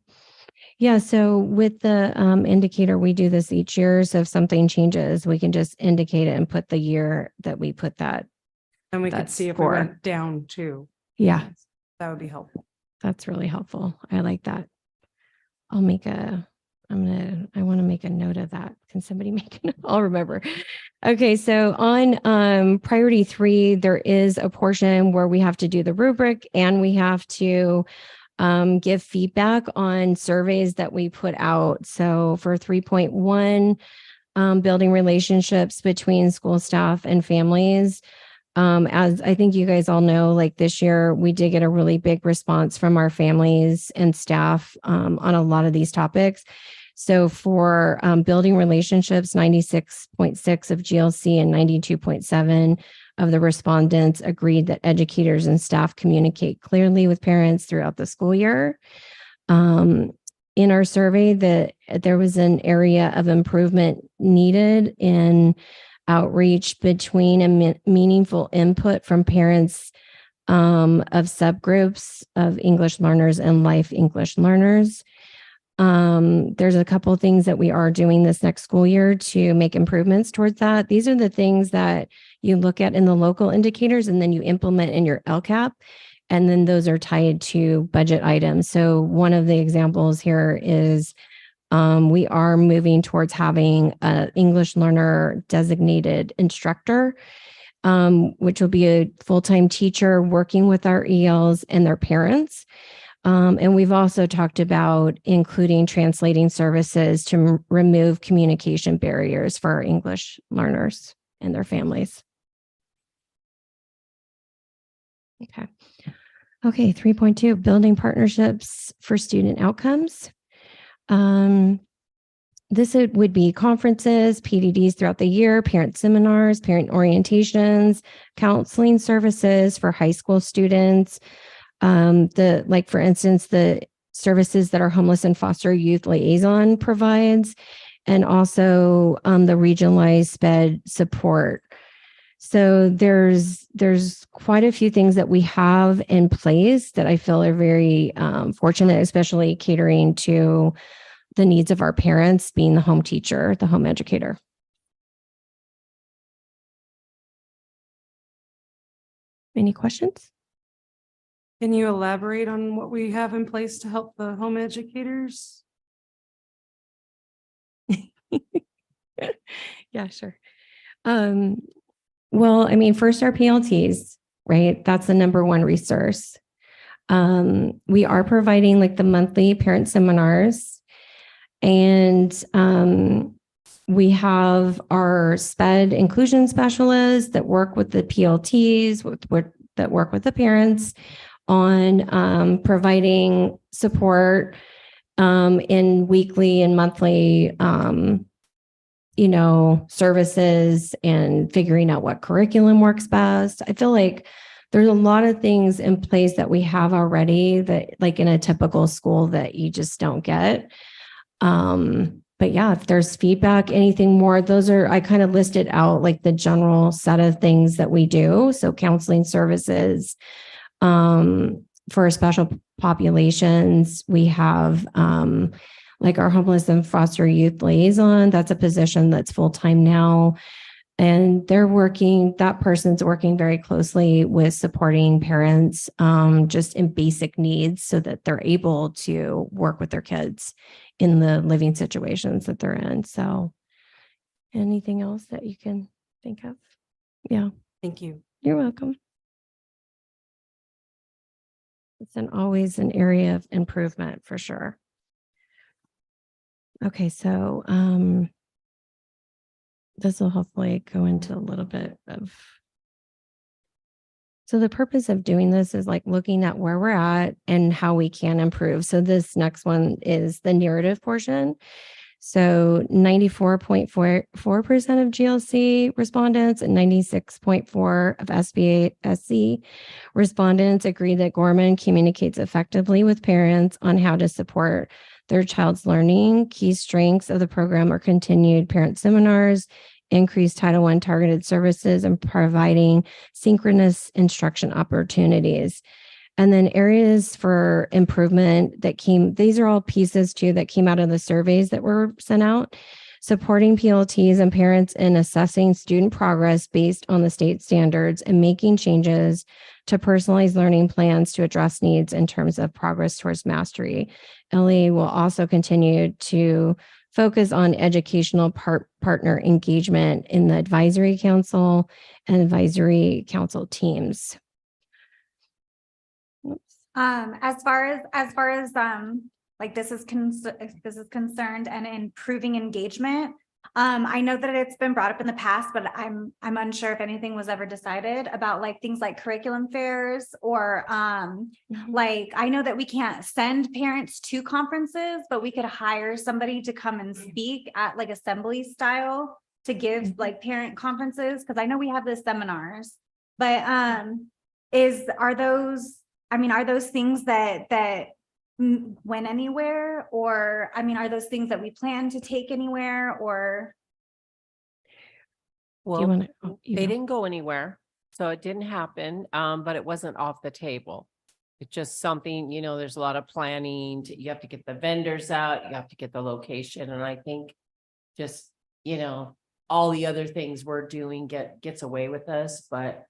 Yeah. So with the indicator, we do this each year. So if something changes, we can just indicate it and put the year that we put that. And we could That's see if we for- went down too. Yeah. That would be helpful. That's really helpful. I like that. I want to make a note of that. Can somebody make a note? I'll remember. Okay. So on priority 3, there is a portion where we have to do the rubric and we have to give feedback on surveys that we put out. So for 3.1, building relationships between school staff and families. As I think you guys all know, like this year, we did get a really big response from our families and staff on a lot of these topics. So for building relationships, 96.6 of GLC and 92.7 of the respondents agreed that educators and staff communicate clearly with parents throughout the school year. In our survey, that there was an area of improvement needed in outreach between and meaningful input from parents of subgroups of English learners and life English learners. There's a couple of things that we are doing this next school year to make improvements towards that. These are the things that you look at in the local indicators and then you implement in your LCAP. And then those are tied to budget items. So one of the examples here is we are moving towards having an English learner designated instructor, which will be a full-time teacher working with our ELs and their parents. And we've also talked about including translating services to remove communication barriers for our English learners and their families. Okay. Okay, 3.2, building partnerships for student outcomes. This would be conferences, PDDs throughout the year, parent seminars, parent orientations, counseling services for high school students. For instance, the services that our homeless and foster youth liaison provides, and also the regionalized SPED support. So there's quite a few things that we have in place that I feel are very fortunate, especially catering to the needs of our parents, being the home teacher, the home educator. Any questions? Can you elaborate on what we have in place to help the home educators? Yeah, sure. Well, I mean, first our PLTs, right? That's the number one resource. We are providing like the monthly parent seminars, and we have our SPED inclusion specialists that work with the PLTs, that work with the parents on providing support in weekly and monthly services and figuring out what curriculum works best. I feel like there's a lot of things in place that we have already that, like in a typical school, that you just don't get. But yeah, if there's feedback, anything more, I kind of listed out like the general set of things that we do. So counseling services, for special populations, we have, like our homeless and foster youth liaison. That's a position that's full-time now. And that person's working very closely with supporting parents, just in basic needs so that they're able to work with their kids in the living situations that they're in. So anything else that you can think of? Yeah. Thank you. You're welcome. It's always an area of improvement for sure. Okay, so this will hopefully go into a little bit of. So the purpose of doing this is like looking at where we're at and how we can improve. So this next one is the narrative portion. So 94.44% of GLC respondents and 96.4% of SBA-SC respondents agree that Gorman communicates effectively with parents on how to support their child's learning. Key strengths of the program are continued parent seminars, increased Title I targeted services, and providing synchronous instruction opportunities. And then areas for improvement these are all pieces too that came out of the surveys that were sent out. Supporting PLTs and parents in assessing student progress based on the state standards and making changes to personalized learning plans to address needs in terms of progress towards mastery. LA will also continue to focus on educational partner engagement in the advisory council and advisory council teams. As far as like this is concerned and improving engagement, I know that it's been brought up in the past, but I'm unsure if anything was ever decided about like things like curriculum fairs or like I know that we can't send parents to conferences, but we could hire somebody to come and speak at like assembly style to give like parent conferences, because I know we have the seminars, but are those things that went anywhere, or are those things that we plan to take anywhere, or? Well, they didn't go anywhere, so it didn't happen, but it wasn't off the table. It's just something, there's a lot of planning. You have to get the vendors out, you have to get the location, and I think just, all the other things we're doing gets away with us. But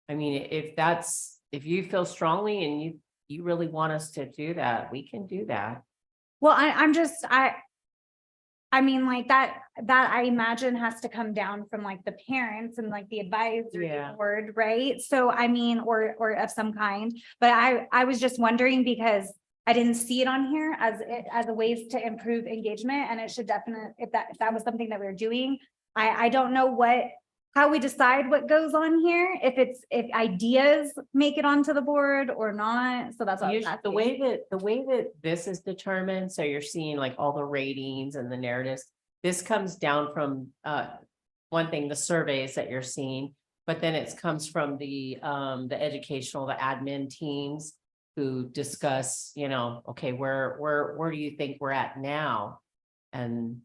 I mean, if you feel strongly and you really want us to do that, we can do that. Well, I mean, like that I imagine has to come down from like the parents and like the advisory board, right? So I mean, or of some kind, but I was just wondering because I didn't see it on here as a ways to improve engagement, and it should definitely, if that was something that we were doing, I don't know what how we decide what goes on here, if ideas make it onto the board or not. So that's what I was The asking. way that this is determined, so you're seeing like all the ratings and the narratives. This comes down from one thing, the surveys that you're seeing, but then it comes from the educational, the admin teams who discuss, okay, where do you think we're at now? And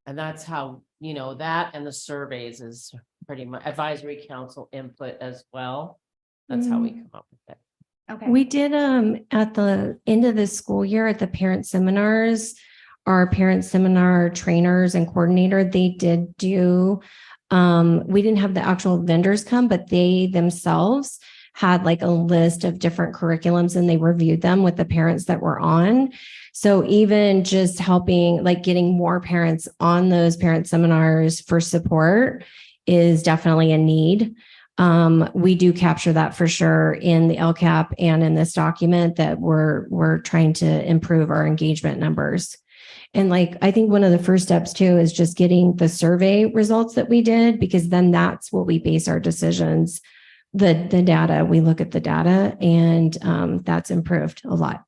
that's how, that and the surveys is pretty much advisory council input as well. That's how we come up with it. Okay. We did, at the end of the school year at the parent seminars, our parent seminar trainers and coordinator, they did do, we didn't have the actual vendors come, but they themselves had like a list of different curriculums and they reviewed them with the parents that were on. So even just helping, like getting more parents on those parent seminars for support is definitely a need. We do capture that for sure in the LCAP and in this document that we're trying to improve our engagement numbers. And like, I think one of the first steps too is just getting the survey results that we did, because then that's what we base our decisions. The data, we look at the data and that's improved a lot.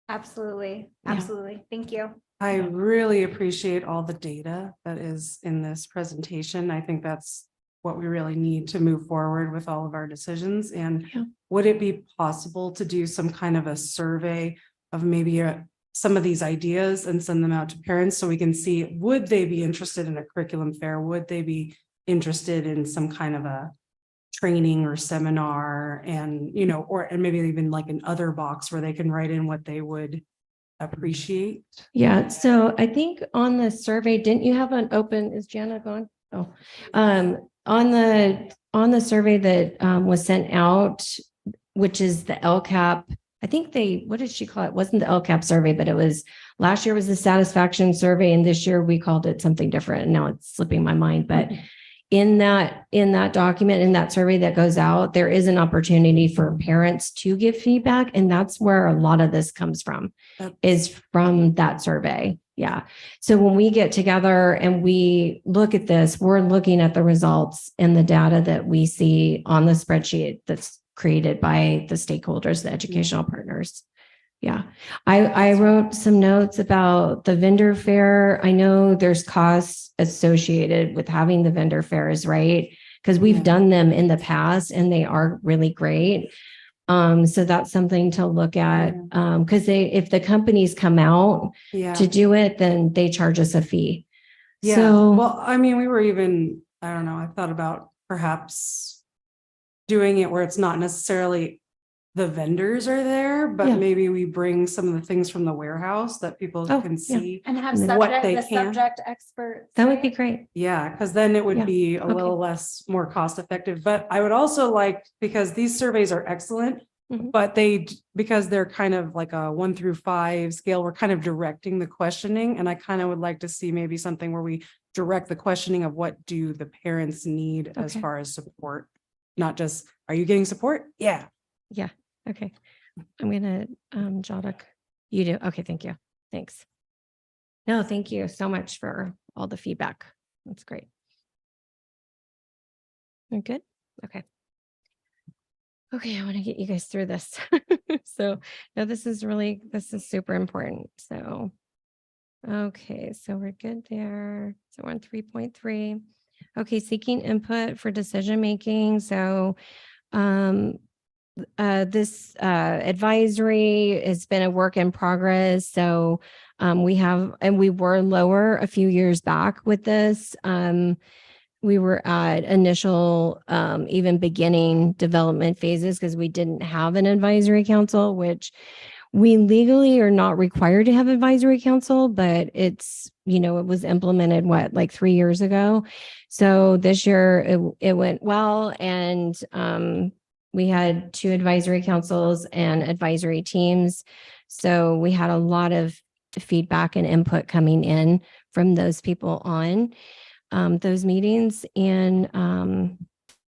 Absolutely. Yeah. Absolutely. Thank you. I really appreciate all the data that is in this presentation. I think that's what we really need to move forward with all of our decisions. And Yeah. would it be possible to do some kind of a survey of maybe some of these ideas and send them out to parents so we can see, would they be interested in a curriculum fair? Would they be interested in some kind of a training or seminar, and and maybe even like an other box where they can write in what they would appreciate? Yeah, so I think on the survey, didn't you have an open, is Jana gone? Oh, on the survey that was sent out, which is the LCAP, I think what did she call it? It wasn't the LCAP survey, but it was, last year was the satisfaction survey and this year we called it something different and now it's slipping my mind, but in that document, in that survey that goes out, there is an opportunity for parents to give feedback. And that's where a lot of this comes from, is from that survey. Yeah. So when we get together and we look at this, we're looking at the results and the data that we see on the spreadsheet that's created by the stakeholders, the educational partners. Yeah, I wrote some notes about the vendor fair. I know there's costs associated with having the vendor fairs, right? Because we've done them in the past and they are really great. So that's something to look at. Because if the companies come out to do it, then they charge us a fee. Yeah. So, Well, I mean, we were even, I don't know, I thought about perhaps doing it where it's not necessarily the vendors are there, but Yeah. maybe we bring some of the things from the warehouse that people Oh, can yeah. see. And have What subject, they the can. subject experts. that would be right? great. Yeah, because then it would Yeah. be a little less, more cost effective. But I would also like, because these surveys are excellent, Mhm. but because they're kind of like a 1 through 5 scale, we're kind of directing the questioning. And I kind of would like to see maybe something where we direct the questioning of what do the parents need as Okay. far as support, not just, are you getting support? Yeah. Yeah. Okay. I'm gonna, Jodic, you do. Okay. Thank you. Thanks. No, thank you so much for all the feedback. That's great. You're good? Okay. Okay. I want to get you guys through this. So no, this is super important. So, okay. So we're good there. So we're on 3.3. Okay. Seeking input for decision making. So, this advisory has been a work in progress. So we were lower a few years back with this. We were at initial, even beginning development phases because we didn't have an advisory council, which we legally are not required to have advisory council, but it's, it was implemented like 3 years ago. So this year it went well. And we had 2 advisory councils and advisory teams. So we had a lot of feedback and input coming in from those people on those meetings. And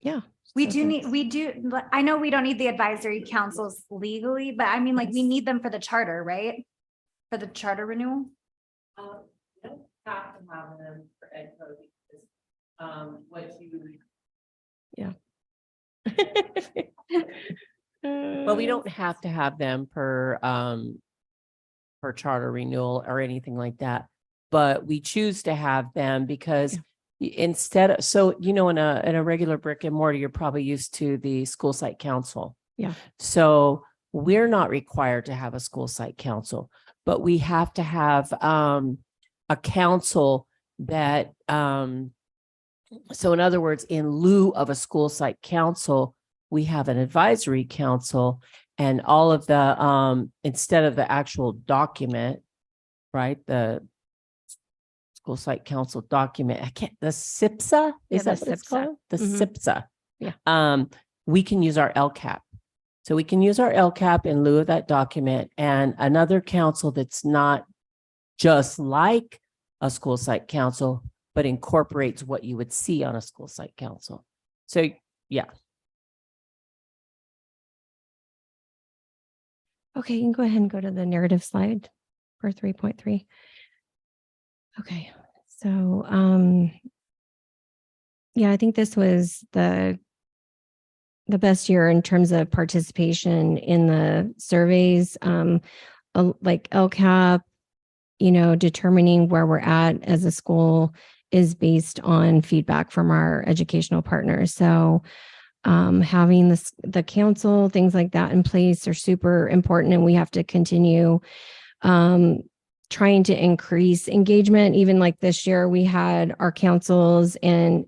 yeah. I know we don't need the advisory councils legally, but I mean, like, we need them for the charter, right? For the charter renewal? You don't have to have them for ed code because what you. Yeah. But we don't have to have them per charter renewal or anything like that. But we choose to have them because instead of, so, you know, in a regular brick and mortar, you're probably used to the school site council. Yeah. So we're not required to have a school site council, but we have to have a council that so in other words, in lieu of a school site council, we have an advisory council, and all of the instead of the actual document, right? The school site council document, the SIPSA, Yeah, is the that what it's SIPSA. called? The Mhm. SIPSA. Yeah. We can use our LCAP. So we can use our LCAP in lieu of that document, and another council that's not just like a school site council, but incorporates what you would see on a school site council. So, yeah. Okay, you can go ahead and go to the narrative slide for 3.3. Okay, so yeah, I think this was the best year in terms of participation in the surveys, like LCAP, you know, determining where we're at as a school is based on feedback from our educational partners. So having the council, things like that in place are super important, and we have to continue trying to increase engagement. Even like this year, we had our councils, and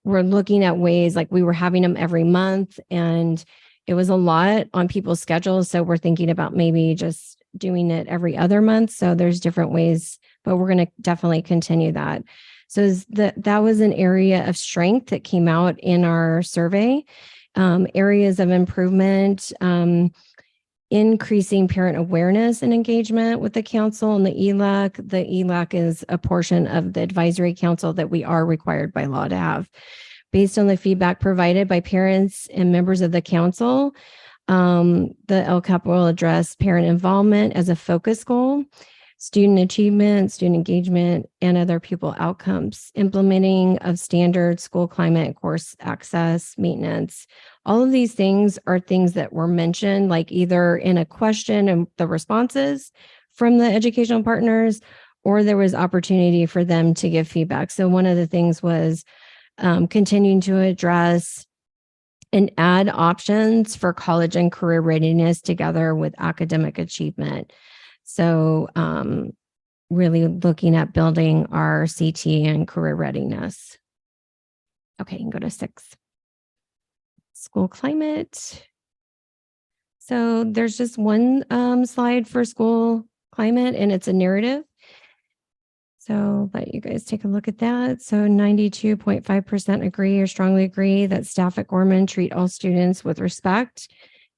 we're looking at ways, like we were having them every month, and it was a lot on people's schedules. So we're thinking about maybe just doing it every other month. So there's different ways, but we're going to definitely continue that. So that was an area of strength that came out in our survey. Areas of improvement, increasing parent awareness and engagement with the council and the ELAC. The ELAC is a portion of the advisory council that we are required by law to have. Based on the feedback provided by parents and members of the council, the LCAP will address parent involvement as a focus goal, student achievement, student engagement, and other pupil outcomes, implementing of standards, school climate, course access, maintenance. All of these things are things that were mentioned, like either in a question and the responses from the educational partners, or there was opportunity for them to give feedback. So one of the things was continuing to address and add options for college and career readiness together with academic achievement. So really looking at building our CT and career readiness. Okay, you can go to 6. School climate. So there's just one slide for school climate, and it's a narrative. So let you guys take a look at that. So 92.5% agree or strongly agree that staff at Gorman treat all students with respect.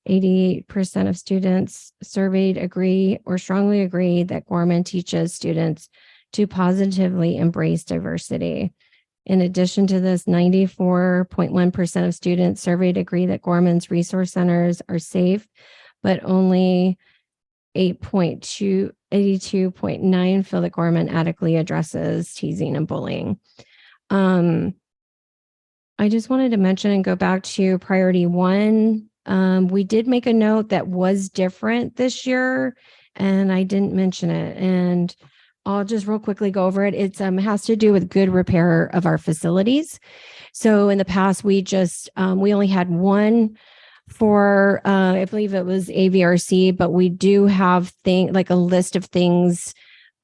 88% of students surveyed agree or strongly agree that Gorman teaches students to positively embrace diversity. In addition to this, 94.1% of students surveyed agree that Gorman's resource centers are safe, but only 82.9 feel that Gorman adequately addresses teasing and bullying. I just wanted to mention and go back to priority 1. We did make a note that was different this year, and I didn't mention it. And I'll just real quickly go over it. It has to do with good repair of our facilities. So in the past, we only had one for, I believe it was AVRC, but we do have like a list of things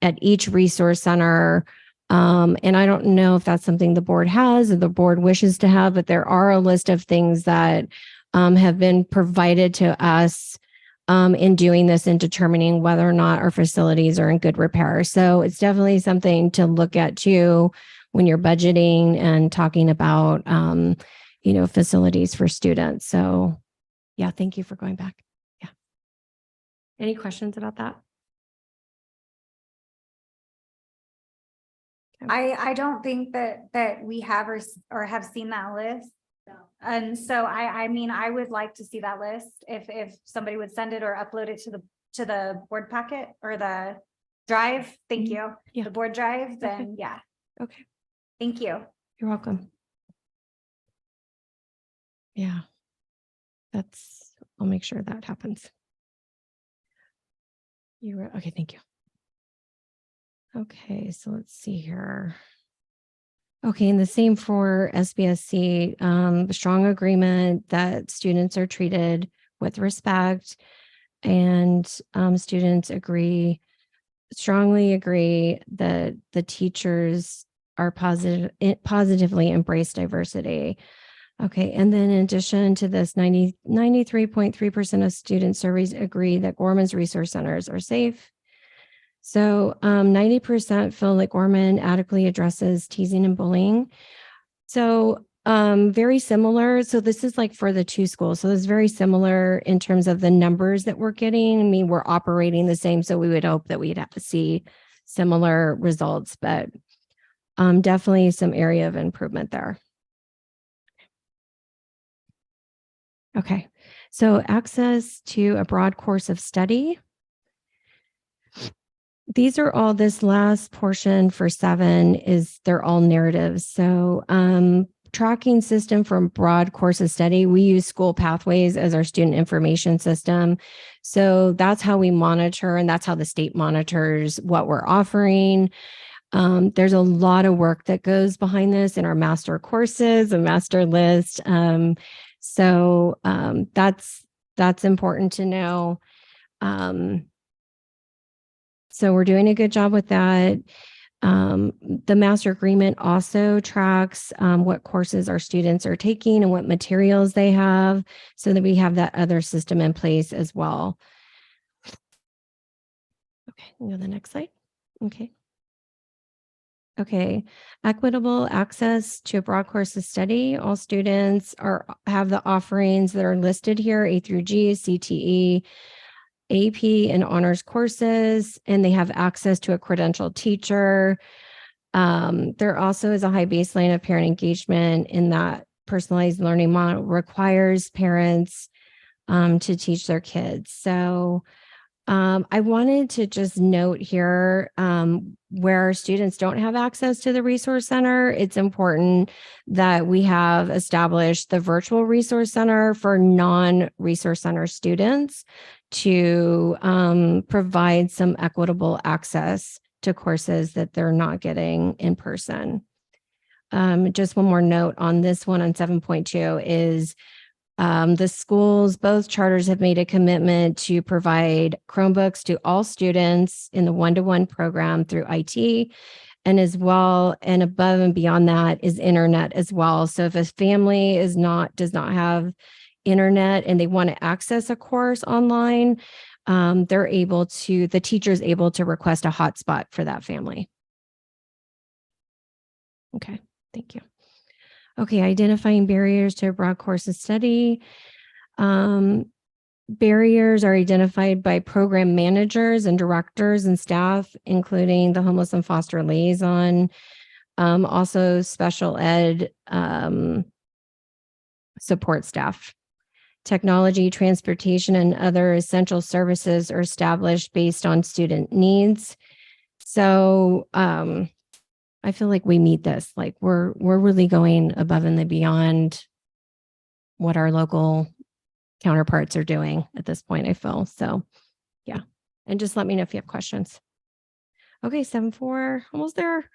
at each resource center. And I don't know if that's something the board has or the board wishes to have, but there are a list of things that have been provided to us in doing this and determining whether or not our facilities are in good repair. So it's definitely something to look at too when you're budgeting and talking about, facilities for students. So yeah, thank you for going back. Yeah. Any questions about that? I don't think that we have or have seen that list. And so I mean, I would like to see that list if somebody would send it or upload it to the board packet or the drive. Thank you. Yeah. The board drive, then yeah. Okay. Thank you. You're welcome. Yeah. I'll make sure that happens. Okay, thank you. Okay, so let's see here. Okay, and the same for SBSC, strong agreement that students are treated with respect, and students strongly agree that the teachers are positively embrace diversity. Okay, and then in addition to this, 93.3% of student surveys agree that Gorman's resource centers are safe. So 90% feel like Gorman adequately addresses teasing and bullying. So very similar. So this is like for the two schools. So it's very similar in terms of the numbers that we're getting. I mean, we're operating the same. So we would hope that we'd have to see similar results, but definitely some area of improvement there. Okay, so access to a broad course of study. These are all, this last portion for 7 they're all narratives. So tracking system for broad course of study, we use School Pathways as our student information system. So that's how we monitor, and that's how the state monitors what we're offering. There's a lot of work that goes behind this in our master courses, a master list. So that's important to know. So we're doing a good job with that. The master agreement also tracks what courses our students are taking and what materials they have, so that we have that other system in place as well. Okay, go to the next slide. Okay. Okay, equitable access to a broad course of study. All students have the offerings that are listed here, A through G, CTE, AP, and honors courses, and they have access to a credentialed teacher. There also is a high baseline of parent engagement in that personalized learning model requires parents to teach their kids. So I wanted to just note here where students don't have access to the resource center, it's important that we have established the virtual resource center for non-resource center students to provide some equitable access to courses that they're not getting in person. Just one more note on this one on 7.2 is the schools, both charters have made a commitment to provide Chromebooks to all students in the one-to-one program through IT, and as well, and above and beyond that is internet as well. So if a family does not have internet and they want to access a course online, the teacher is able to request a hotspot for that family. Okay, thank you. Okay, identifying barriers to a broad course of study. Barriers are identified by program managers and directors and staff, including the homeless and foster liaison, also special ed support staff. Technology, transportation, and other essential services are established based on student needs. So I feel like we meet this, like we're really going above and beyond what our local counterparts are doing at this point, I feel. So yeah, and just let me know if you have questions. Okay, 7.4, almost there.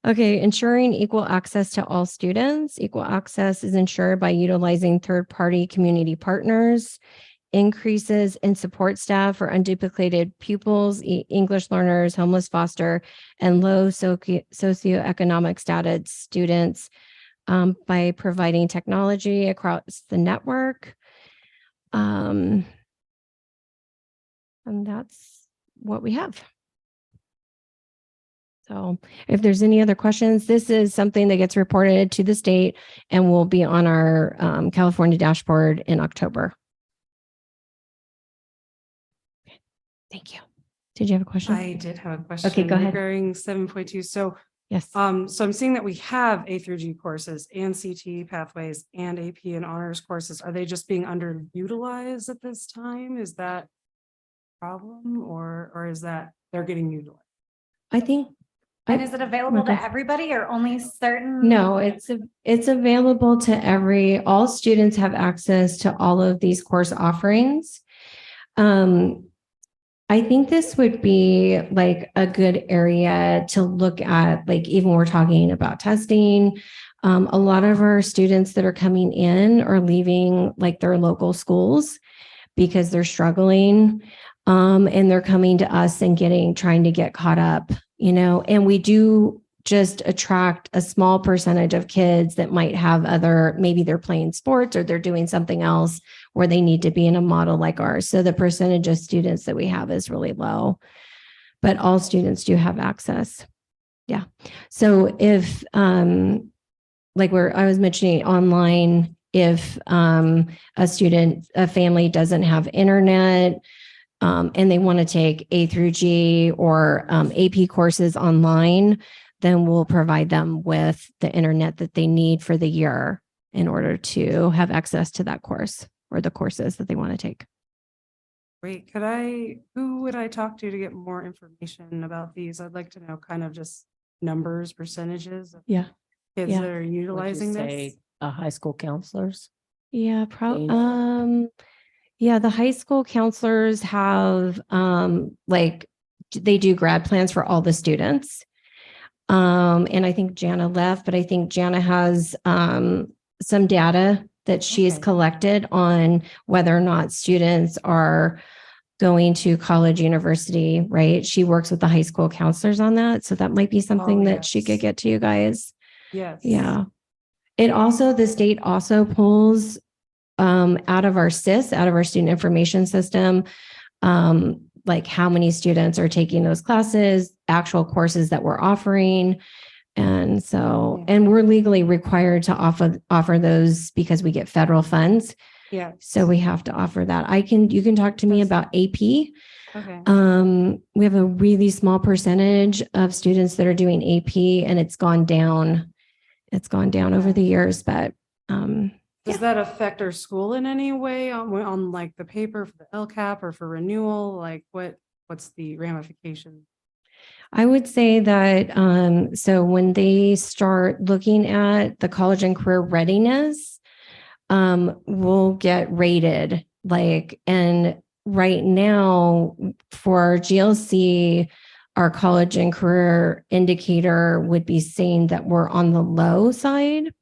Okay, ensuring equal access to all students. Equal access is ensured by utilizing third-party community partners, increases in support staff for unduplicated pupils, English learners, homeless foster, and low socioeconomic status students by providing technology across the network. And that's what we have. So if there's any other questions, this is something that gets reported to the state and will be on our California dashboard in October. Thank you. Did you have a question? I did have a question. Okay, go ahead. Regarding 7.2. So yes. So I'm seeing that we have A through G courses and CTE pathways and AP and honors courses. Are they just being underutilized at this time? Is that a problem or is that they're getting utilized? I think And is it available to Okay. everybody or only certain? No, it's available to all students have access to all of these course offerings. I think this would be like a good area to look at, like even we're talking about testing. A lot of our students that are coming in are leaving like their local schools because they're struggling. And they're coming to us and trying to get caught up, and we do just attract a small percentage of kids that might have maybe they're playing sports or they're doing something else where they need to be in a model like ours. So the percentage of students that we have is really low, but all students do have access. Yeah. So if, like I was mentioning online, if a family doesn't have internet, and they want to take A through G or AP courses online, then we'll provide them with the internet that they need for the year in order to have access to that course or the courses that they want to take. Wait, who would I talk to get more information about these? I'd like to know kind of just numbers, percentages of Yeah. kids Yeah. that are Would you utilizing say, this. high school counselors? Yeah, Dana? yeah, the high school counselors have they do grad plans for all the students. And I think Jana left, but I think Jana has some data that she's Okay. collected on whether or not students are going to college, university, right? She works with the high school counselors on that. So that might be something that she could yes. get to you guys. Yes. Yeah. The state also pulls out of our SIS, out of our student information system, like how many students are taking those classes, actual courses that we're offering. And so, and we're legally required to offer those because we get federal funds. Yeah. So we have to offer that. You can talk to me about AP. Okay. We have a really small percentage of students that are doing AP and it's gone down. It's gone down over the years, but Does that affect our school in any way on like the paper for the LCAP or for renewal? Like what's the ramification? I would say that so when they start looking at the college and career readiness, we'll get rated and right now for GLC, our college and career indicator would be saying that we're on the low side,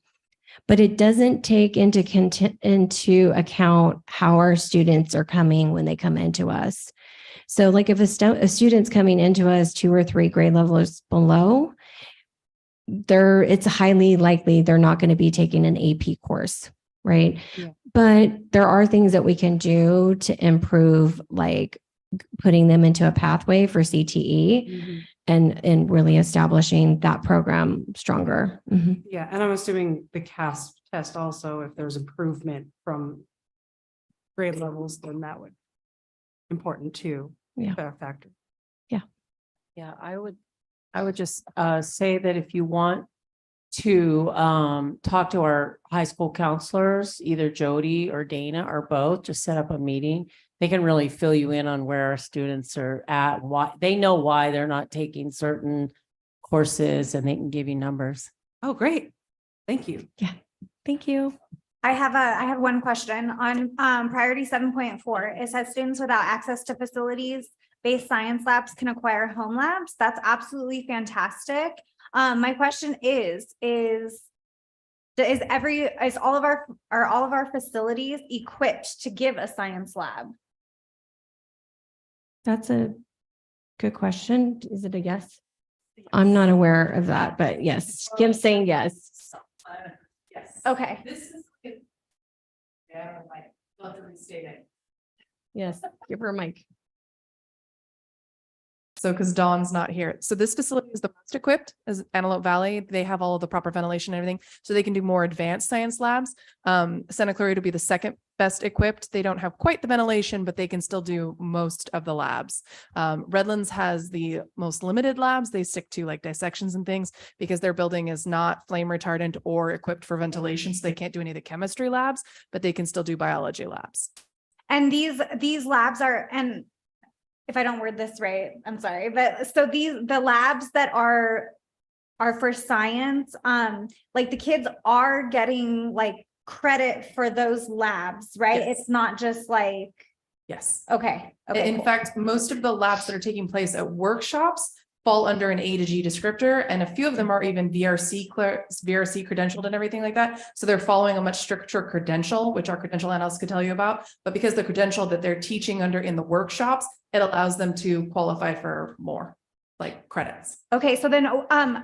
but it doesn't take into account how our students are coming when they come into us. So like if a student's coming into us 2 or 3 grade levels below, it's highly likely they're not going to be taking an AP course, right? Yeah. But there are things that we can do to improve, like putting them into a pathway for CTE and really establishing that program stronger. Mhm. Yeah. And I'm assuming the CASP test also, if there's improvement from grade levels, then that would important too. Yeah. A factor. Yeah, I would just say that if you want to talk to our high school counselors, either Jody or Dana or both, just set up a meeting. They can really fill you in on where our students are at, why they know why they're not taking certain courses, and they can give you numbers. Oh, great. Thank you. Yeah. Thank you. I have one question on priority 7.4. It says students without access to facilities-based science labs can acquire home labs. That's absolutely fantastic. My question is all of our facilities equipped to give a science lab? That's a good question. Is it a yes? I'm not aware of that, but yes, Kim's saying yes. Yes. Okay. This is. Yeah, like, love to restate it. Yes, give her a mic. So because Dawn's not here. So this facility is the most equipped as Antelope Valley. They have all of the proper ventilation and everything. So they can do more advanced science labs. Santa Clarita will be the second best equipped. They don't have quite the ventilation, but they can still do most of the labs. Redlands has the most limited labs. They stick to like dissections and things because their building is not flame retardant or equipped for ventilation. So they can't do any of the chemistry labs, but they can still do biology labs. And these labs are, and if I don't word this right, I'm sorry, but so the labs that are for science, like the kids are getting like credit for those labs, right? Yes. It's not just like, Yes. okay. Okay, In cool. fact, most of the labs that are taking place at workshops fall under an A to G descriptor, and a few of them are even VRC credentialed and everything like that. So they're following a much stricter credential, which our credential analyst could tell you about. But because the credential that they're teaching under in the workshops, it allows them to qualify for more, like credits. Okay, so then,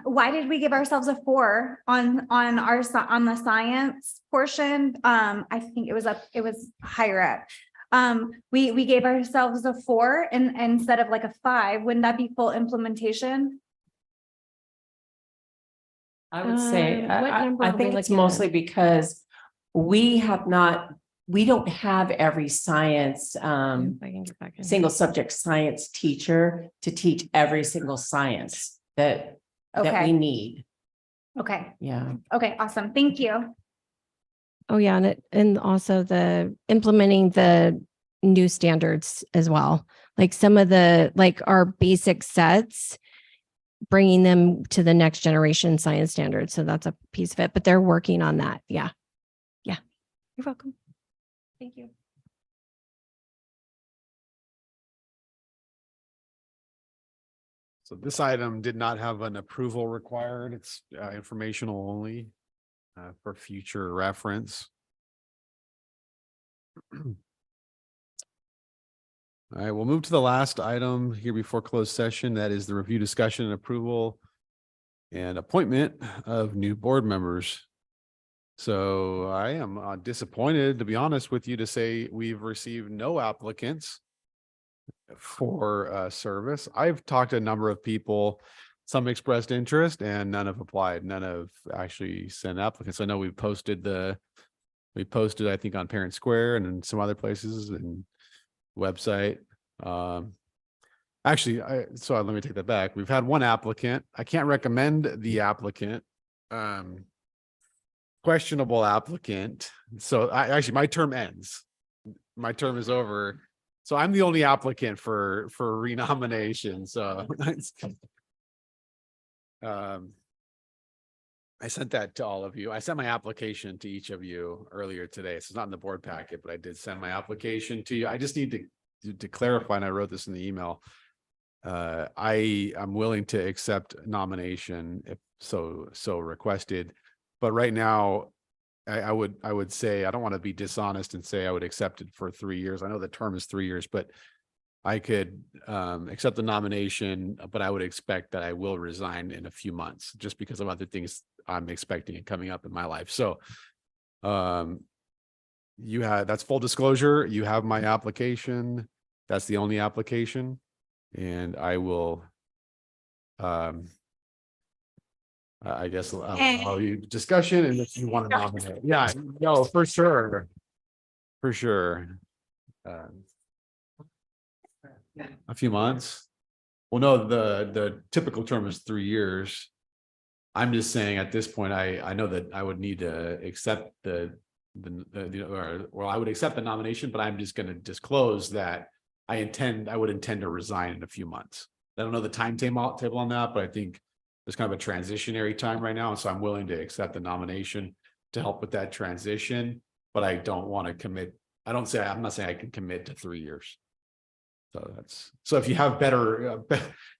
why did we give ourselves a 4 on the science portion? I think it was higher up. We gave ourselves a 4 and instead of like a 5. Wouldn't that be full implementation? I would say, What number I are we think it's looking at? mostly because we don't have every science, If I can get back in. single subject science teacher to teach every single science that Okay. we need. Okay, Yeah. okay, awesome. Thank you. Oh, yeah, and also the implementing the new standards as well. Like some of like our basic sets, bringing them to the next generation science standards. So that's a piece of it, but they're working on that. Yeah. Yeah. You're welcome. Thank you. So this item did not have an approval required. It's informational only for future reference. All right, we'll move to the last item here before closed session. That is the review, discussion, and approval and appointment of new board members. So I am disappointed, to be honest with you, to say we've received no applicants for service. I've talked to a number of people, some expressed interest and none have applied. None have actually sent applicants. I know we posted, I think, on Parent Square and in some other places and website. Actually, so let me take that back. We've had one applicant. I can't recommend the applicant. Questionable applicant. So actually my term ends. My term is over. So I'm the only applicant for renomination. So I sent that to all of you. I sent my application to each of you earlier today. So it's not in the board packet, but I did send my application to you. I just need to clarify, and I wrote this in the email. I am willing to accept nomination if so requested, but right now I would say, I don't want to be dishonest and say I would accept it for 3 years. I know the term is 3 years, but I could accept the nomination, but I would expect that I will resign in a few months just because of other things I'm expecting and coming up in my life. So that's full disclosure. You have my application. That's the only application. And I will I guess I'll allow you discussion, and if you want to nominate. Yeah, no, for sure. For sure. A few months. Well, no, the typical term is 3 years. I'm just saying at this point, I know that I would need to accept I would accept the nomination, but I'm just going to disclose that I would intend to resign in a few months. I don't know the timetable on that, but I think there's kind of a transitionary time right now. And so I'm willing to accept the nomination to help with that transition, but I don't want to commit. I'm not saying I can commit to 3 years. So if you have better,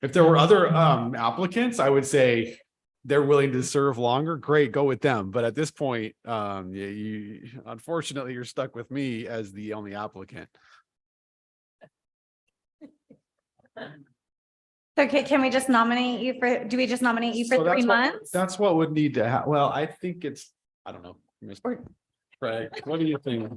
if there were other applicants, I would say they're willing to serve longer. Great, go with them. But at this point, unfortunately, you're stuck with me as the only applicant. So can we just nominate you do we just nominate you for So 3 that's months? That's what would need to happen. Well, I think I don't know. Mr. Craig, what do you think?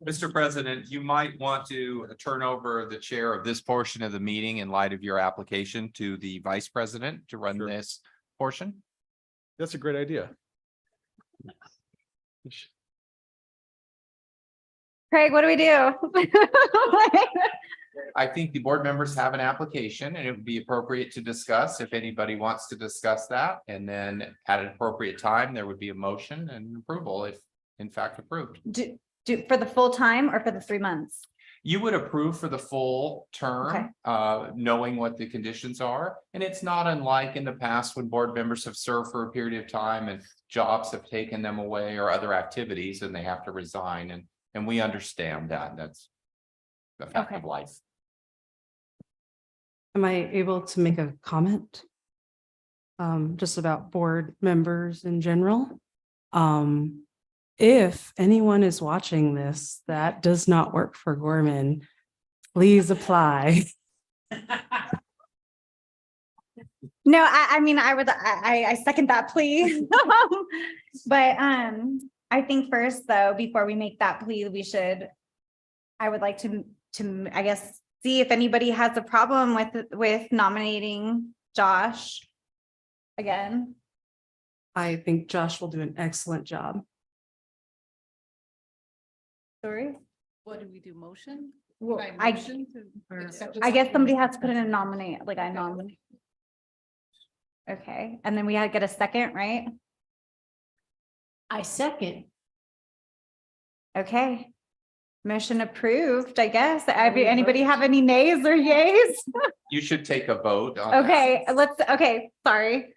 Mr. President, you might want to turn over the chair of this portion of the meeting in light of your application to the vice president to run this portion. That's a great idea. Craig, what do we do? I think the board members have an application and it would be appropriate to discuss if anybody wants to discuss that. And then at an appropriate time, there would be a motion and approval if in fact approved. for the full time or for the 3 months? You would approve for the full Okay. term, knowing what the conditions are. And it's not unlike in the past when board members have served for a period of time and jobs have taken them away or other activities and they have to resign. And we understand that. That's the fact of life. Am I able to make a comment? Just about board members in general? If anyone is watching this that does not work for Gorman, please apply. No, I mean, I second that plea. But, I think first though, before we make that plea, I would like to, I guess, see if anybody has a problem with nominating Josh again. I think Josh will do an excellent job. Sorry. What do we do, motion? Well, By I motion to- or accept it? I guess somebody has to put in a nominate, like I nominate. Okay, and then we had to get a second, right? I second. Okay. Motion approved, I guess. Anybody have any nays or yays? You should take a vote on that. Okay, sorry.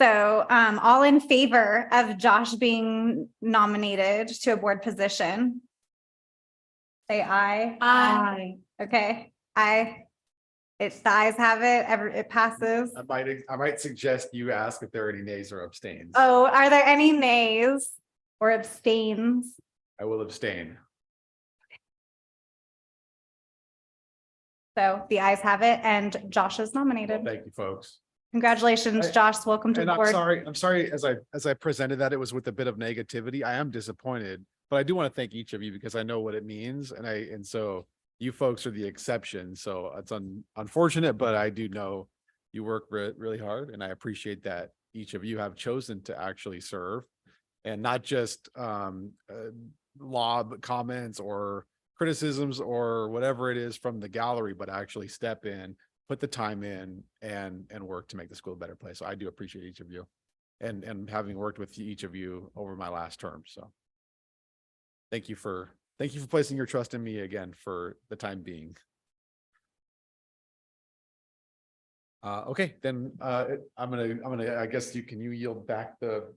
So, all in favor of Josh being nominated to a board position? Say aye. Aye. Okay, aye. It's the ayes have it, it passes. I might suggest you ask if there are any nays or abstains. Oh, are there any nays or abstains? I will abstain. So the ayes have it and Josh is nominated. Thank you, folks. Congratulations, I- Josh. Welcome to And the board. I'm sorry, as I presented that, it was with a bit of negativity. I am disappointed, but I do want to thank each of you because I know what it means. And so you folks are the exception. So it's unfortunate, but I do know you work really hard and I appreciate that each of you have chosen to actually serve and not just lob comments or criticisms or whatever it is from the gallery, but actually step in, put the time in and work to make the school a better place. So I do appreciate each of you and having worked with each of you over my last term. So thank you for placing your trust in me again for the time being. Okay, then I'm gonna, I guess can you yield back the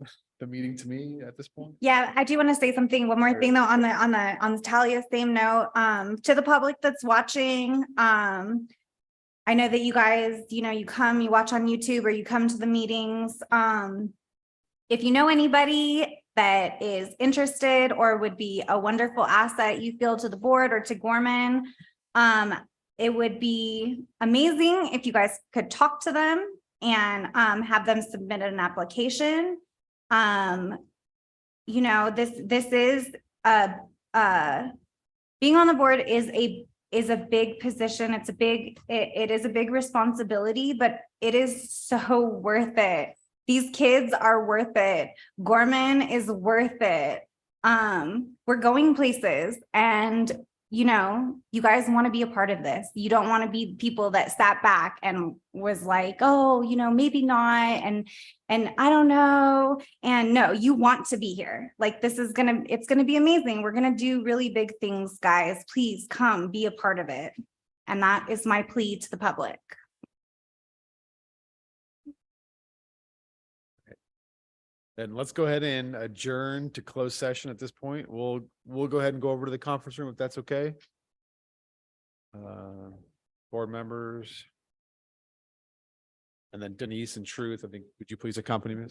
meeting to me at this point? Yeah, I do want to say something, one more thing though, on the Talia same note, to the public that's watching, I know that you guys, you come, you watch on YouTube or you come to the meetings. If you know anybody that is interested or would be a wonderful asset you feel to the board or to Gorman, it would be amazing if you guys could talk to them and have them submit an application. This is being on the board is a big position. It is a big responsibility, but it is so worth it. These kids are worth it. Gorman is worth it. We're going places and you guys want to be a part of this. You don't want to be people that sat back and was like, oh, maybe not. And I don't know. And no, you want to be here. Like it's going to be amazing. We're going to do really big things, guys. Please come be a part of it. And that is my plea to the public. Then let's go ahead and adjourn to closed session at this point. We'll go ahead and go over to the conference room if that's okay. Board members. And then Denise and Truth, I think, would you please accompany me?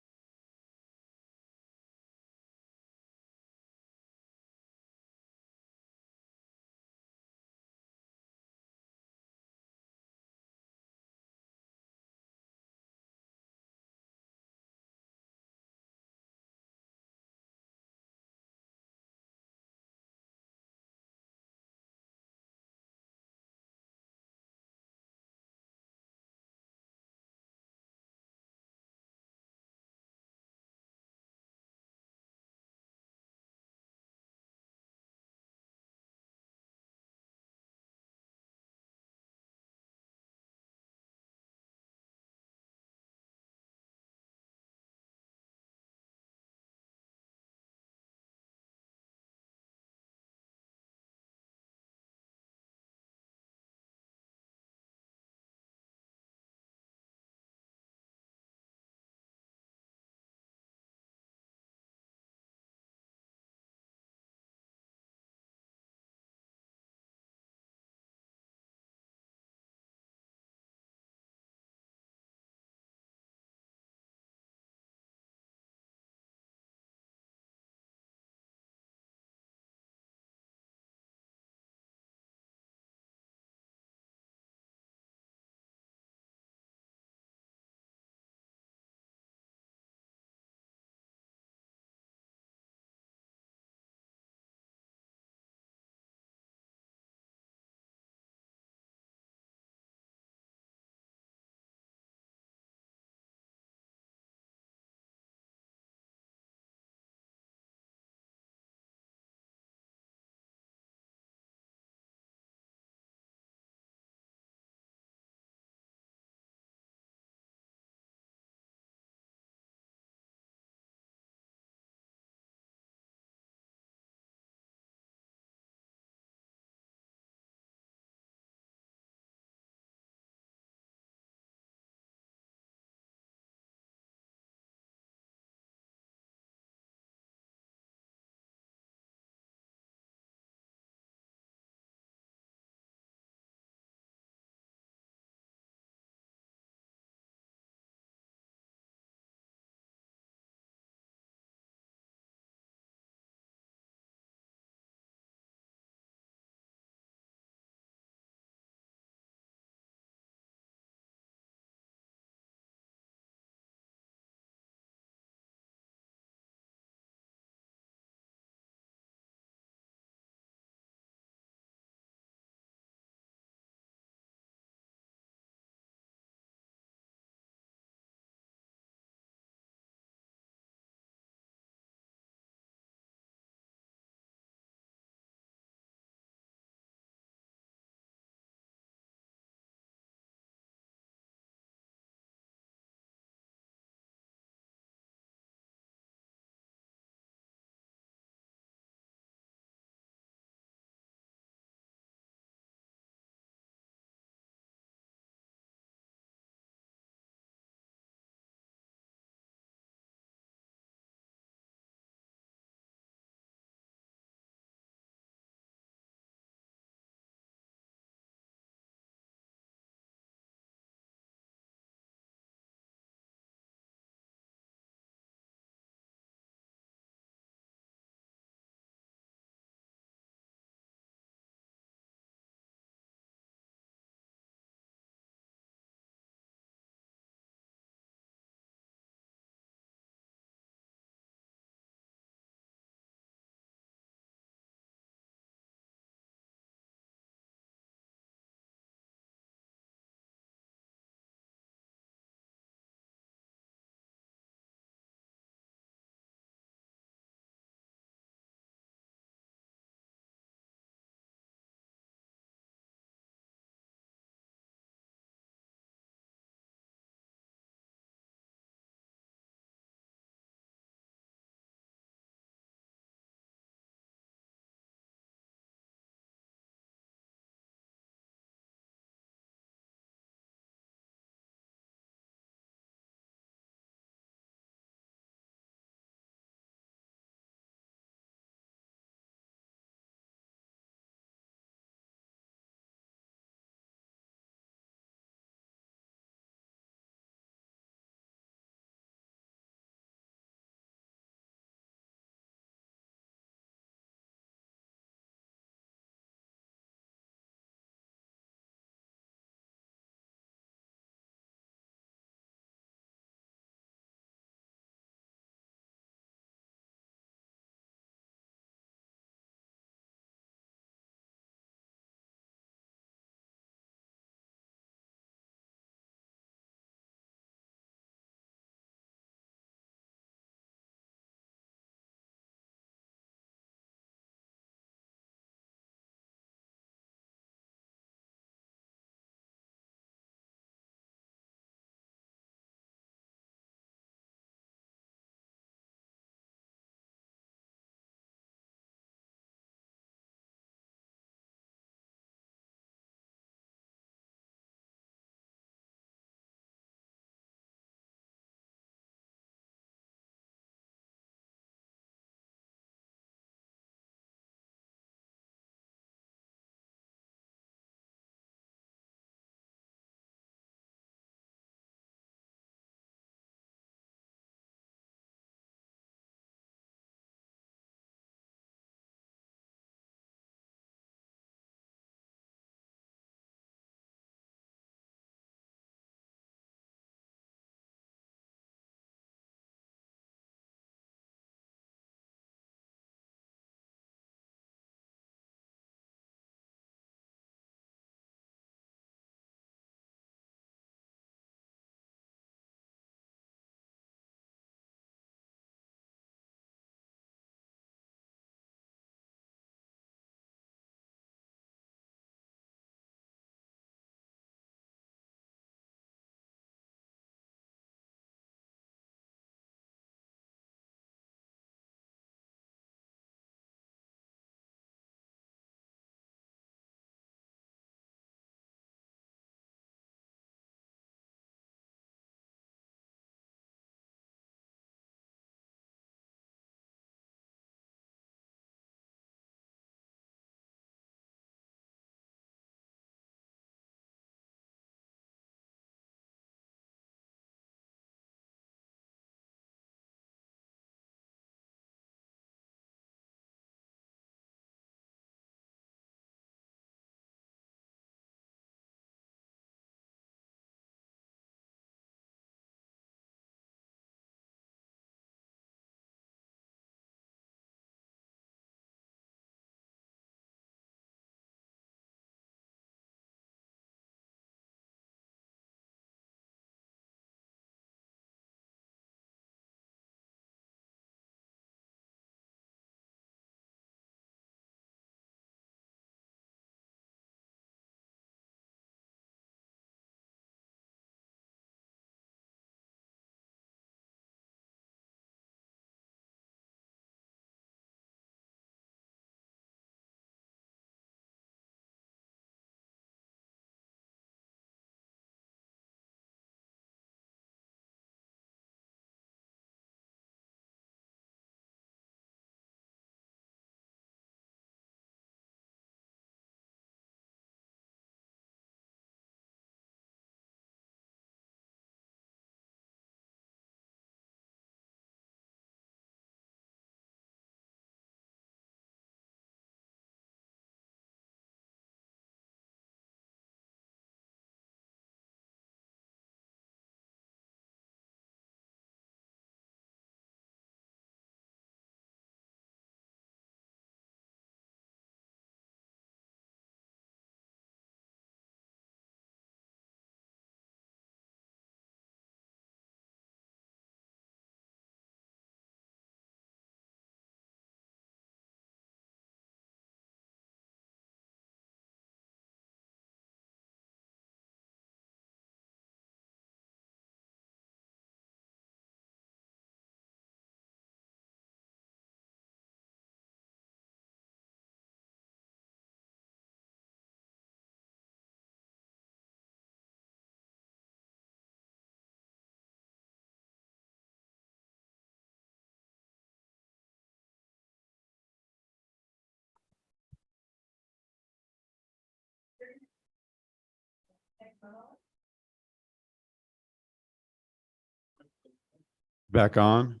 Back on.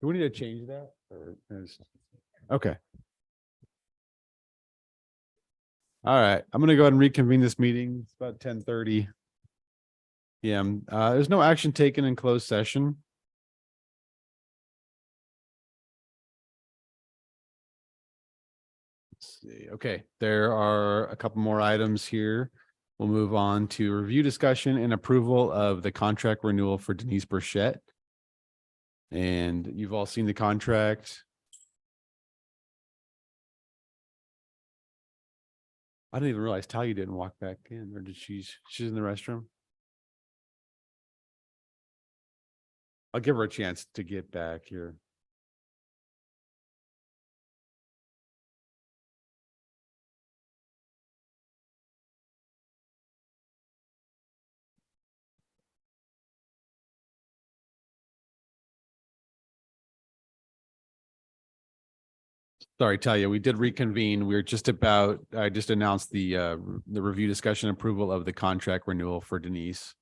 Do we need to change that or okay. All right, I'm gonna go ahead and reconvene this meeting. It's about 10:30. Yeah, there's no action taken in closed session. Let's see. Okay, there are a couple more items here. We'll move on to review, discussion, and approval of the contract renewal for Denise Burchett. And you've all seen the contract. I didn't even realize Talia didn't walk back in, or did she's in the restroom? I'll give her a chance to get back here. Sorry, Talia, we did reconvene. We're just about, I just announced the review, discussion, approval of the contract renewal for Denise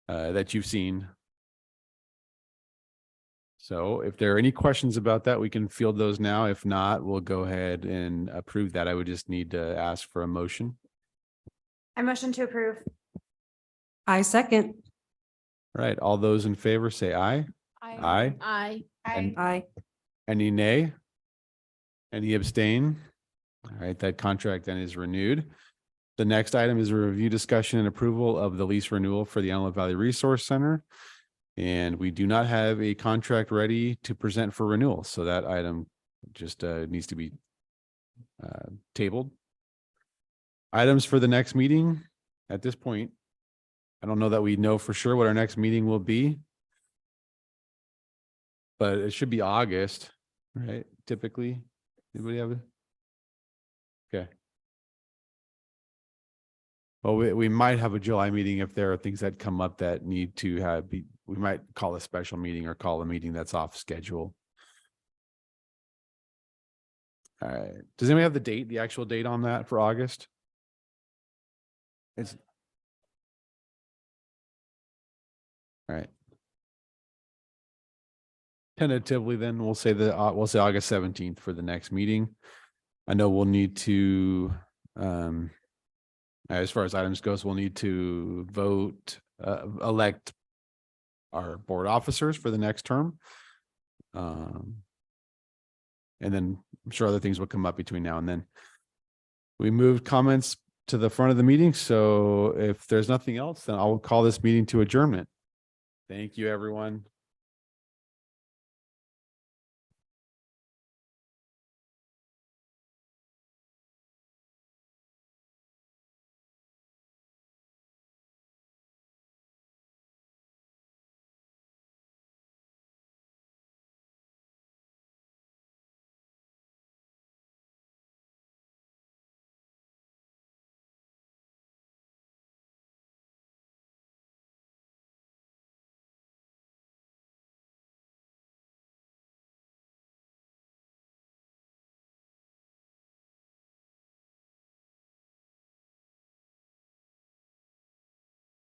that you've seen. So if there are any questions about that, we can field those now. If not, we'll go ahead and approve that. I would just need to ask for a motion. I motion to approve. I second. All right, all those in favor say aye. Aye. I, And Aye. any nay? Any abstain? All right, that contract then is renewed. The next item is a review, discussion, and approval of the lease renewal for the Antelope Valley Resource Center. And we do not have a contract ready to present for renewal, so that item just needs to be tabled. Items for the next meeting at this point. I don't know that we know for sure what our next meeting will be, but it should be August, right? Typically. Anybody have it? Okay. Well, we might have a July meeting if there are things that come up that need to we might call a special meeting or call a meeting that's off schedule. All right. Does anybody have the date, the actual date on that for August? It's all right. Tentatively, then we'll say August 17th for the next meeting. I know we'll need to, as far as items goes, we'll need to vote, elect our board officers for the next term. And then I'm sure other things will come up between now and then. We moved comments to the front of the meeting. So if there's nothing else, then I'll call this meeting to adjournment. Thank you, everyone.